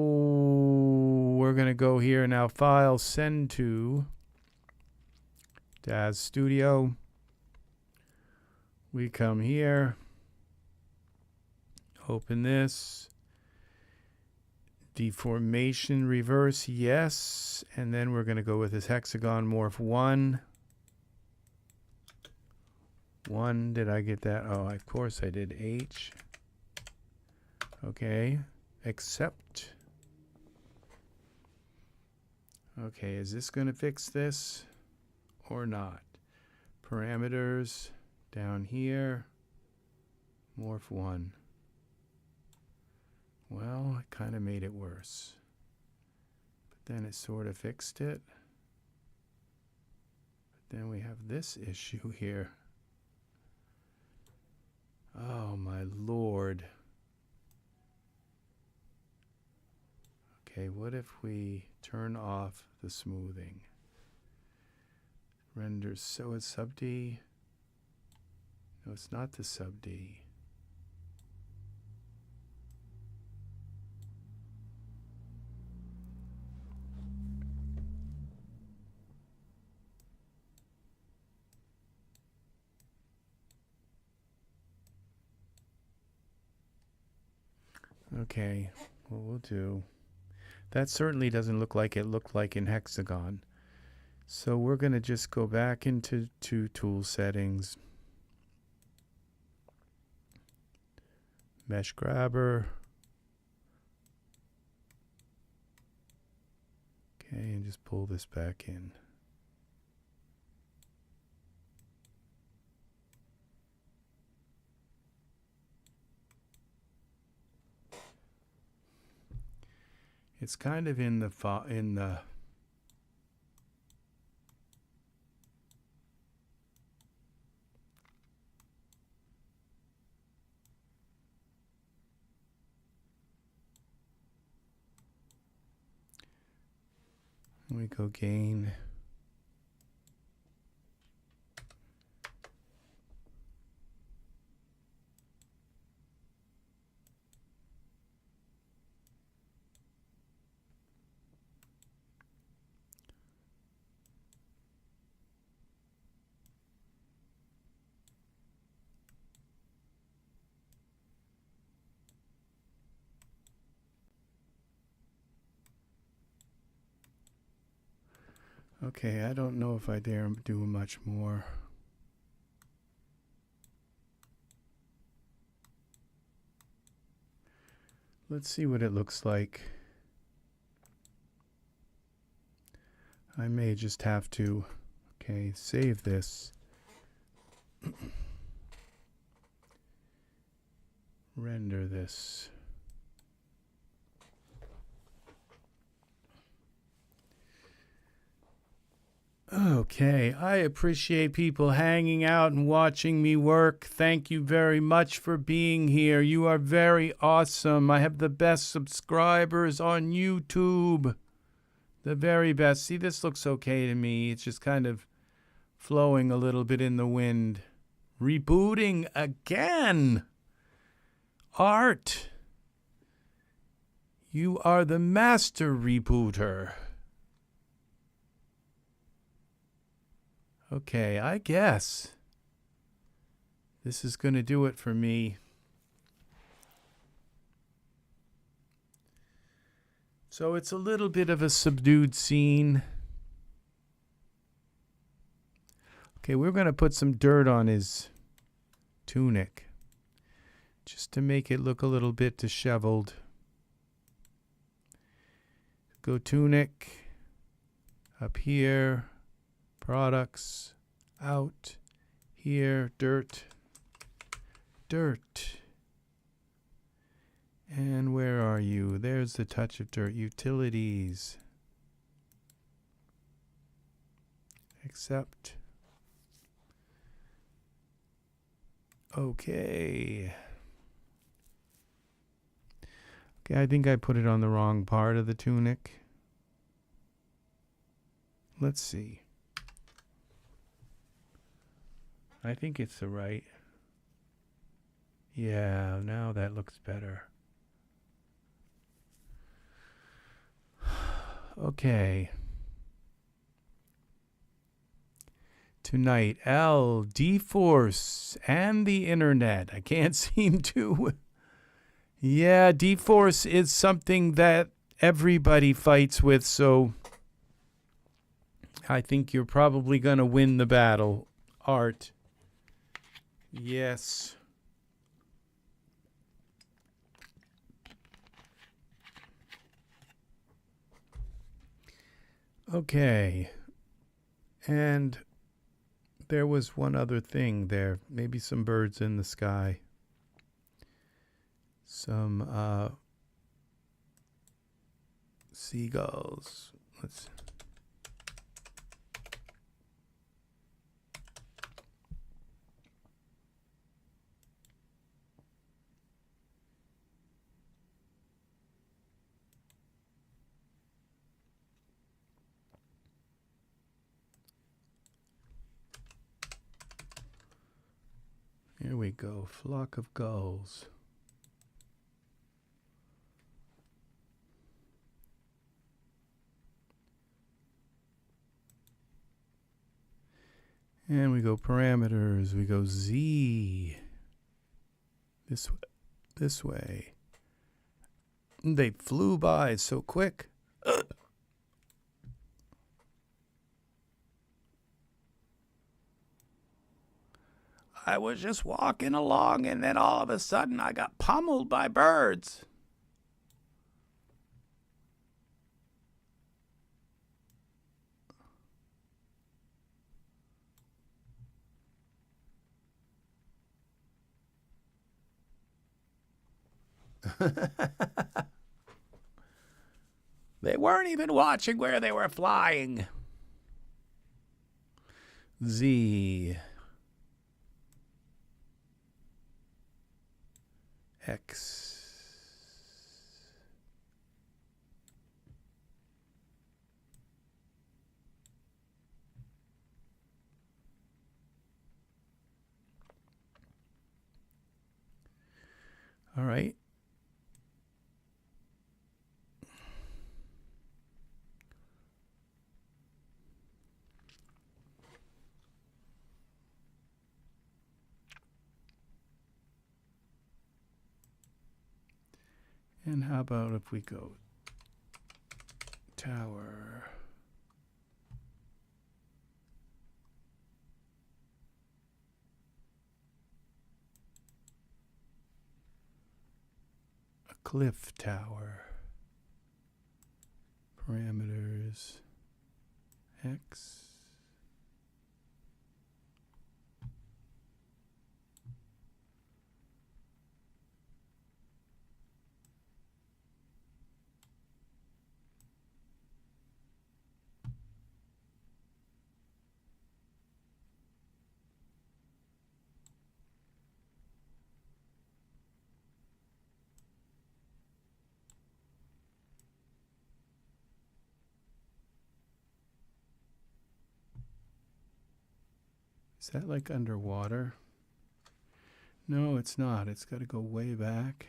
we're going to go here now. File, send to Daz Studio. We come here, open this, deformation reverse, yes, and then we're going to go with this hexagon morph 1. 1, did I get that? Oh, of course I did. H. Okay, accept. Okay, is this going to fix this or not? Parameters. Down here, morph 1. Well, it kind of made it worse. But then it sort of fixed it. But then we have this issue here. Oh my Lord. Okay, what if we turn off the smoothing? Render, so it's sub D. No, it's not the sub D. Okay, what we'll do. That certainly doesn't look like it looked like in Hexagon. So we're going to just go back into tool settings. Mesh grabber. Okay, and just pull this back in. It's kind of in the we go gain. Okay, I don't know if I dare do much more. Let's see what it looks like. I may just have to, okay, save this. Render this. Okay, I appreciate people hanging out and watching me work. Thank you very much for being here. You are very awesome. I have the best subscribers on YouTube. The very best. See, this looks okay to me. It's just kind of flowing a little bit in the wind. Rebooting again. Art. You are the master rebooter. Okay, I guess this is going to do it for me. So it's a little bit of a subdued scene. Okay, we're going to put some dirt on his tunic just to make it look a little bit disheveled. Go tunic, up here. Products, out, here, dirt, dirt. And where are you? There's the touch of dirt. Utilities. Accept. Okay. Okay, I think I put it on the wrong part of the tunic. Let's see. I think it's the right. Yeah, now that looks better. Okay. Tonight, L, dForce, and the internet. I can't seem to. Yeah, dForce is something that everybody fights with, so I think you're probably going to win the battle. Art. Yes. Okay. And there was one other thing there. Maybe some birds in the sky. Some seagulls. Let's. Here we go, flock of gulls. And we go parameters, we go Z. This way. They flew by so quick. I was just walking along, and then all of a sudden I got pummeled by birds. They weren't even watching where they were flying. Z. X. All right. And how about if we go tower? A cliff tower. Parameters X. Is that like underwater? No, it's not. It's got to go way back.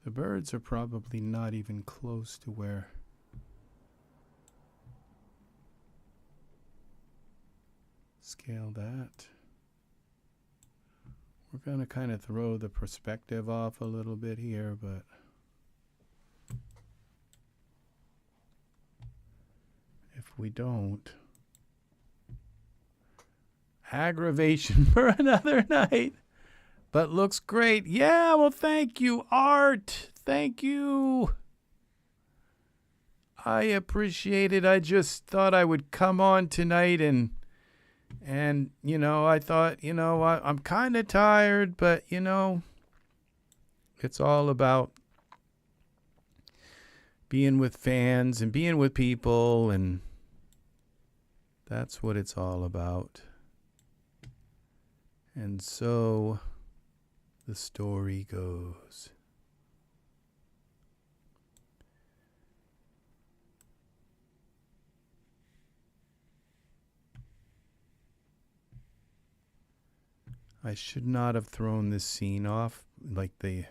The birds are probably not even close to where. Scale that. We're going to kind of throw the perspective off a little bit here, but if we don't, aggravation for another night. But looks great. Yeah, well, thank you, Art. Thank you. I appreciate it. I just thought I would come on tonight and you know, I thought, you know, I'm kind of tired, but, you know, it's all about being with fans and being with people, and that's what it's all about. And so the story goes. I should not have thrown this scene off, like the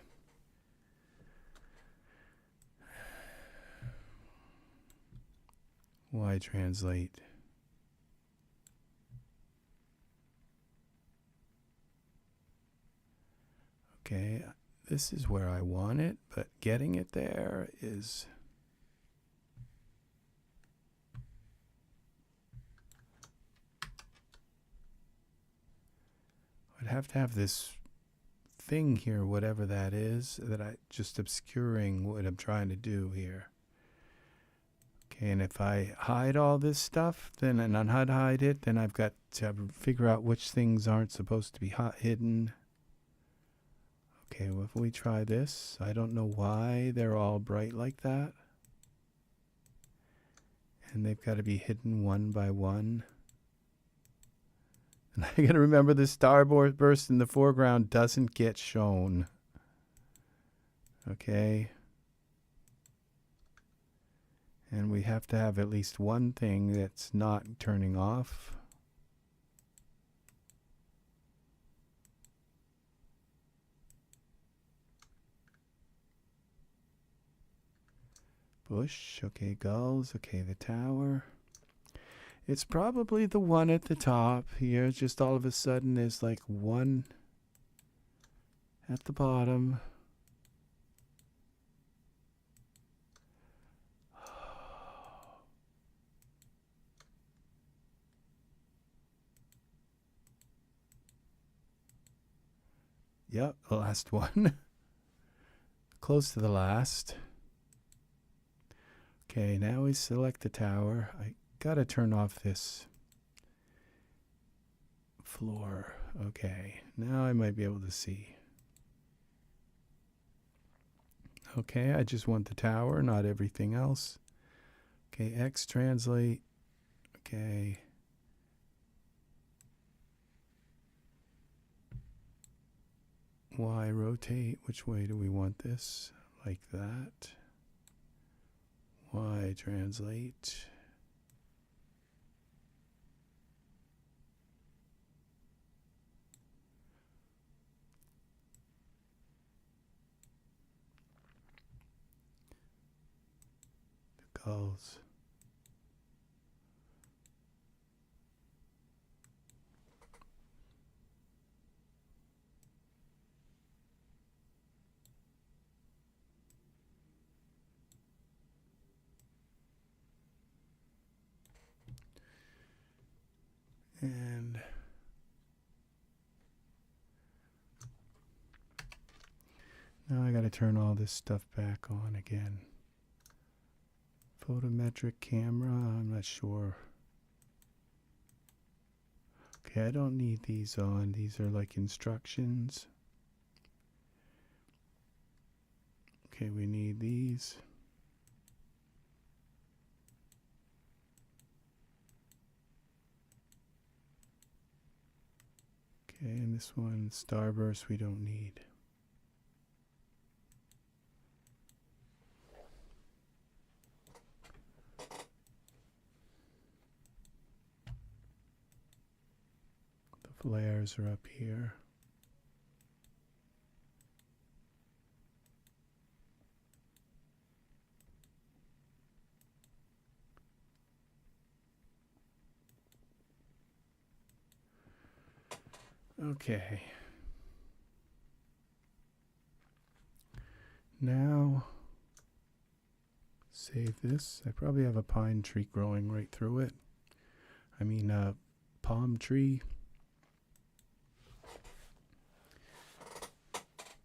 why translate? Okay, this is where I want it, but getting it there is I'd have to have this thing here, whatever that is, that I just obscuring what I'm trying to do here. Okay, and if I hide all this stuff, then and unhide it, then I've got to figure out which things aren't supposed to be hidden. Okay, well, if we try this, I don't know why they're all bright like that. And they've got to be hidden one by one. And I got to remember the starburst in the foreground doesn't get shown. Okay. And we have to have at least one thing that's not turning off. Bush, okay, gulls, okay, the tower. It's probably the one at the top here. Just all of a sudden there's like one at the bottom. Yep, the last one. Close to the last. Okay, now we select the tower. I gotta turn off this floor. Okay, now I might be able to see. Okay, I just want the tower, not everything else. Okay, X translate. Okay. Y rotate. Which way do we want this? Like that. Y translate. The gulls. And now I got to turn all this stuff back on again. Photometric camera, I'm not sure. Okay, I don't need these on. These are like instructions. Okay, we need these. Okay, and this one, starburst, we don't need. The flares are up here. Okay. Now, save this. I probably have a pine tree growing right through it. I mean, a palm tree.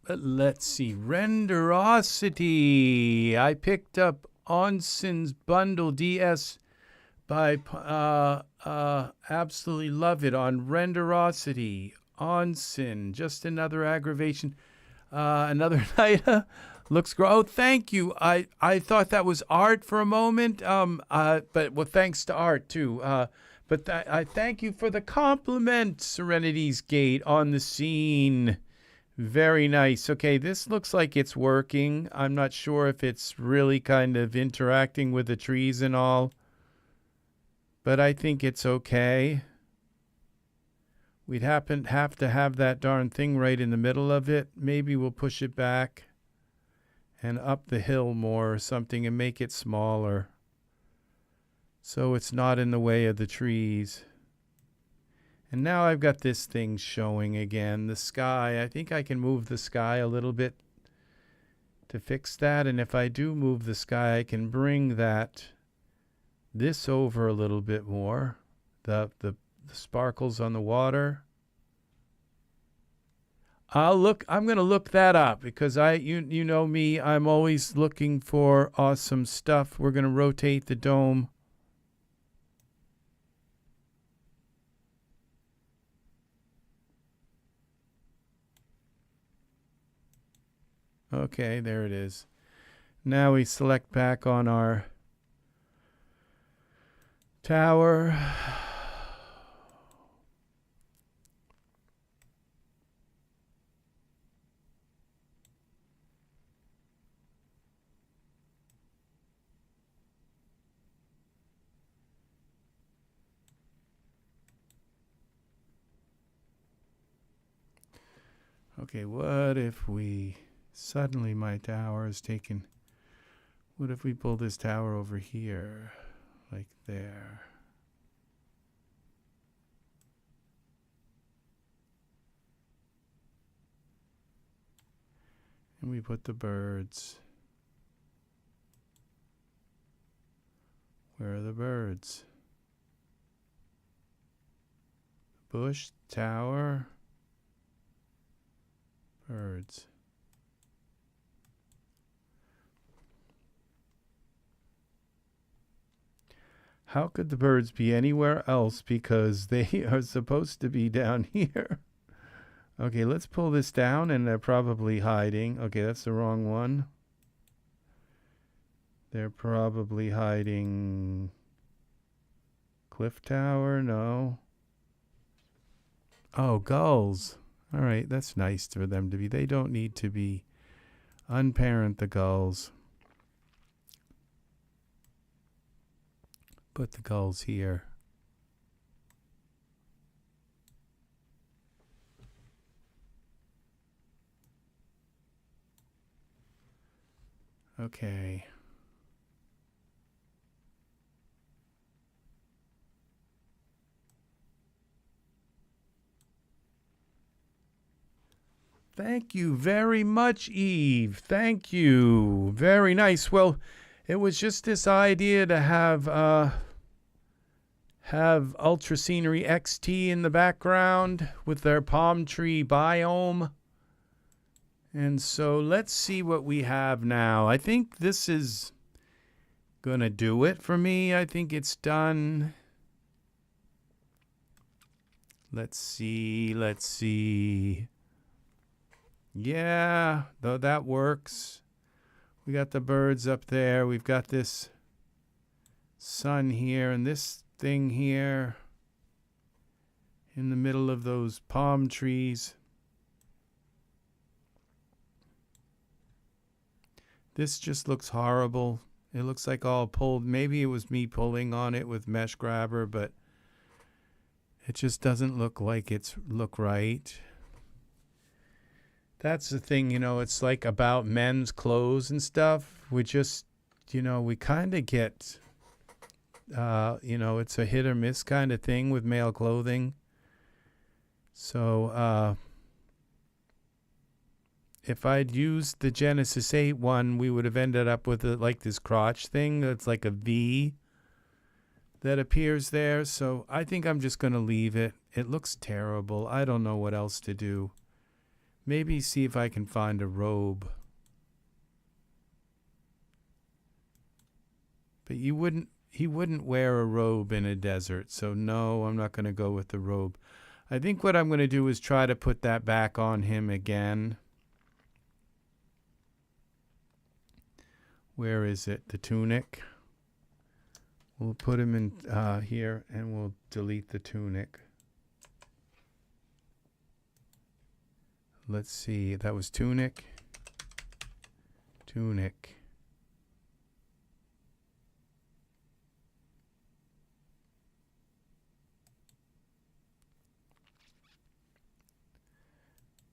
But let's see. Renderosity. I picked up Onsen's bundle DS by absolutely love it on Renderosity. Onsen, just another aggravation. Another night looks oh, thank you. I thought that was art for a moment. But well, thanks to art too. But I thank you for the compliment, Serenity's Gate on the scene. Very nice. Okay, this looks like it's working. I'm not sure if it's really kind of interacting with the trees and all, but I think it's okay. We'd have to have that darn thing right in the middle of it. Maybe we'll push it back and up the hill more or something and make it smaller so it's not in the way of the trees. And now I've got this thing showing again, the sky. I think I can move the sky a little bit to fix that. And if I do move the sky, I can bring this over a little bit more. The sparkles on the water. I'm going to look that up because you know me, I'm always looking for awesome stuff. We're going to rotate the dome. Okay, there it is. Now we select back on our tower. Okay, what if we suddenly my tower is taken? What if we pull this tower over here, like there? And we put the birds. Where are the birds? Bush, tower, Birds. How could the birds be anywhere else because they are supposed to be down here? Okay, let's pull this down, and they're probably hiding. Okay, that's the wrong one. They're probably hiding. Cliff tower, no. Oh, gulls. All right, that's nice for them to be. They don't need to be. Unparent the gulls. Put the gulls here. Okay. Thank you very much, Eve. Thank you. Very nice. Well, it was just this idea to have Ultra Scenery XT in the background with their palm tree biome. And so let's see what we have now. I think this is going to do it for me. I think it's done. Let's see. Let's see. Yeah, though that works. We got the birds up there. We've got this sun here and this thing here in the middle of those palm trees. This just looks horrible. It looks like all pulled. Maybe it was me pulling on it with mesh grabber, but it just doesn't look like look right. That's the thing, you know, it's like about men's clothes and stuff. We just, you know, we kind of get, you know, it's a hit or miss kind of thing with male clothing. So, if I'd used the Genesis 8 one, we would have ended up with like this crotch thing that's like a V that appears there. So I think I'm just going to leave it. It looks terrible. I don't know what else to do. Maybe see if I can find a robe. But he wouldn't wear a robe in a desert. So no, I'm not going to go with the robe. I think what I'm going to do is try to put that back on him again. Where is it? The tunic. We'll put him in here and we'll delete the tunic. Let's see. That was tunic. Tunic.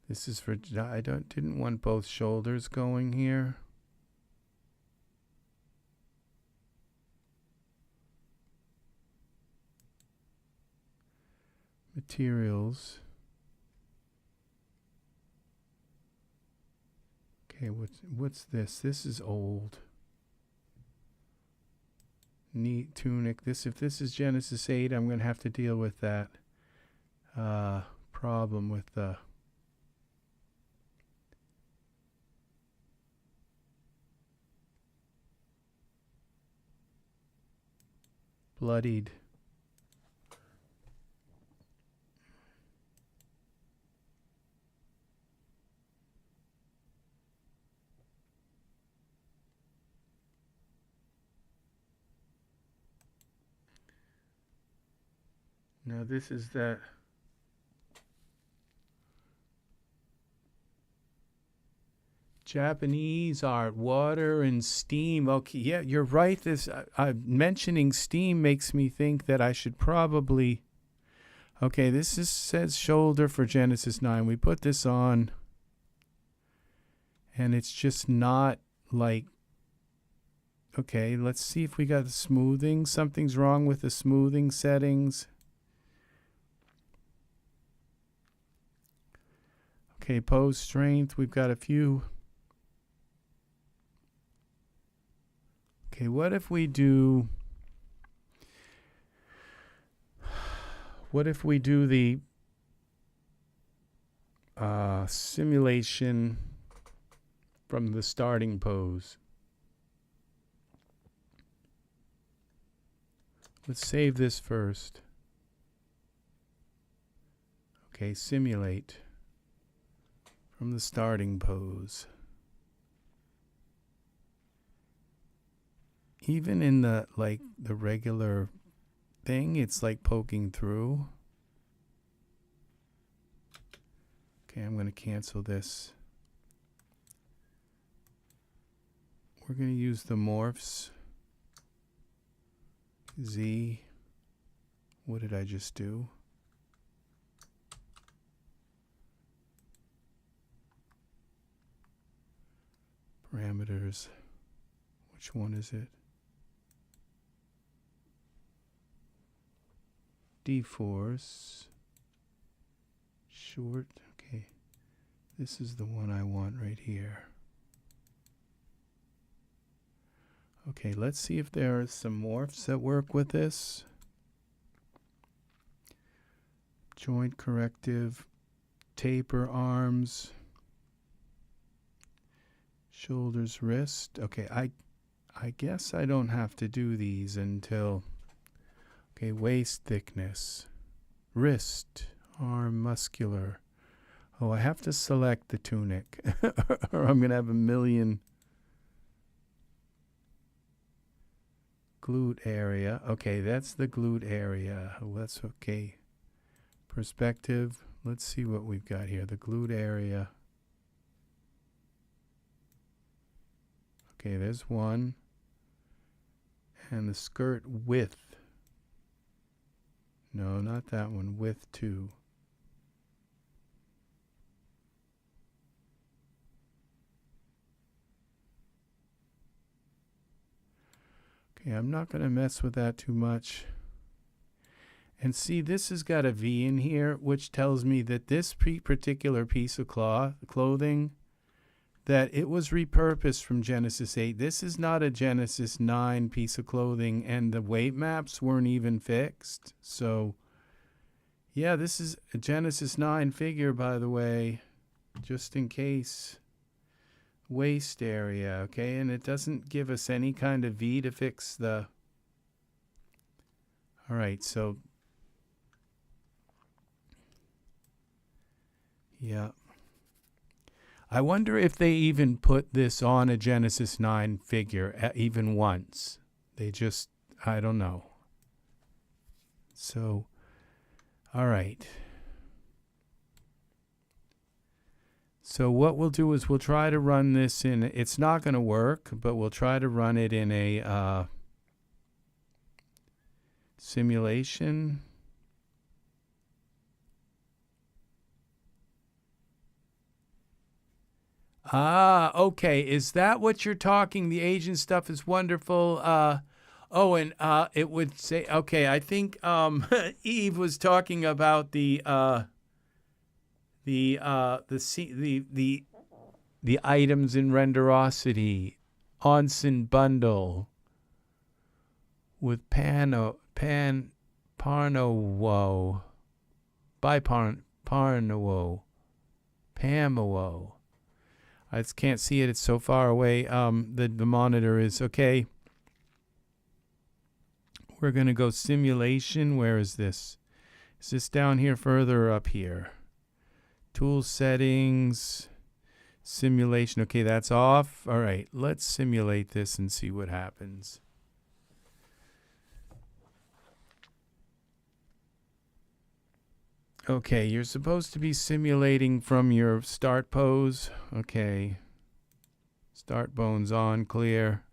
This is for, I didn't want both shoulders going here. Materials. Okay, what's this? This is old. Neat tunic. If this is Genesis 8, I'm going to have to deal with that problem with the bloodied. Now this is that Japanese art, water and steam. Okay, yeah, you're right. This mentioning steam makes me think that I should probably. Okay, says shoulder for Genesis 9. We put this on, and it's just not like. Okay, let's see if we got the smoothing. Something's wrong with the smoothing settings. Okay, pose strength. We've got a few. Okay, what if we do the simulation from the starting pose. Let's save this first. Okay, simulate from the starting pose. Even in the the regular thing, it's like poking through. Okay, I'm going to cancel this. We're going to use the morphs. Z. What did I just do? Parameters. Which one is it? dForce. Short. Okay. This is the one I want right here. Okay, let's see if there are some morphs that work with this. Joint corrective, taper arms, shoulders, wrist. Okay, I guess I don't have to do these until, okay, waist thickness, wrist, arm muscular. Oh, I have to select the tunic or I'm going to have a million. Glute area. Okay, that's the glute area. Oh, that's okay. Perspective. Let's see what we've got here. The glute area. Okay, there's one. And the skirt width. No, not that one. Width 2. Okay, I'm not going to mess with that too much. And see, this has got a V in here, which tells me that this particular piece of clothing, that it was repurposed from Genesis 8. This is not a Genesis 9 piece of clothing, and the weight maps weren't even fixed. So, yeah, this is a Genesis 9 figure, by the way, just in case. Waist area, okay, and it doesn't give us any kind of V to fix the. All right, so yeah, I wonder if they even put this on a Genesis 9 figure even once. They just, I don't know. So, all right. So what we'll do is we'll try to run this in, it's not going to work, but we'll try to run it in a simulation. Ah, okay. Is that what you're talking? The Asian stuff is wonderful. Oh, and it would say, okay, I think Eve was talking about the items in Renderosity, Onsen bundle with Parnowo by Parnowo, Pamowo. I just can't see it. It's so far away. The monitor is okay. We're going to go simulation. Where is this? Is this down here further up here? Tool settings, simulation. Okay, that's off. All right, let's simulate this and see what happens. Okay, you're supposed to be simulating from your start pose. Okay. Start bones on, clear.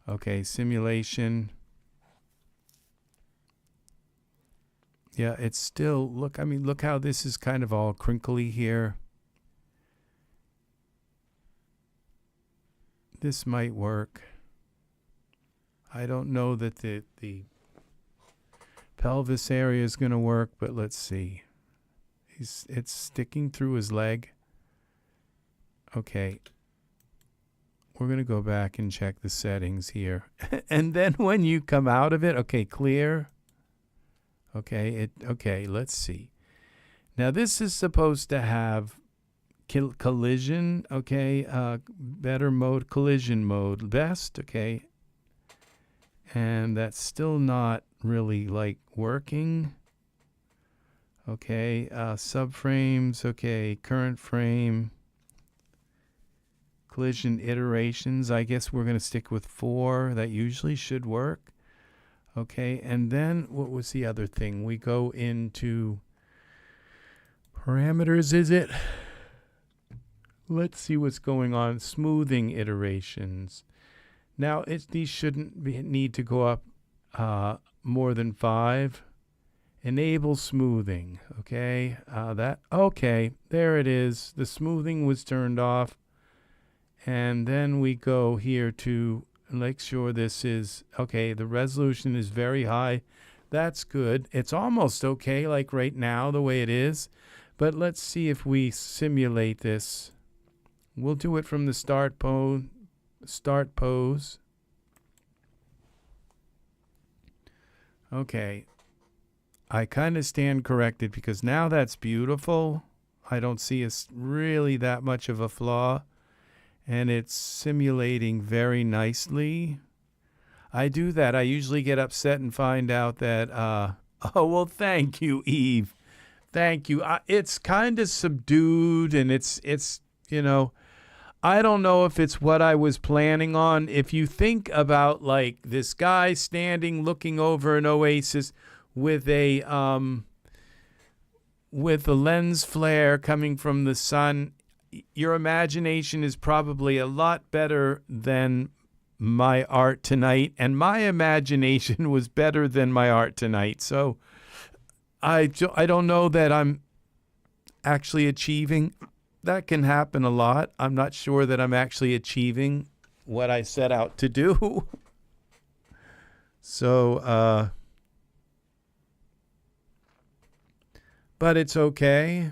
Okay, simulation. Yeah, it's still, look, I mean, look how this is kind of all crinkly here. This might work. I don't know that the pelvis area is going to work, but let's see. It's sticking through his leg. Okay. We're going to go back and check the settings here. And then when you come out of it, okay, clear. Okay, okay, let's see. Now this is supposed to have collision, okay, better mode, collision mode, best, okay, and that's still not really like working. Okay, subframes, okay, current frame, collision iterations. I guess we're going to stick with 4. That usually should work. Okay, and then what was the other thing? We go into parameters, is it? Let's see what's going on. Smoothing iterations. Now, these shouldn't need to go up more than 5. Enable smoothing, okay? Okay, there it is. The smoothing was turned off. And then we go here to make sure this is, okay, the resolution is very high. That's good. It's almost okay, like right now, the way it is. But let's see if we simulate this. We'll do it from the start pose. Okay. I kind of stand corrected because now that's beautiful. I don't see really that much of a flaw. And it's simulating very nicely. I do that. I usually get upset and find out that, oh, well, thank you, Eve. Thank you. It's kind of subdued and it's, you know, I don't know if it's what I was planning on. If you think about like this guy standing looking over an oasis with a lens flare coming from the sun, your imagination is probably a lot better than my art tonight, and my imagination was better than my art tonight. So I don't know that I'm actually achieving. That can happen a lot. I'm not sure that I'm actually achieving what I set out to do. So, but it's okay.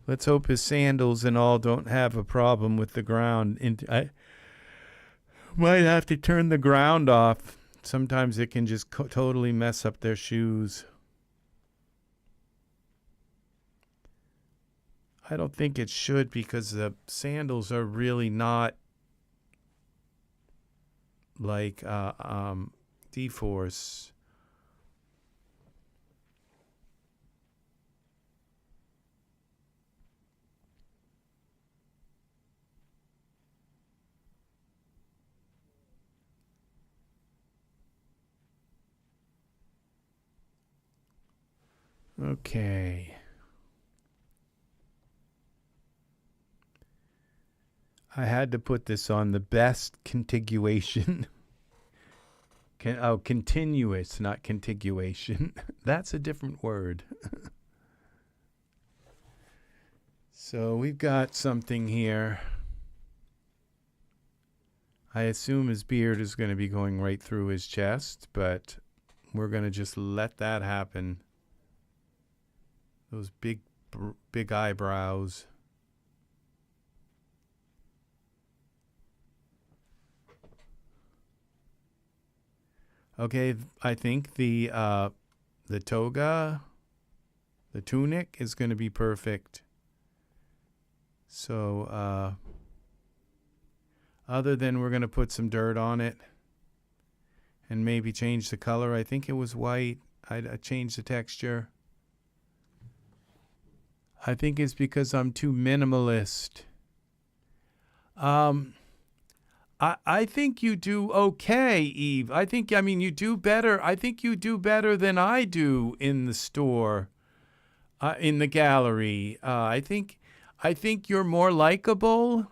Let's hope his sandals and all don't have a problem with the ground. I might have to turn the ground off. Sometimes it can just totally mess up their shoes. I don't think it should because the sandals are really not like dForce. Okay. I had to put this on the best contiguation. Continuous, not contiguation. That's a different word. So we've got something here. I assume his beard is going to be going right through his chest, but we're going to just let that happen. Those big eyebrows. Okay, I think the toga, the tunic is going to be perfect. So, other than we're going to put some dirt on it and maybe change the color. I think it was white. I changed the texture. I think it's because I'm too minimalist. I think you do okay, Eve. You do better. I think you do better than I do in the store, in the gallery. I think you're more likable.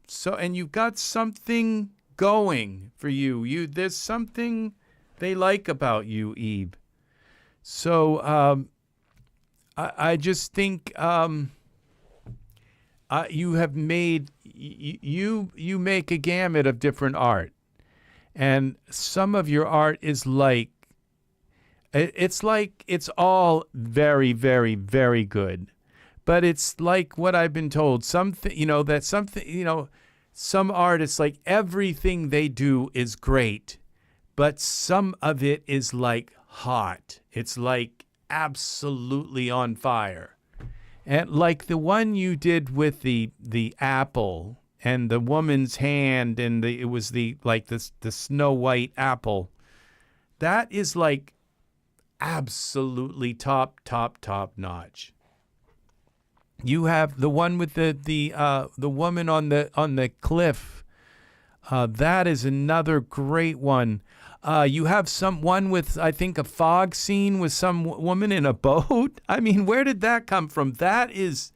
So, and you've got something going for you. There's something they like about you, Eve. So, I just think you have made you make a gamut of different art, and some of your art is like it's all very, very, very good, but it's like what I've been told. Some artists, like everything they do is great, but some of it is like hot. It's like absolutely on fire. And like the one you did with the apple and the woman's hand, and it was the Snow White apple. That is like absolutely top notch. You have the one with the woman on the cliff. That is another great one. You have one with, I think, a fog scene with some woman in a boat. I mean, where did that come from? That is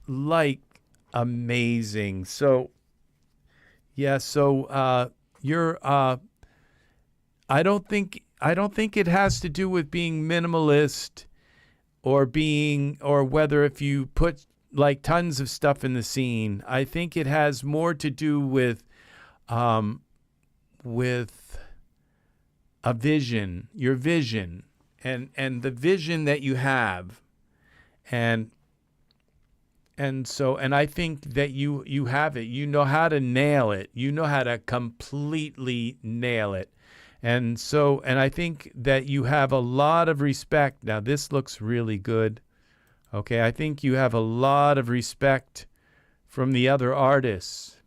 like amazing. So, yeah. So you're. I don't think it has to do with being minimalist or whether if you put like tons of stuff in the scene. I think it has more to do with a vision, your vision, and the vision that you have, and I think that you have it. You know how to nail it. You know how to completely nail it. And I think that you have a lot of respect. Now, this looks really good. Okay, I think you have a lot of respect from the other artists.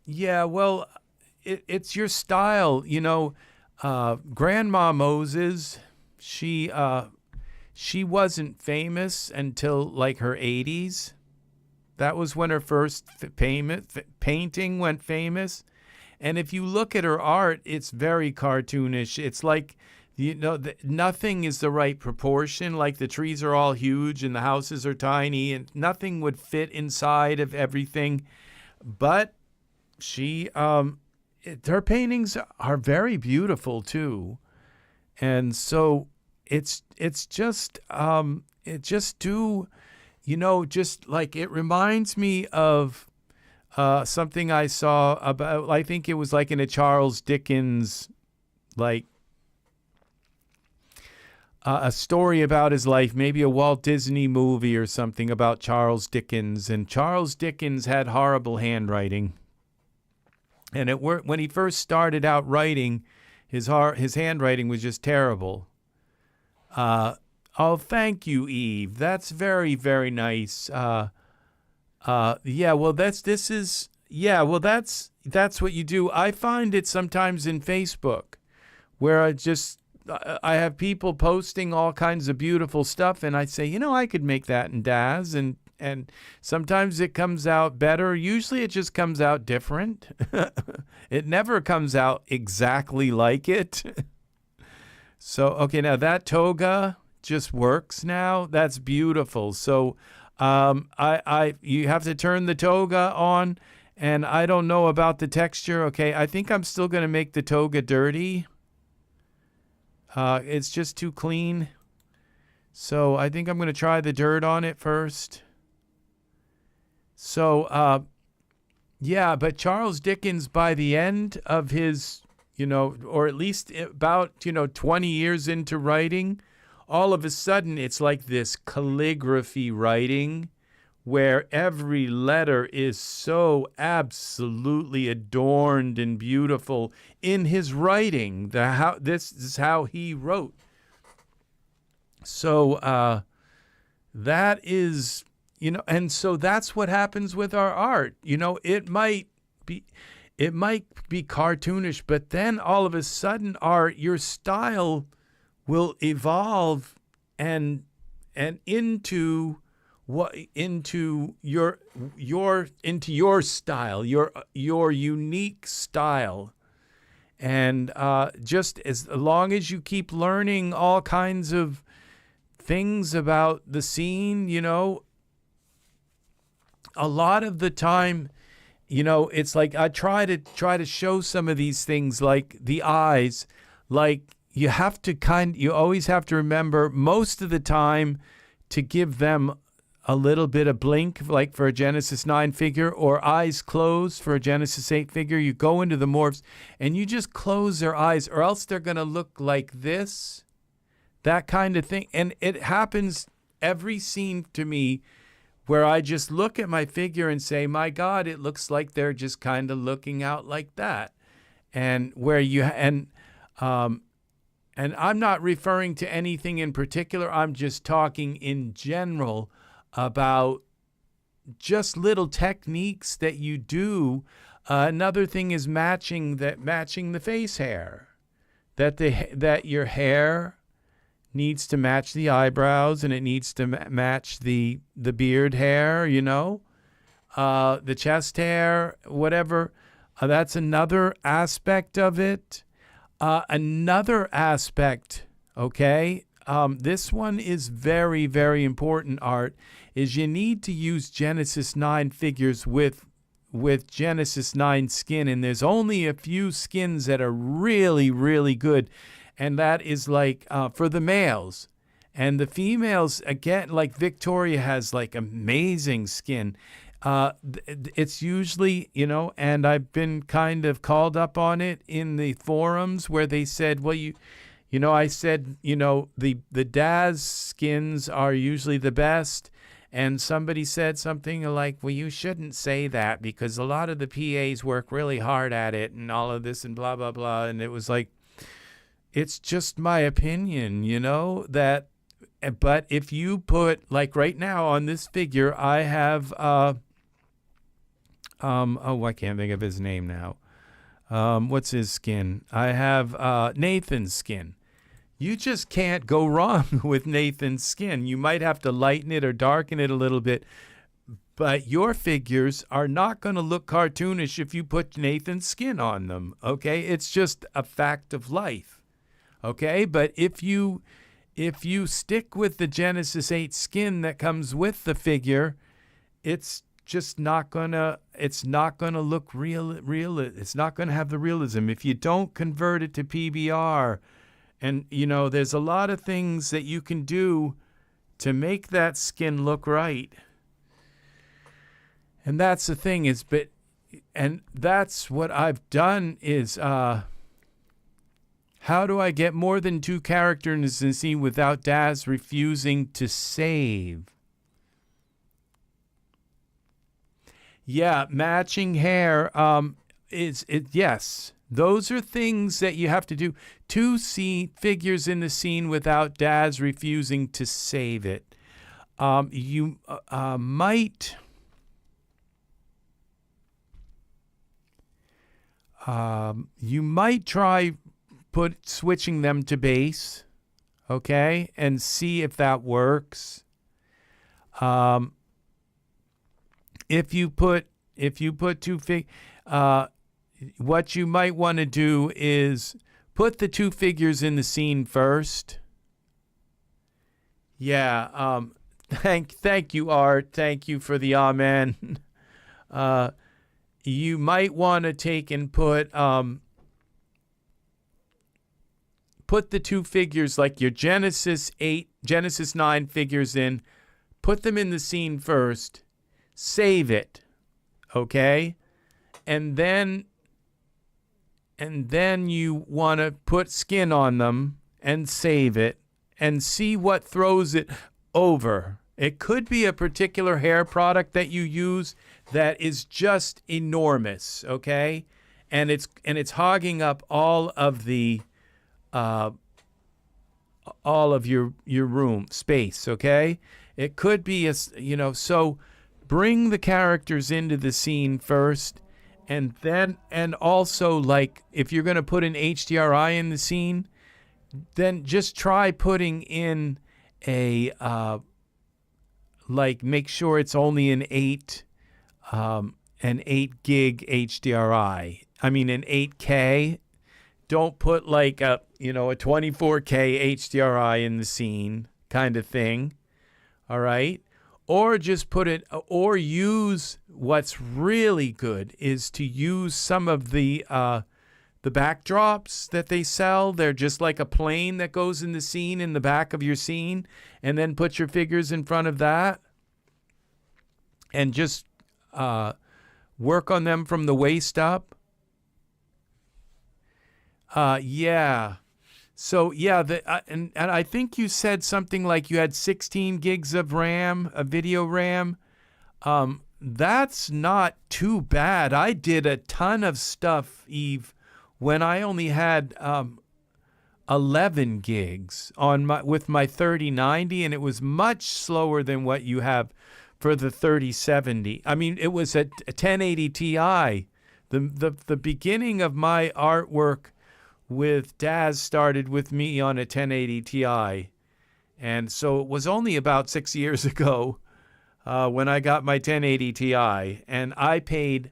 Yeah, well, it's your style, you know. Grandma Moses, she wasn't famous until like her 80s. That was when her first painting went famous. And if you look at her art, it's very cartoonish. It's like, you know, nothing is the right proportion. Like the trees are all huge and the houses are tiny and nothing would fit inside of everything. But her paintings are very beautiful too. And so it's just like it reminds me of something I saw about, I think it was like in a Charles Dickens, like a story about his life, maybe a Walt Disney movie or something about Charles Dickens. And Charles Dickens had horrible handwriting. And when he first started out writing, his handwriting was just terrible. Oh, thank you, Eve. That's very, very nice. Yeah, well, that's what you do. I find it sometimes in Facebook where I have people posting all kinds of beautiful stuff, and I say, you know, I could make that in Daz, and sometimes it comes out better. Usually it just comes out different. It never comes out exactly like it. So, okay, now that toga just works now. That's beautiful. So you have to turn the toga on, and I don't know about the texture. Okay, I think I'm still going to make the toga dirty. It's just too clean. So I think I'm going to try the dirt on it first. So, yeah, but Charles Dickens, by the end of his, you know, or at least about, 20 years into writing, all of a sudden it's like this calligraphy writing where every letter is so absolutely adorned and beautiful in his writing. This is how he wrote. So that is, and so that's what happens with our art. It might be cartoonish, but then all of a sudden your style will evolve and into your style, your unique style. And just as long as you keep learning all kinds of things about the scene, a lot of the time, it's like I try to show some of these things, like the eyes, like you always have to remember most of the time to give them a little bit of blink, like for a Genesis 9 figure, or eyes closed for a Genesis 8 figure. You go into the morphs and you just close their eyes, or else they're going to look like this, that kind of thing. And it happens every scene to me where I just look at my figure and say, my God, it looks like they're just kind of looking out like that. And where you, and I'm not referring to anything in particular. I'm just talking in general about just little techniques that you do. Another thing is matching the face hair. That your hair needs to match the eyebrows, and it needs to match the beard hair, the chest hair, whatever. That's another aspect of it. Another aspect, okay? This one is very, very important, Art, is you need to use Genesis 9 figures with Genesis 9 skin, and there's only a few skins that are really, really good, and that is like for the males. And the females, again, like Victoria has like amazing skin. It's usually, and I've been kind of called up on it in the forums where they said, well, I said, the Daz skins are usually the best. And somebody said something like, well, you shouldn't say that because a lot of the PAs work really hard at it and all of this and blah, blah, blah. And it was like, it's just my opinion, that, but if you put, like right now on this figure, I have, I can't think of his name now. What's his skin? I have Nathan's skin. You just can't go wrong with Nathan's skin. You might have to lighten it or darken it a little bit, but your figures are not going to look cartoonish if you put Nathan's skin on them, okay? It's just a fact of life, okay? But if you stick with the Genesis 8 skin that comes with the figure, it's just not gonna look real. It's not gonna have the realism if you don't convert it to PBR. And there's a lot of things that you can do to make that skin look right. And that's the thing and that's what I've done is how do I get more than 2 characters in the scene without Daz refusing to save? Yeah, matching hair yes. Those are things that you have to do. 2 figures in the scene without Daz refusing to save it. You might try switching them to base, okay, and see if that works. If you put 2 what you might want to do is put the 2 figures in the scene first. Yeah. Thank you, Art. Thank you for the amen. You might want to take and put the 2 figures, like your Genesis 9 figures in, put them in the scene first, save it, okay? And then you want to put skin on them and save it and see what throws it over. It could be a particular hair product that you use that is just enormous, okay? And it's hogging up all of your room space, okay? It could be so bring the characters into the scene first. And also, like, if you're going to put an HDRI in the scene, then just try putting in a, make sure it's only an 8 gig HDRI. I mean, an 8K. Don't put like a 24K HDRI in the scene kind of thing. All right. Or just put it, or use what's really good is to use some of the backdrops that they sell. They're just like a plane that goes in the scene in the back of your scene, and then put your figures in front of that. and just work on them from the waist up. Yeah. So yeah, and I think you said something like you had 16 gigs of RAM, a video RAM. That's not too bad. I did a ton of stuff, Eve, when I only had 11 gigs with my 3090, and it was much slower than what you have for the 3070. I mean, it was a 1080 Ti. The beginning of my artwork with Daz started with me on a 1080 Ti. And so it was only about 6 years ago when I got my 1080 Ti. And I paid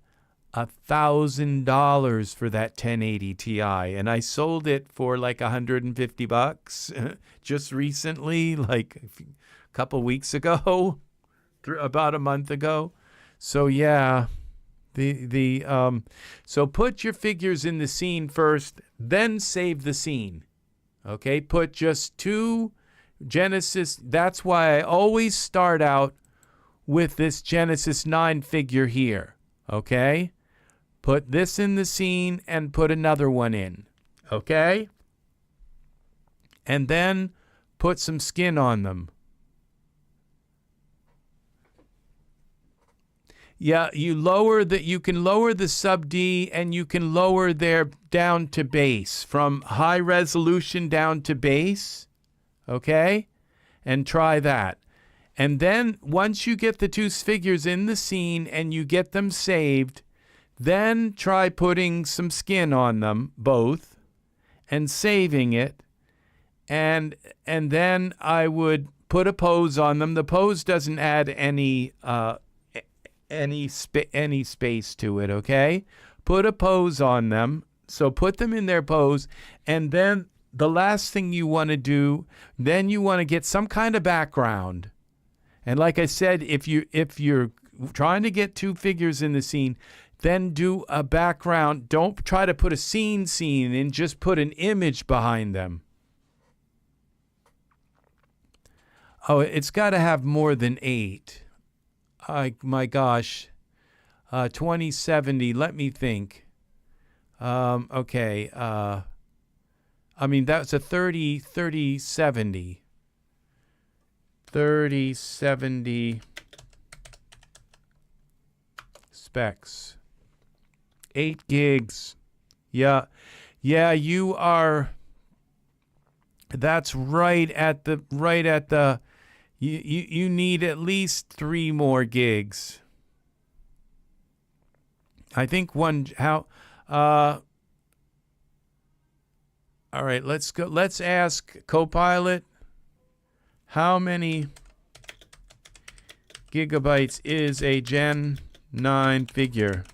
$1,000 for that 1080 Ti. And I sold it for like $150 just recently, like a couple weeks ago, about a month ago. So yeah. So put your figures in the scene first, then save the scene. Okay, put just 2 Genesis. That's why I always start out with this Genesis 9 figure here. Okay, put this in the scene and put another one in. Okay, and then put some skin on them. Yeah, you can lower the sub D, and you can lower their down to base, from high resolution down to base. Okay? And try that. And then once you get the 2 figures in the scene and you get them saved, then try putting some skin on them both and saving it. And then I would put a pose on them. The pose doesn't add any space to it, okay? Put a pose on them. So put them in their pose, and then the last thing you want to do, then you want to get some kind of background. And like I said, if you're trying to get 2 figures in the scene, then do a background. Don't try to put a scene in, just put an image behind them. Oh, it's got to have more than 8. My gosh, 2070. Let me think. Okay. I mean, that's a 3070. 3070 specs. 8 gigs. Yeah. Yeah, you are. That's right at the. You need at least 3 more gigs. I think all right, let's go. Let's ask Copilot, how many gigabytes is a Gen 9 figure?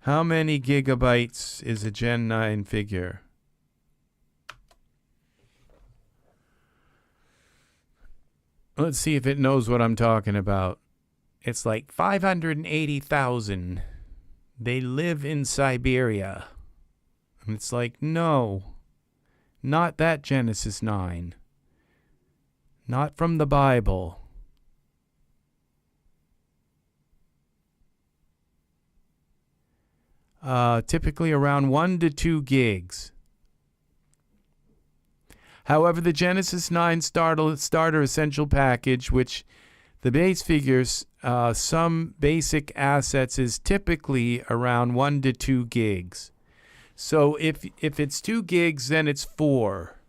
How many gigabytes is a Gen 9 figure? Let's see if it knows what I'm talking about. It's like 580,000. They live in Siberia. And it's like, no, not that Genesis 9. Not from the Bible. Typically around 1 to 2 gigs. However, the Genesis 9 starter essential package, which the base figures some basic assets, is typically around 1 to 2 gigs. So if it's 2 gigs, then it's 4.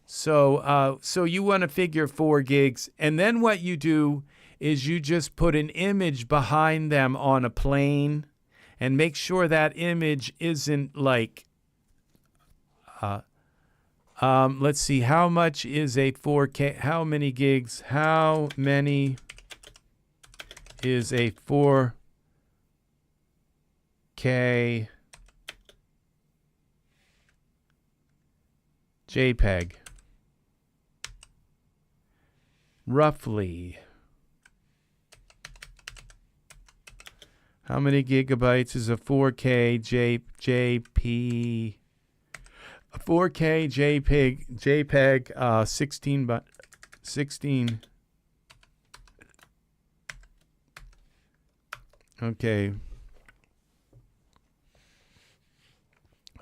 So you want to figure 4 gigs, and then what you do is you just put an image behind them on a plane, and make sure that image isn't like. Let's see, how much is a 4K? How many gigs? How many is a 4K JPEG? Roughly. How many gigabytes is a 4K JP? A 4K JPEG 16 Okay.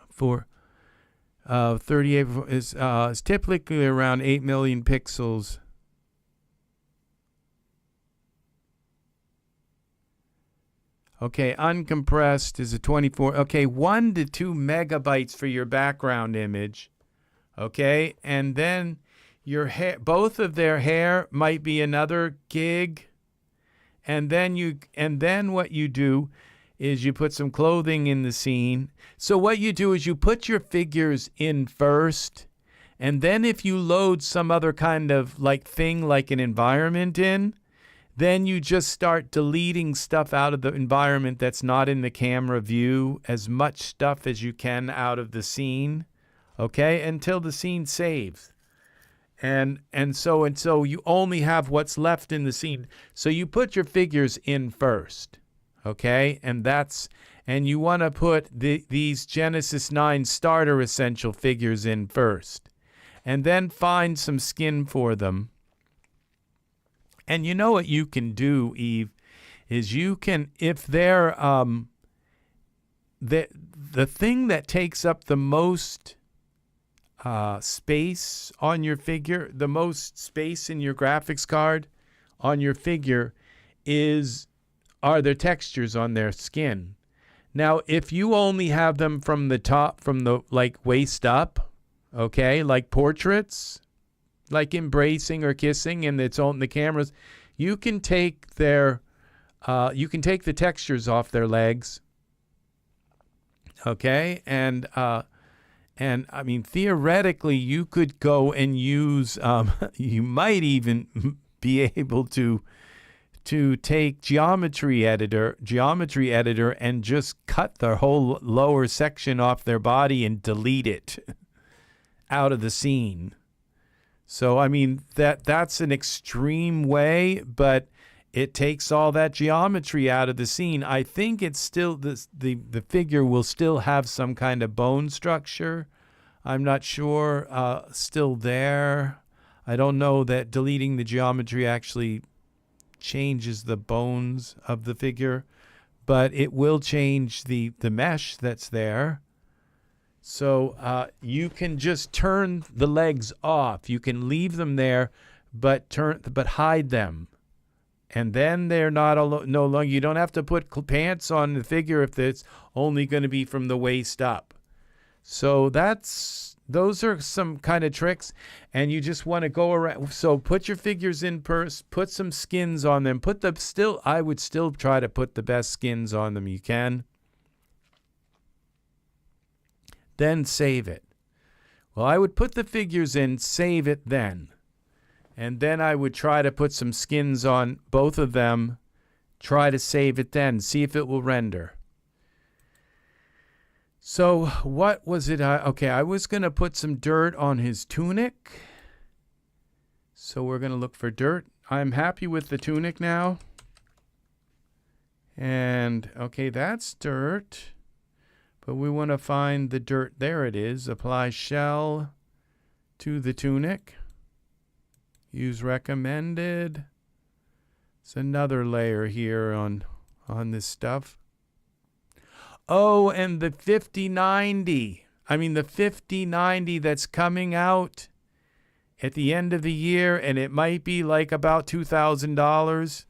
For 38 is typically around 8 million pixels. Okay, uncompressed is a 24. Okay, 1 to 2 megabytes for your background image. Okay, and then your hair, both of their hair might be another gig. And then what you do is you put some clothing in the scene. So what you do is you put your figures in first, and then if you load some other kind of like thing like an environment in, then you just start deleting stuff out of the environment that's not in the camera view, as much stuff as you can out of the scene, okay, until the scene saves. And so you only have what's left in the scene. So you put your figures in first, okay? And you want to put these Genesis 9 starter essential figures in first. And then find some skin for them. And you know what you can do, Eve, is you can, if they're, the thing that takes up the most space on your figure, the most space in your graphics card on your figure are the textures on their skin. Now, if you only have them from the top, from the like waist up, okay, like portraits, like embracing or kissing, and it's on the cameras, you can take the textures off their legs, okay, and I mean theoretically you could go and use, you might even be able to take geometry editor and just cut the whole lower section off their body and delete it out of the scene. So, I mean, that's an extreme way, but it takes all that geometry out of the scene. I think it's still, the figure will still have some kind of bone structure. I'm not sure, still there. I don't know that deleting the geometry actually changes the bones of the figure, but it will change the mesh that's there. So you can just turn the legs off. You can leave them there, but hide them, and then they're no longer. You don't have to put pants on the figure if it's only going to be from the waist up. So those are some kind of tricks, and you just want to go around. So put your figures in first. Put some skins on them. I would still try to put the best skins on them you can. Then save it. Well, I would put the figures in, save it then. And then I would try to put some skins on both of them, try to save it then, see if it will render. So what was it? Okay, I was going to put some dirt on his tunic. So we're going to look for dirt. I'm happy with the tunic now. And, okay, that's dirt. But we want to find the dirt. There it is. Apply shell to the tunic. Use recommended. It's another layer here on this stuff. Oh, and the 5090. I mean, the 5090 that's coming out at the end of the year, and it might be like about $2,000.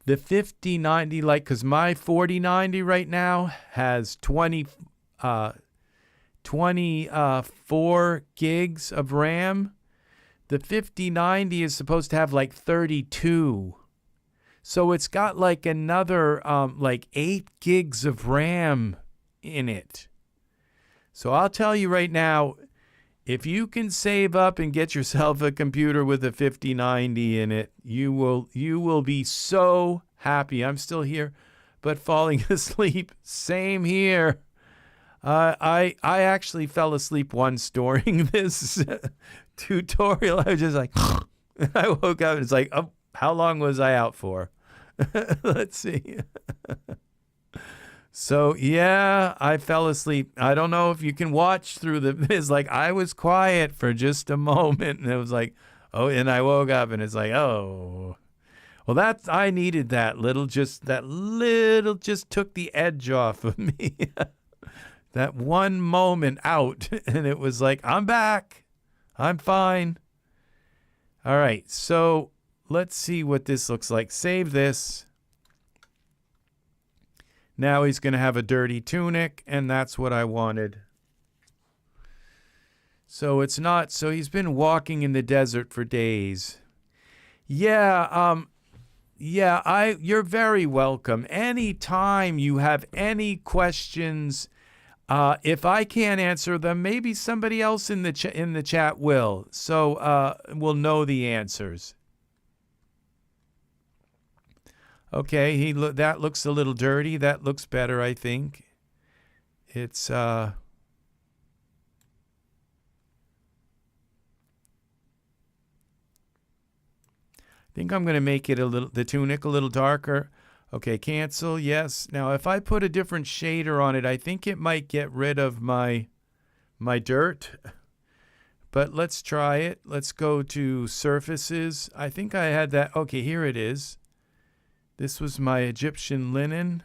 The 5090, like, because my 4090 right now has 24 gigs of RAM. The 5090 is supposed to have like 32. So it's got like another like 8 gigs of RAM in it. So I'll tell you right now, if you can save up and get yourself a computer with a 5090 in it, you will be so happy. I'm still here, but falling asleep. Same here. I actually fell asleep once during this tutorial. I was just like, I woke up and it's like, oh, how long was I out for? Let's see. So, yeah, I fell asleep. I don't know if you can watch through it's like I was quiet for just a moment, and it was like, oh, and I woke up, and it's like, oh. Well, I needed that little, just took the edge off of me. That one moment out, and it was like, I'm back. I'm fine. All right, so let's see what this looks like. Save this. Now he's going to have a dirty tunic, and that's what I wanted. So it's not, so he's been walking in the desert for days. Yeah, you're very welcome. Anytime you have any questions, if I can't answer them, maybe somebody else in the chat will. So we'll know the answers. Okay, that looks a little dirty. That looks better, I think. It's I think I'm going to make it the tunic a little darker. Okay, cancel, yes. Now, if I put a different shader on it, I think it might get rid of my dirt. But let's try it. Let's go to surfaces. I think I had that. Okay, here it is. This was my Egyptian linen.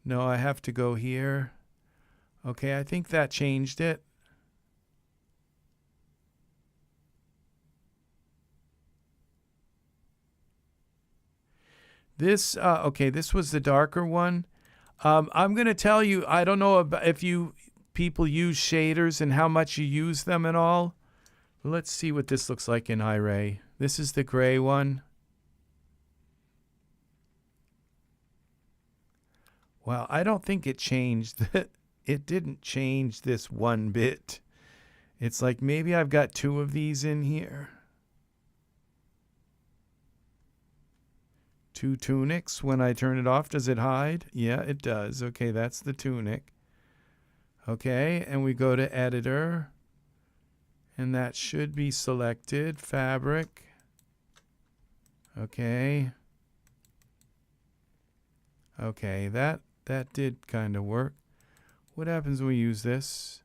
No, I have to go here. Okay, I think that changed it. This, okay, this was the darker one. I'm going to tell you, I don't know if people use shaders and how much you use them and all. Let's see what this looks like in iRay. This is the gray one. Well, I don't think it changed. It didn't change this one bit. It's like maybe I've got two of these in here. Two tunics. When I turn it off, does it hide? Yeah, it does. Okay, that's the tunic. Okay, and we go to editor. And that should be selected. Fabric. Okay. Okay, that did kind of work. What happens when we use this?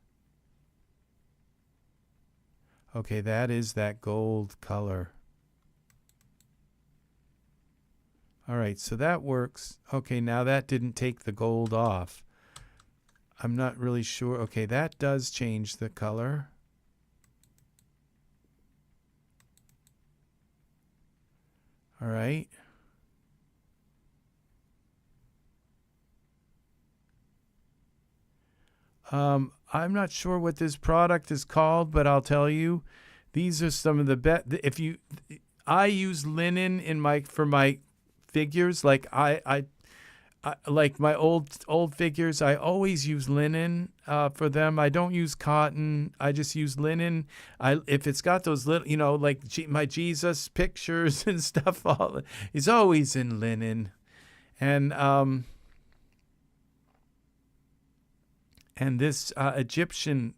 Okay, that is that gold color. All right, so that works. Okay, now that didn't take the gold off. I'm not really sure. Okay, that does change the color. All right. I'm not sure what this product is called, but I'll tell you, these are some of the best. I use linen for my figures, like I like my old figures. I always use linen for them. I don't use cotton. I just use linen. If it's got those little, like my Jesus pictures and stuff, it's always in linen, and this Egyptian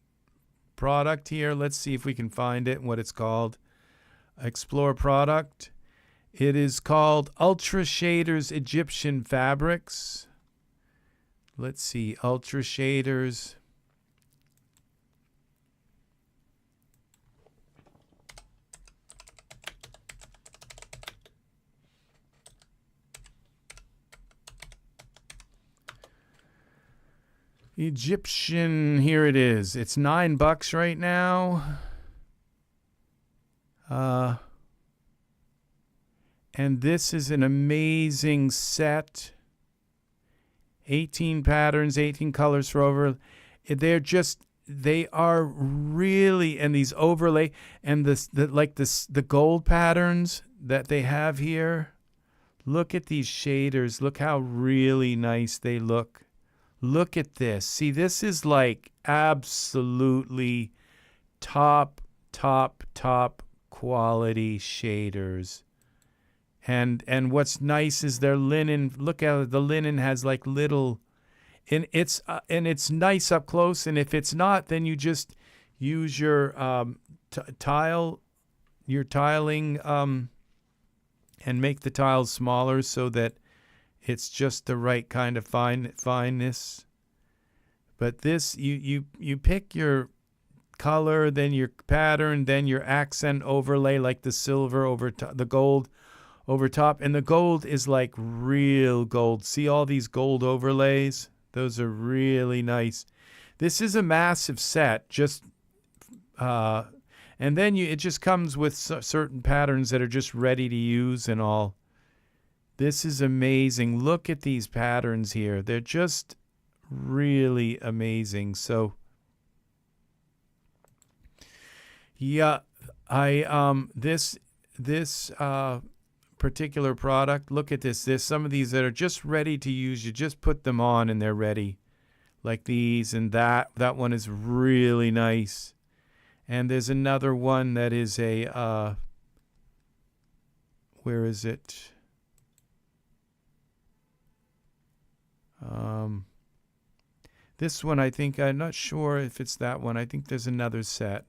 product here, let's see if we can find it and what it's called. Explore product. It is called Ultra Shaders Egyptian Fabrics. Let's see, Ultra Shaders. Egyptian, here it is. It's $9 right now. And this is an amazing set. 18 patterns, 18 colors for over. They are really, and these overlay and the gold patterns that they have here. Look at these shaders. Look how really nice they look. Look at this. See, this is like absolutely top quality shaders. And what's nice is their linen. Look at it. The linen has like little, and it's nice up close. And if it's not, then you just use your tiling, and make the tiles smaller so that it's just the right kind of fineness. But this, you pick your color, then your pattern, then your accent overlay, like the silver over the gold over top. And the gold is like real gold. See all these gold overlays? Those are really nice. This is a massive set. Just and then it just comes with certain patterns that are just ready to use and all. This is amazing. Look at these patterns here. They're just really amazing. So yeah, this particular product, look at this. There's some of these that are just ready to use. You just put them on and they're ready. Like these and that. That one is really nice. And there's another one that is a where is it? This one, I think, I'm not sure if it's that one. I think there's another set.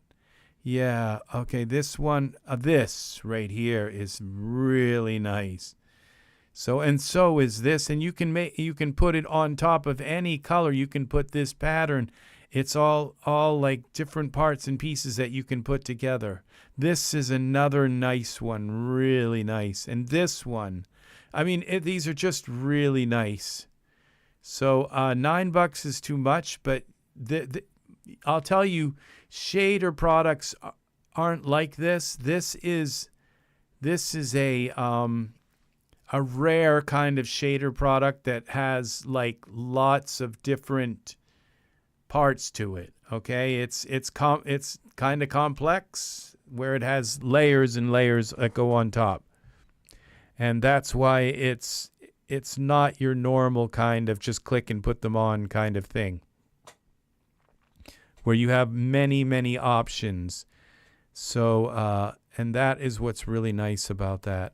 Yeah, okay, this one, this right here is really nice. So, and so is this, and you can put it on top of any color. You can put this pattern. It's all like different parts and pieces that you can put together. This is another nice one, really nice. And this one, I mean, these are just really nice. So $9 is too much, but I'll tell you, shader products aren't like this. This is a rare kind of shader product that has like lots of different parts to it. Okay, it's kind of complex where it has layers and layers that go on top, and that's why it's not your normal kind of just click and put them on kind of thing, where you have many options. So and that is what's really nice about that.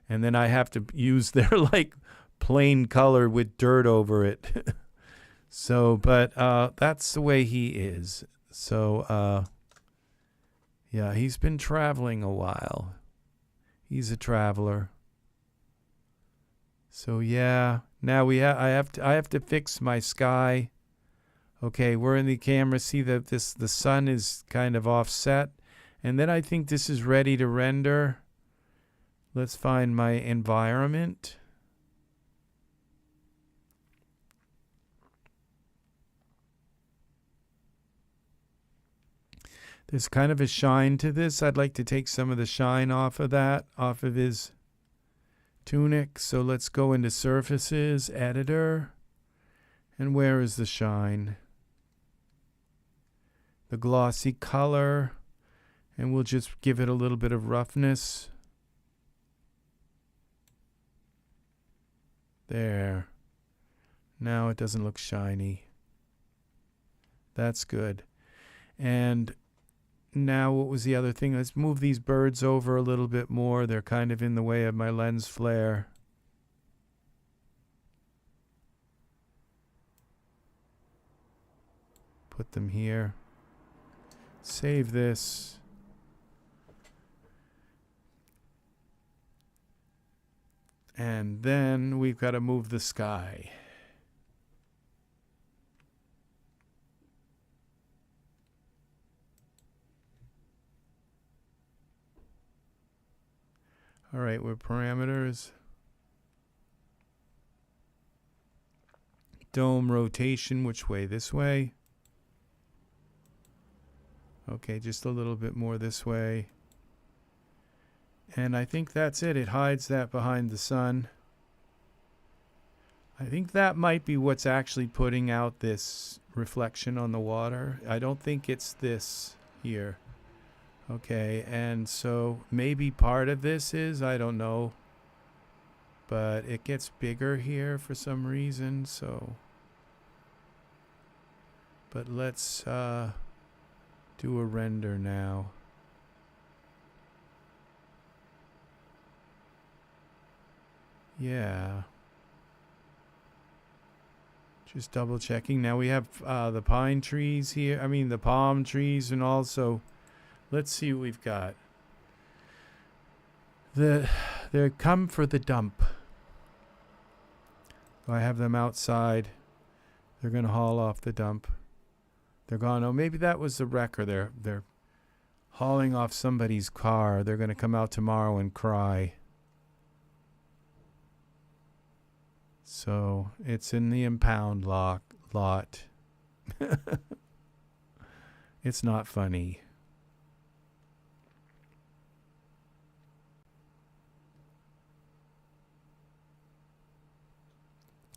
And then I have to use their like plain color with dirt over it. So, but that's the way he is. So yeah, he's been traveling a while. He's a traveler. So yeah, now I have to fix my sky. Okay, we're in the camera. See that the sun is kind of offset, and then I think this is ready to render. Let's find my environment. There's kind of a shine to this. I'd like to take some of the shine off of that, off of his tunic. So let's go into surfaces, editor, and where is the shine? The glossy color, and we'll just give it a little bit of roughness. There. Now it doesn't look shiny. That's good. And now what was the other thing? Let's move these birds over a little bit more. They're kind of in the way of my lens flare. Put them here. Save this. And then we've got to move the sky. All right, we're parameters. Dome rotation, which way? This way. Okay, just a little bit more this way. And I think that's it. It hides that behind the sun. I think that might be what's actually putting out this reflection on the water. I don't think it's this here. Okay, and so maybe part of this is, I don't know. But it gets bigger here for some reason, so. But let's do a render now. Yeah. Just double checking. Now we have the pine trees here. I mean the palm trees, and also let's see what we've got. They come for the dump. I have them outside. They're gonna haul off the dump. They're gone. Oh, maybe that was the wrecker. They're hauling off somebody's car. They're gonna come out tomorrow and cry. So it's in the impound lot. It's not funny.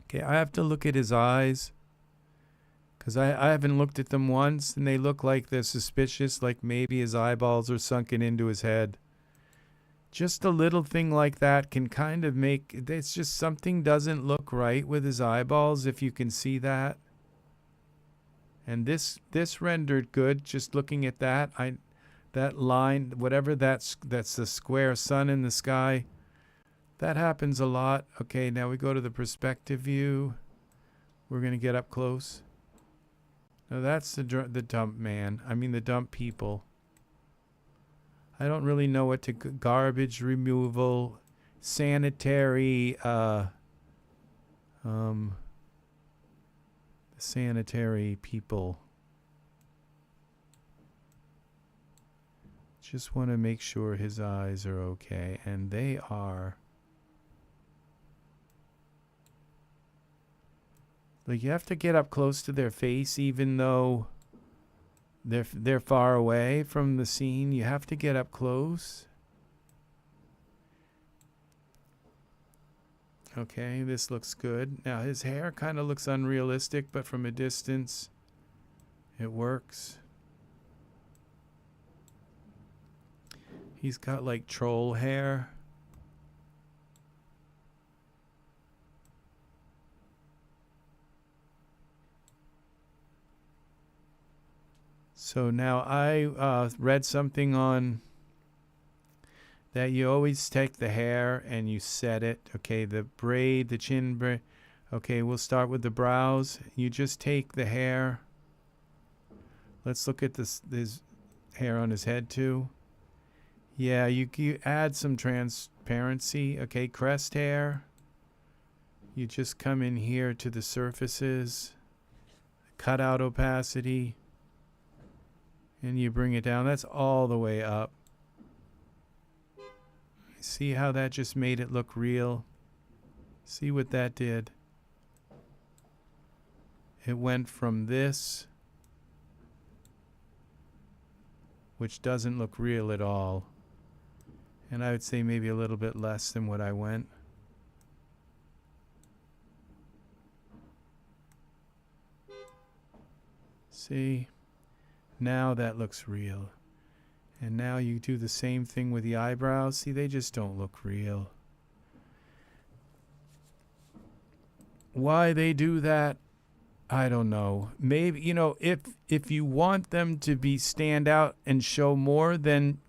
Okay, I have to look at his eyes. Because I haven't looked at them once, and they look like they're suspicious, like maybe his eyeballs are sunken into his head. Just a little thing like that can kind of make, it's just something doesn't look right with his eyeballs, if you can see that. And this rendered good, just looking at that. That line, whatever that's the square sun in the sky. That happens a lot. Okay, now we go to the perspective view. We're going to get up close. No, that's the dump man. I mean the dump people. I don't really know what to... Garbage removal, sanitary, the sanitary people. Just want to make sure his eyes are okay, and they are. Like, you have to get up close to their face, even though they're far away from the scene. You have to get up close. Okay, this looks good. Now, his hair kind of looks unrealistic, but from a distance, it works. He's got, like, troll hair. So now I read something on that you always take the hair and you set it. Okay, the braid, the chin braid. Okay, we'll start with the brows. You just take the hair. Let's look at this hair on his head too. Yeah, you add some transparency. Okay, crest hair. You just come in here to the surfaces. Cut out opacity. And you bring it down. That's all the way up. See how that just made it look real? See what that did? It went from this, which doesn't look real at all. And I would say maybe a little bit less than what I went. See? Now that looks real. And now you do the same thing with the eyebrows. See, they just don't look real. Why they do that, I don't know. Maybe, you know, if you want them to be stand out and show more, then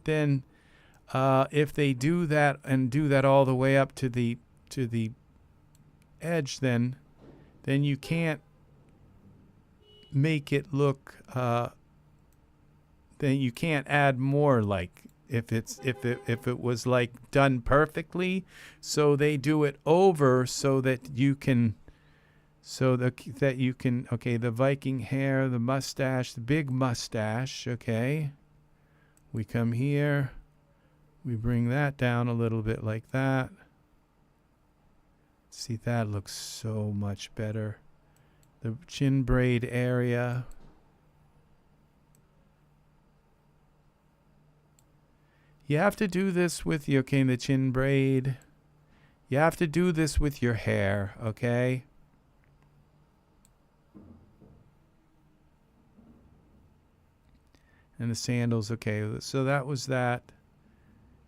if they do that and do that all the way up to the edge, then you can't make it look then you can't add more, like if it was like done perfectly. So they do it over so that you can okay, the Viking hair, the mustache, the big mustache. Okay, we come here, we bring that down a little bit like that. See, that looks so much better. The chin braid area. You have to do this with your, okay, the chin braid. You have to do this with your hair, okay? And the sandals, okay. So that was that.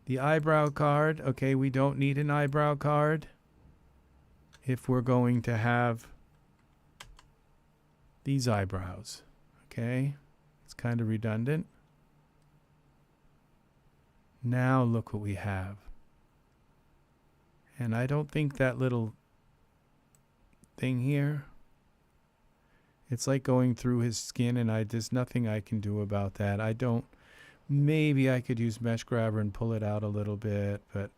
The eyebrow card, okay, we don't need an eyebrow card if we're going to have these eyebrows, okay? It's kind of redundant. Now look what we have. And I don't think that little thing here, it's like going through his skin, and there's nothing I can do about that. Maybe I could use mesh grabber and pull it out a little bit, but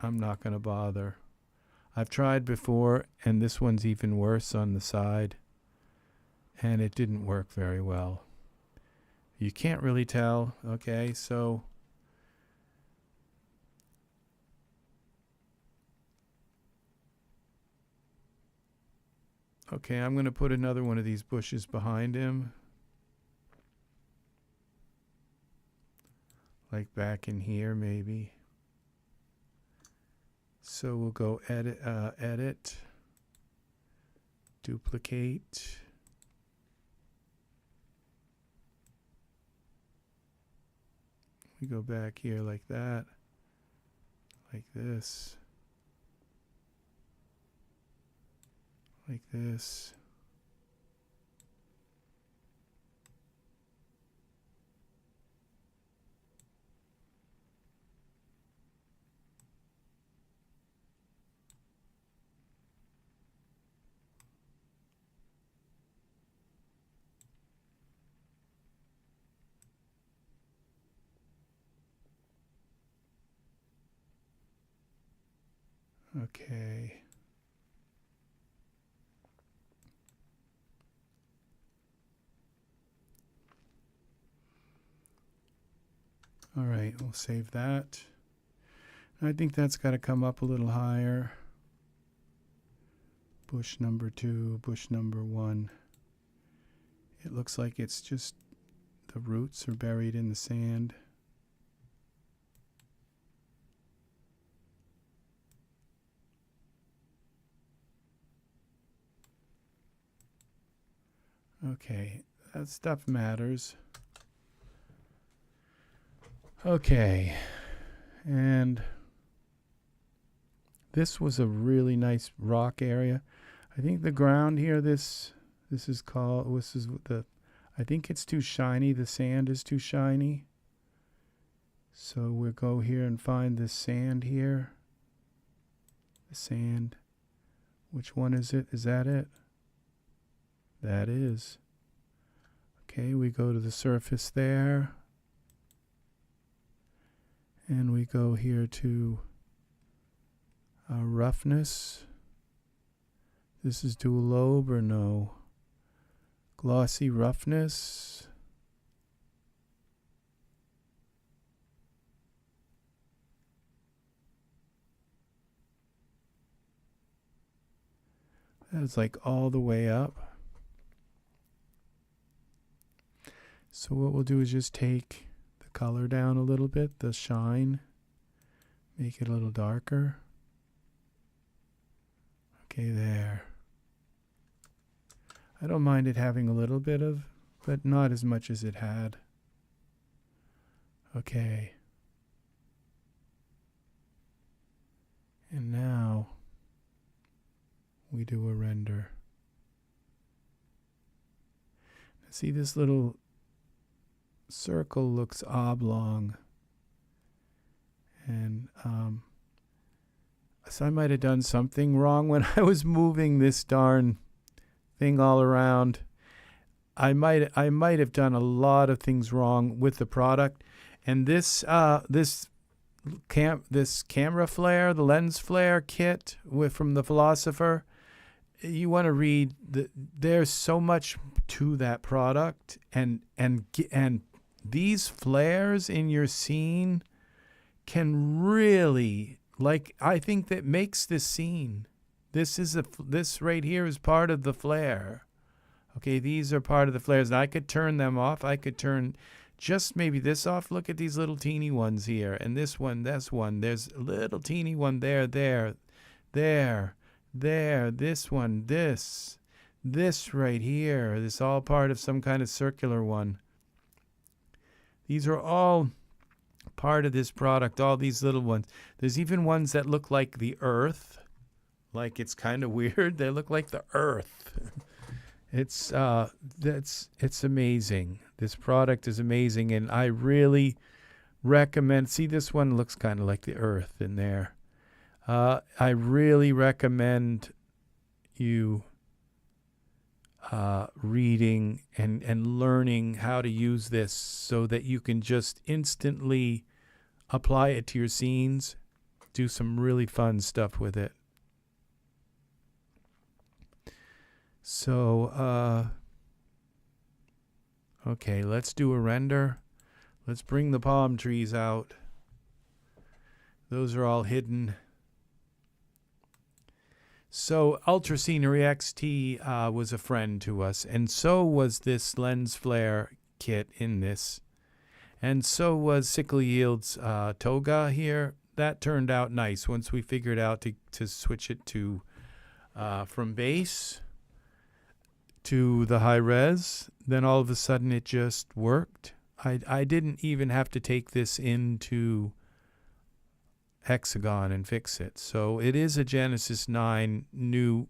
I'm not going to bother. I've tried before, and this one's even worse on the side, and it didn't work very well. You can't really tell. Okay, so Okay, I'm going to put another one of these bushes behind him. Like back in here, maybe. So we'll go edit, duplicate. We go back here like that, like this, like this. Okay. All right, we'll save that. I think that's got to come up a little higher. Bush number 2, bush number 1. It looks like it's just the roots are buried in the sand. Okay, that stuff matters. Okay, and this was a really nice rock area. I think the ground here, this is the, I think it's too shiny. The sand is too shiny. So we'll go here and find this sand here. The sand. Which one is it? Is that it? That is. Okay, we go to the surface there. And we go here to roughness. This is dual lobe or no? Glossy roughness. That's like all the way up. So what we'll do is just take the color down a little bit, the shine, make it a little darker. Okay, there. I don't mind it having a little bit of, but not as much as it had. Okay. And now we do a render. See, this little circle looks oblong. And so I might have done something wrong when I was moving this darn thing all around. I might have done a lot of things wrong with the product. And this camera flare, the lens flare kit from the Philosopher, you want to read there's so much to that product, and these flares in your scene can really, like, I think that makes this scene. This right here is part of the flare. Okay, these are part of the flares. And I could turn them off. I could turn just maybe this off. Look at these little teeny ones here. And this one, this one. There's a little teeny one there, this one, this right here. This is all part of some kind of circular one. These are all part of this product, all these little ones. There's even ones that look like the earth. Like, it's kind of weird. They look like the earth. It's amazing. This product is amazing, and I really recommend. See, this one looks kind of like the earth in there. I really recommend you reading and learning how to use this so that you can just instantly apply it to your scenes, do some really fun stuff with it. So, okay, let's do a render. Let's bring the palm trees out. Those are all hidden. So Ultra Scenery XT was a friend to us, and so was this lens flare kit in this, and so was Sickle Yield's Toga here. That turned out nice once we figured out to switch it to from base to the high res. Then all of a sudden it just worked. I didn't even have to take this into Hexagon and fix it. So it is a Genesis 9 new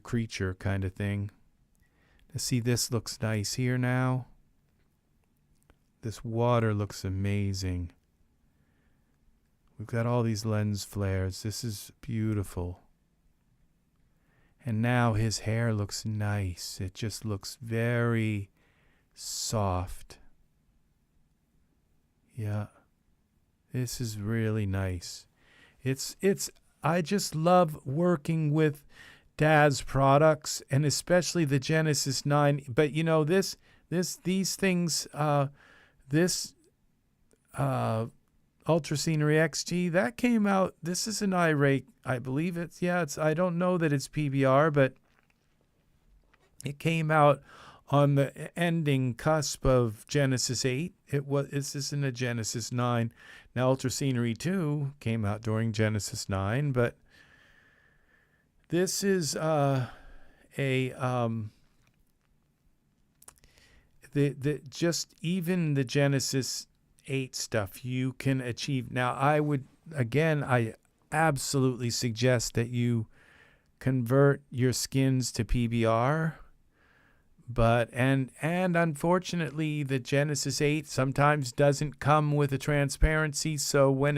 creature kind of thing. See, this looks nice here now. This water looks amazing. We've got all these lens flares. This is beautiful. And now his hair looks nice. It just looks very soft. Yeah. This is really nice. I just love working with Daz products, and especially the Genesis 9. But you know, these things, this Ultra Scenery XT, that came out. This is an iRay, I believe I don't know that it's PBR, but it came out on the ending cusp of Genesis 8. This isn't a Genesis 9. Now Ultra Scenery 2 came out during Genesis 9, but this is just even the Genesis 8 stuff you can achieve. Now I absolutely suggest that you convert your skins to PBR. But and unfortunately, the Genesis 8 sometimes doesn't come with a transparency. So when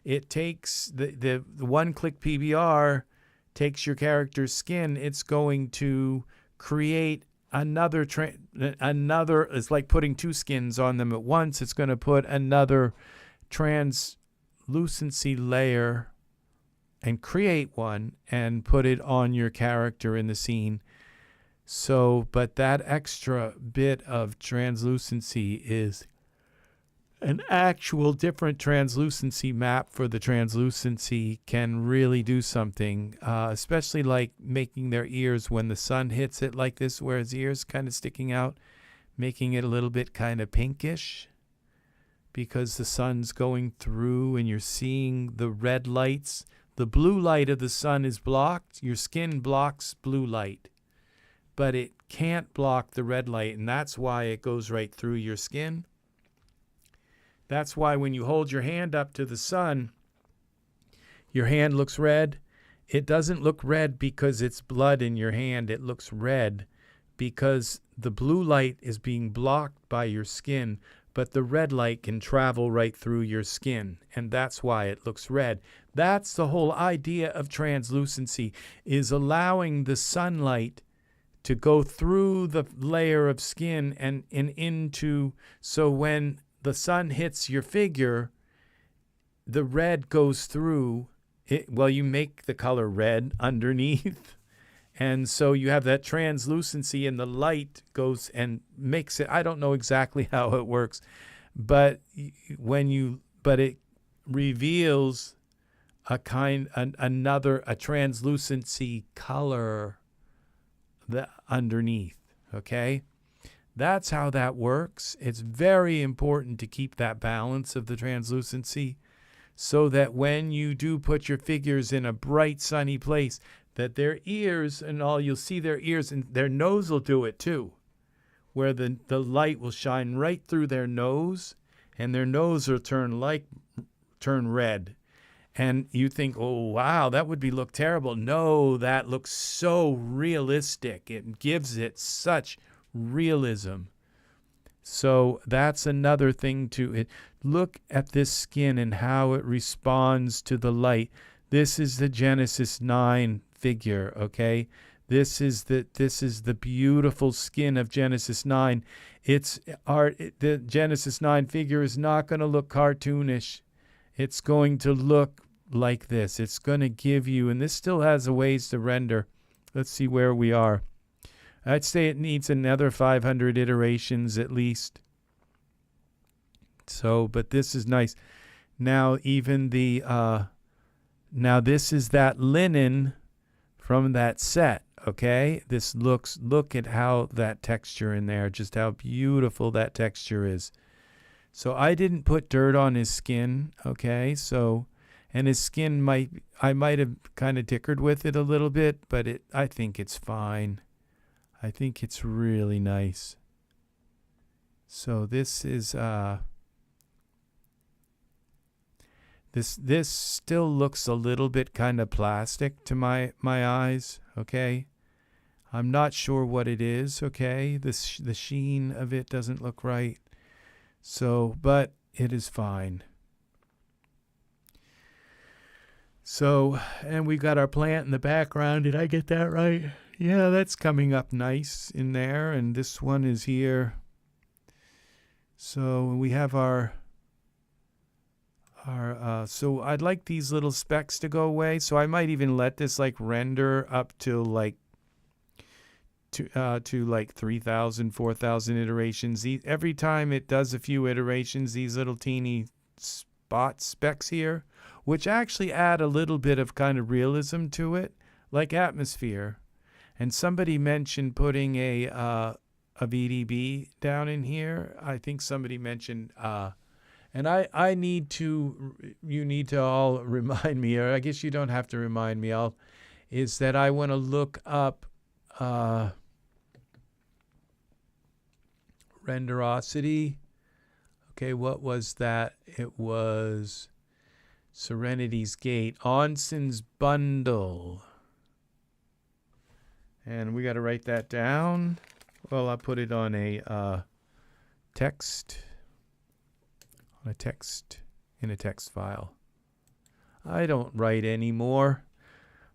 it takes the one-click PBR takes your character's skin, it's going to create another. It's like putting two skins on them at once. It's going to put another translucency layer and create one and put it on your character in the scene. So, but that extra bit of translucency is an actual different translucency map for the translucency can really do something, especially like making their ears when the sun hits it like this, where his ears kind of sticking out, making it a little bit kind of pinkish because the sun's going through and you're seeing the red lights. The blue light of the sun is blocked. Your skin blocks blue light, but it can't block the red light, and that's why it goes right through your skin. That's why when you hold your hand up to the sun, your hand looks red. It doesn't look red because it's blood in your hand. It looks red because the blue light is being blocked by your skin, but the red light can travel right through your skin, and that's why it looks red. That's the whole idea of translucency, is allowing the sunlight to go through the layer of skin and into, so when the sun hits your figure, the red goes through it. Well, you make the color red underneath, and so you have that translucency, and the light goes and makes it. I don't know exactly how it works, but it reveals a translucency color underneath. Okay, that's how that works. It's very important to keep that balance of the translucency, so that when you do put your figures in a bright sunny place, that their ears and all, you'll see their ears, and their nose will do it too, where the light will shine right through their nose, and their nose will turn red. And you think, oh, wow, that would look terrible. No, that looks so realistic. It gives it such realism. So that's another thing to it. Look at this skin and how it responds to the light. This is the Genesis 9 figure, okay? This is the beautiful skin of Genesis 9. The Genesis 9 figure is not going to look cartoonish. It's going to look like this. It's going to give you, and this still has a ways to render. Let's see where we are. I'd say it needs another 500 iterations at least. So, but this is nice. Now, even the Now this is that linen from that set, okay? Look at how that texture in there, just how beautiful that texture is. So I didn't put dirt on his skin, okay? So, and his skin I might have kind of tinkered with it a little bit, but I think it's fine. I think it's really nice. So this is, this still looks a little bit kind of plastic to my eyes, okay? I'm not sure what it is, okay? The sheen of it doesn't look right. So, but it is fine. So, and we've got our plant in the background. Did I get that right? Yeah, that's coming up nice in there. And this one is here. So we have our so I'd like these little specks to go away. So I might even let this like render up to like to like 3,000, 4,000 iterations. Every time it does a few iterations, these little teeny specks here, which actually add a little bit of kind of realism to it, like atmosphere. And somebody mentioned putting a VDB down in here. I think somebody mentioned, and you need to all remind me, or I guess you don't have to remind me, is that I want to look up renderosity. Okay, what was that? It was Serenity's Gate, Onson's Bundle. And we got to write that down. Well, I'll put it on a text, in a text file. I don't write anymore.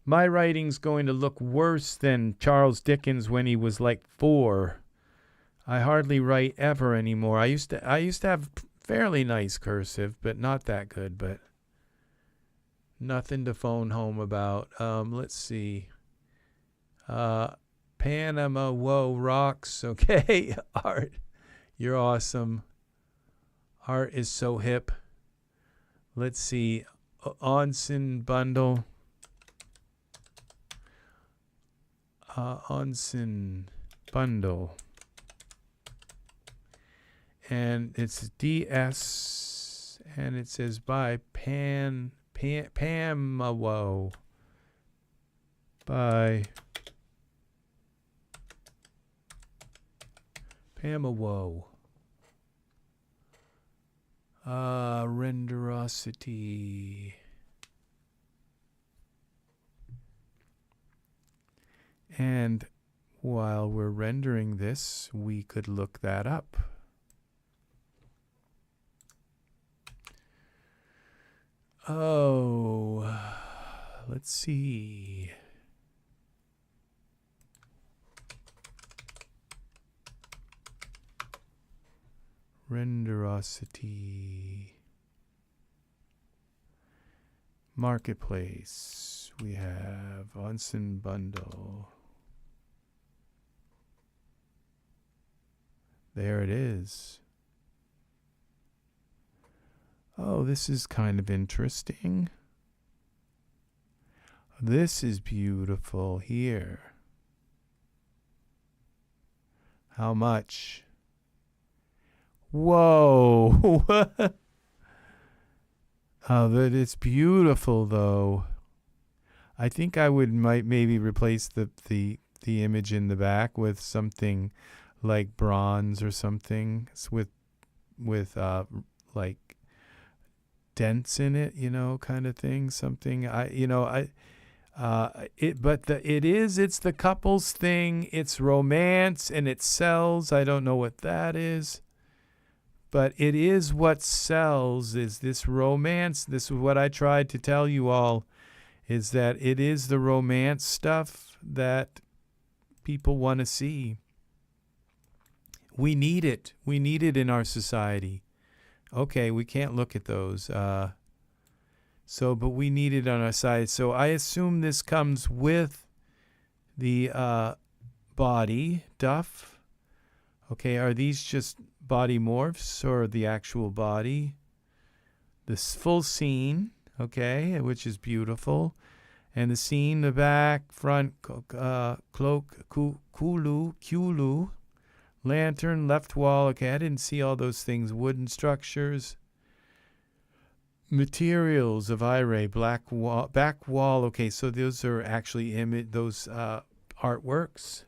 My writing's going to look worse than Charles Dickens when he was like 4. I hardly write ever anymore. I used to have fairly nice cursive, but not that good, but nothing to phone home about. Let's see. Panama, whoa, rocks. Okay, Art, you're awesome. Art is so hip. Let's see. Onsen Bundle. Onsen Bundle. And it's DS, and it says by Pamawo. By Pamawo. Renderosity. And while we're rendering this, we could look that up. Oh, let's see. Renderosity. Marketplace. We have Onsen Bundle. There it is. Oh, this is kind of interesting. This is beautiful here. How much? Whoa. Oh, that it's beautiful though. I think I might maybe replace the image in the back with something like bronze or something with like dents in it, kind of thing. Something it's the couples thing. It's romance and it sells. I don't know what that is, but it is what sells. Is this romance? This is what I tried to tell you all, is that it is the romance stuff that people want to see. We need it. We need it in our society. Okay, we can't look at those. But we need it on our side. So I assume this comes with the body duff. Okay, are these just body morphs or the actual body? This full scene. okay, which is beautiful. And the scene, the back, front, cloak, kulu, lantern, left wall. Okay, I didn't see all those things. Wooden structures. Materials of Ivar, black wall, back wall. Okay, so those are actually those artworks.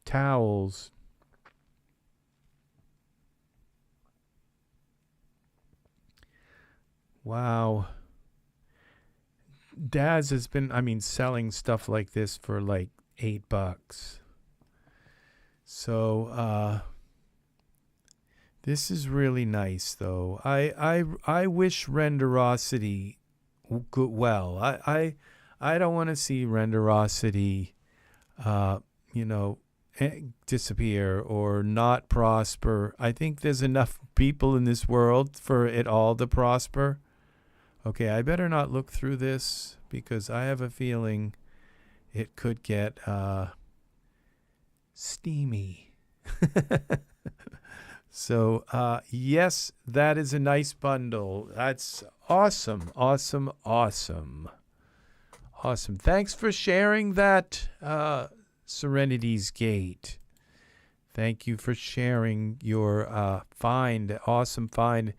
Towels. Wow. Daz has been, selling stuff like this for like $8. So, this is really nice, though. I wish Renderosity well. I don't want to see Renderosity, disappear or not prosper. I think there's enough people in this world for it all to prosper. Okay, I better not look through this because I have a feeling it could get steamy. So, yes, that is a nice bundle. That's awesome, awesome, awesome. Awesome. Thanks for sharing that, Serenity's Gate. Thank you for sharing your find, awesome find.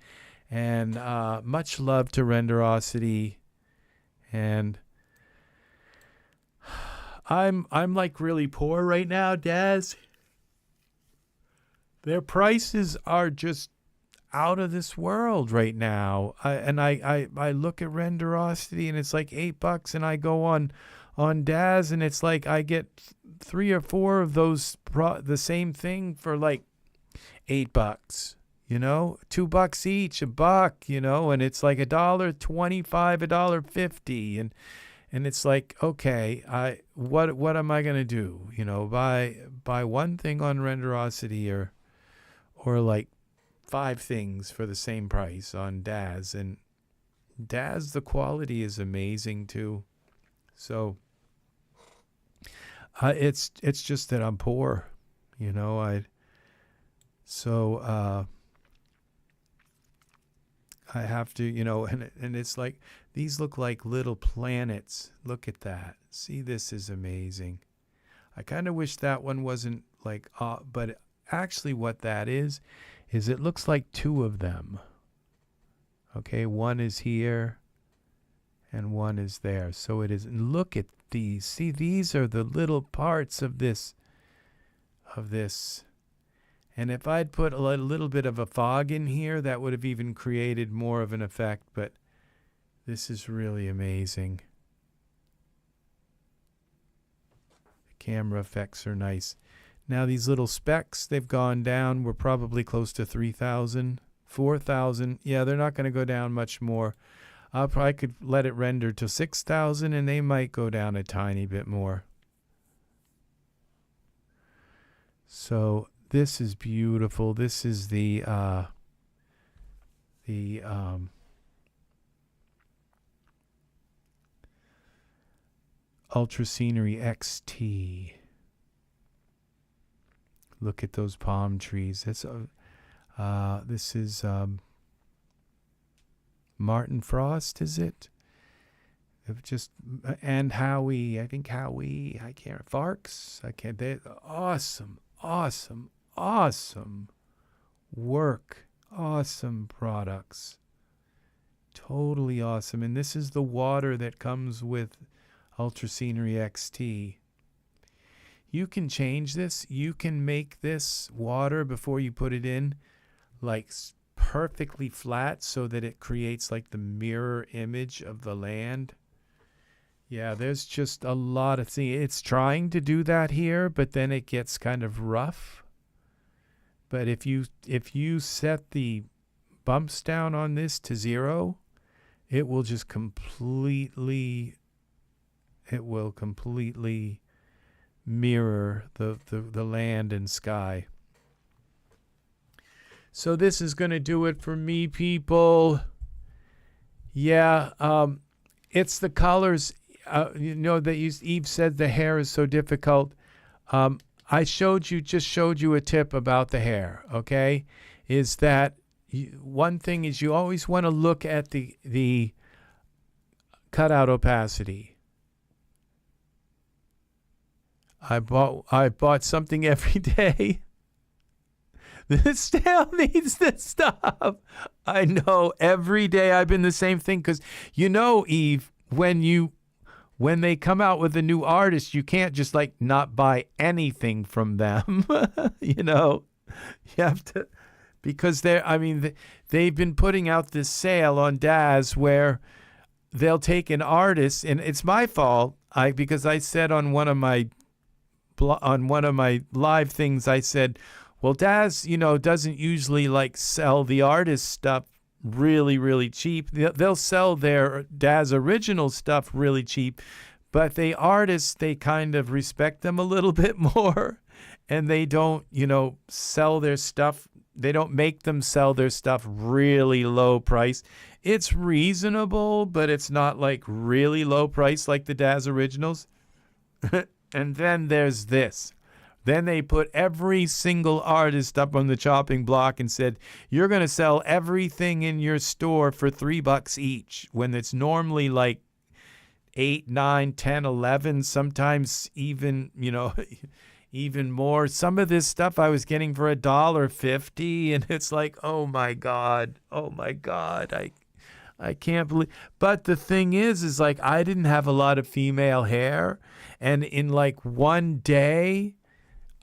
And much love to Renderosity. And I'm like really poor right now, Daz. Their prices are just out of this world right now. I look at Renderosity and it's like $8, and I go on Daz and it's like I get 3 or 4 of those the same thing for like $8. $2 each, $1, and it's like $1.25, $1.50, and it's like, okay, what am I gonna do? Buy one thing on Renderosity or like 5 things for the same price on Daz, and Daz, the quality is amazing too. So it's just that I'm poor, I have to, and it's like, these look like little planets. Look at that. See, this is amazing. I kind of wish that one wasn't like, but actually what that is it looks like 2 of them. Okay, one is here and one is there. So it is, look at these. See, these are the little parts of this. And if I'd put a little bit of a fog in here, that would have even created more of an effect. But this is really amazing. The camera effects are nice. Now these little specks, they've gone down. We're probably close to 3,000, 4,000. Yeah, they're not going to go down much more. I could let it render to 6,000, and they might go down a tiny bit more. So this is beautiful. This is the Ultra Scenery XT. Look at those palm trees. This is Martin Frost, is it? And Howie. I think Howie. I can't. Farks. I can't. They awesome. Awesome work. Awesome products. Totally awesome. And this is the water that comes with Ultra Scenery XT. You can change this. You can make this water before you put it in like perfectly flat so that it creates like the mirror image of the land. Yeah, there's just a lot of things. It's trying to do that here, but then it gets kind of rough. But if you set the bumps down on this to 0, it will just completely mirror the land and sky. So this is going to do it for me, people. Yeah, it's the colors. That Eve said the hair is so difficult. I just showed you a tip about the hair, okay? Is that one thing is you always want to look at the cutout opacity. I bought something every day. This still needs this stuff. I know every day I've been the same thing because Eve, when they come out with a new artist, you can't just like not buy anything from them. You have to, because they've been putting out this sale on Daz where they'll take an artist, and it's my fault. Because I said on one of my live things, I said, well, Daz, doesn't usually like sell the artist stuff really, really cheap. They'll sell their Daz original stuff really cheap, but the artists, they kind of respect them a little bit more, and they don't, sell their stuff. They don't make them sell their stuff really low price. It's reasonable, but it's not like really low price like the Daz originals. And then there's this. Then they put every single artist up on the chopping block and said, you're going to sell everything in your store for $3 each, when it's normally like 8, 9, 10, 11, sometimes even, even more. Some of this stuff I was getting for $1.50, and it's like, oh my God, I can't believe. But the thing is like I didn't have a lot of female hair, and in like one day,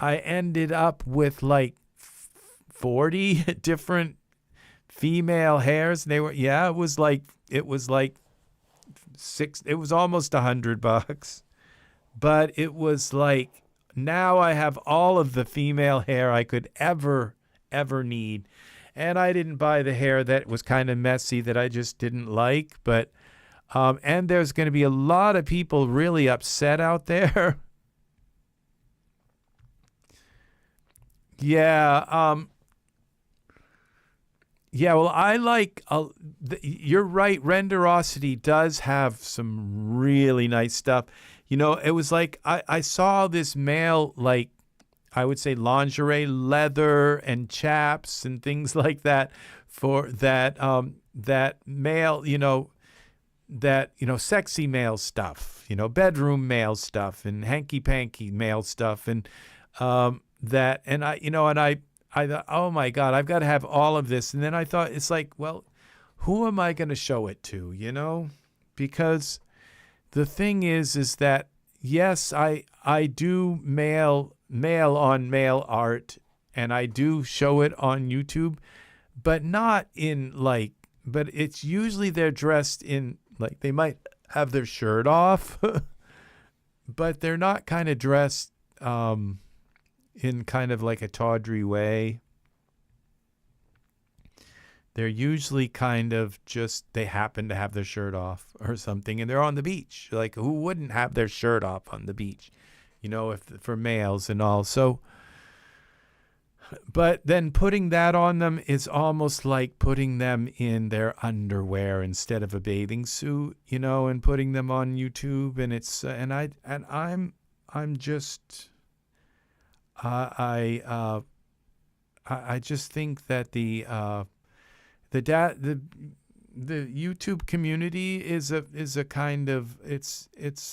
I ended up with like 40 different female hairs. They were, it was like it was almost $100, but it was like, now I have all of the female hair I could ever need. And I didn't buy the hair that was kind of messy that I just didn't like. But, and there's going to be a lot of people really upset out there. Yeah. Well, I like, you're right. Renderosity does have some really nice stuff. It was like, I saw this male, like, I would say lingerie, leather and chaps and things like that for that, that male, sexy male stuff, bedroom male stuff and hanky-panky male stuff. And, that, and I thought, oh my God, I've got to have all of this. And then I thought, it's like, well, who am I going to show it to, because the thing is that, yes, I do male on male art, and I do show it on YouTube, but not in like, but it's usually they're dressed in, like, they might have their shirt off, but they're not kind of dressed, in kind of like a tawdry way. They're usually kind of just, they happen to have their shirt off or something, and they're on the beach. Like, who wouldn't have their shirt off on the beach, if for males and all. So, but then putting that on them is almost like putting them in their underwear instead of a bathing suit, and putting them on YouTube. And it's, I'm just, I just think that the YouTube community is a kind of, it's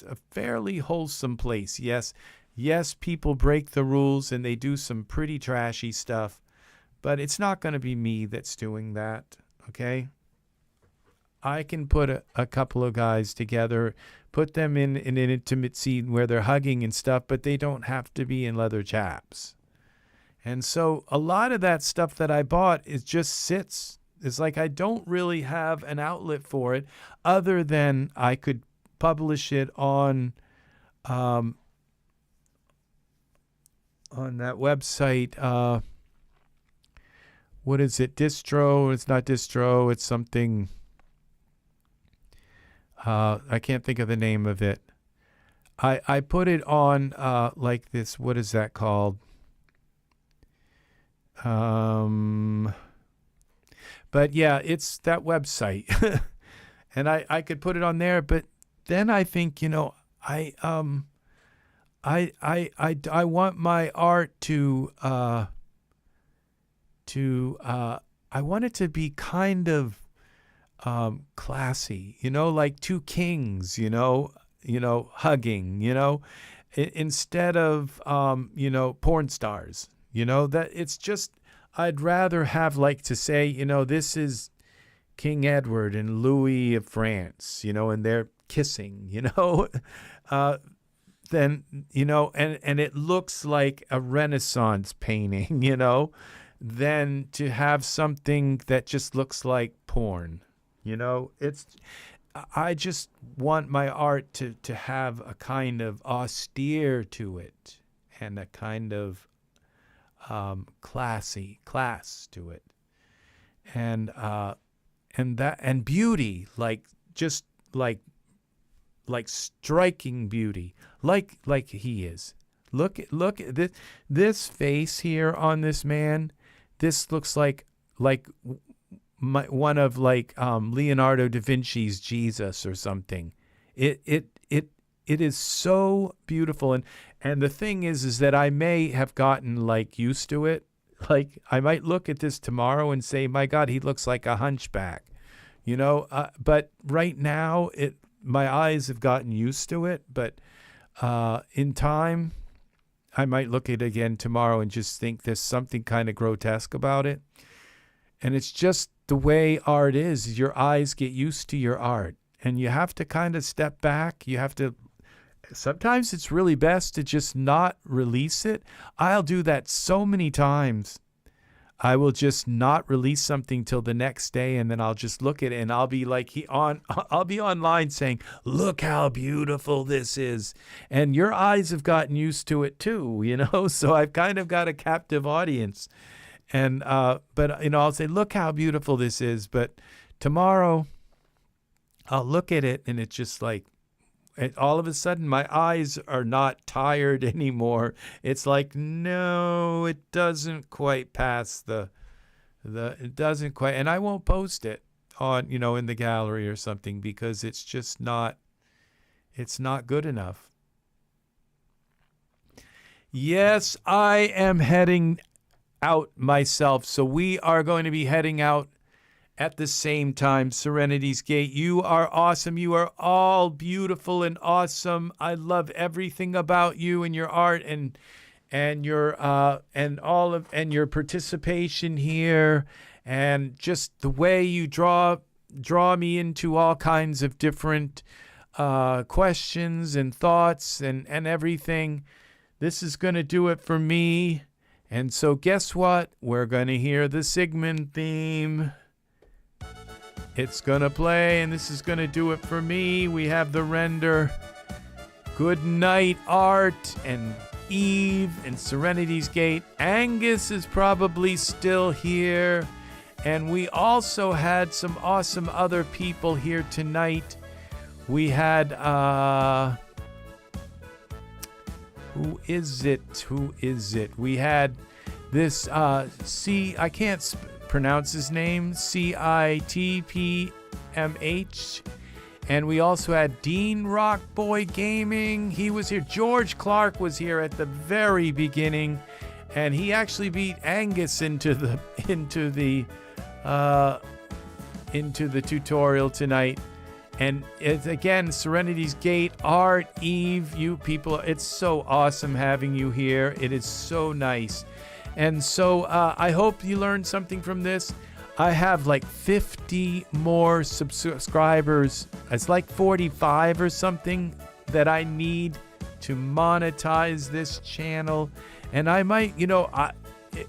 a fairly wholesome place. Yes, people break the rules and they do some pretty trashy stuff, but it's not going to be me that's doing that. Okay. I can put a couple of guys together, put them in an intimate scene where they're hugging and stuff, but they don't have to be in leather chaps. And so a lot of that stuff that I bought is just sits. It's like I don't really have an outlet for it other than I could publish it on that website. What is it? Distro? It's not Distro. It's something. I can't think of the name of it. I put it on like this. What is that called? But yeah, it's that website, and I could put it on there. But then I think, I want my art to I want it to be kind of classy, like two kings, hugging, instead of, porn stars, that it's just, I'd rather have like to say, this is King Edward and Louis of France, and they're kissing, then, and it looks like a Renaissance painting, than to have something that just looks like porn. I just want my art to have a kind of austere to it and a kind of class to it. And beauty, just like striking beauty, like he is. Look at this face here on this man. This looks like one of Leonardo da Vinci's Jesus or something. It is so beautiful, and the thing is that I may have gotten used to it. I might look at this tomorrow and say, my God, he looks like a hunchback, but right now my eyes have gotten used to it. But in time, I might look at it again tomorrow and just think there's something kind of grotesque about it. And it's just the way art is. Your eyes get used to your art, and you have to kind of step back. Sometimes it's really best to just not release it. I'll do that so many times. I will just not release something till the next day, and then I'll just look at it, and I'll be I'll be online saying, "Look how beautiful this is," and your eyes have gotten used to it too, So I've kind of got a captive audience, and but I'll say, "Look how beautiful this is," but tomorrow I'll look at it, and it's just all of a sudden my eyes are not tired anymore. It's no, it doesn't quite pass it doesn't quite, and I won't post it on, in the gallery or something, because it's just it's not good enough. Yes, I am heading out myself. So we are going to be heading out at the same time. Serenity's Gate, you are awesome. You are all beautiful and awesome. I love everything about you and your art and your and your participation here, and just the way you draw me into all kinds of different questions and thoughts and everything. This is going to do it for me. And so guess what? We're going to hear the Sigmund theme. It's going to play, and this is going to do it for me. We have the render. Good night, Art and Eve and Serenity's Gate. Angus is probably still here. And we also had some awesome other people here tonight. We had, who is it? We had this, I can't pronounce his name, CITPMH. And we also had Dean Rockboy Gaming. He was here. George Clark was here at the very beginning, and he actually beat Angus into the tutorial tonight. And it's again Serenity's Gate, Art, Eve, you people. It's so awesome having you here. It is so nice. And so I hope you learned something from this. I have 50 more subscribers. It's 45 or something that I need to monetize this channel. And I might,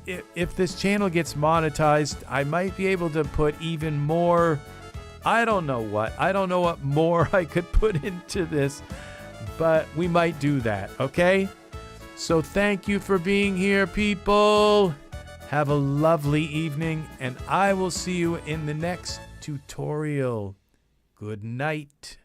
if this channel gets monetized, I might be able to put even more. I don't know what more I could put into this, but we might do that. Okay. So thank you for being here, people. Have a lovely evening, and I will see you in the next tutorial. Good night.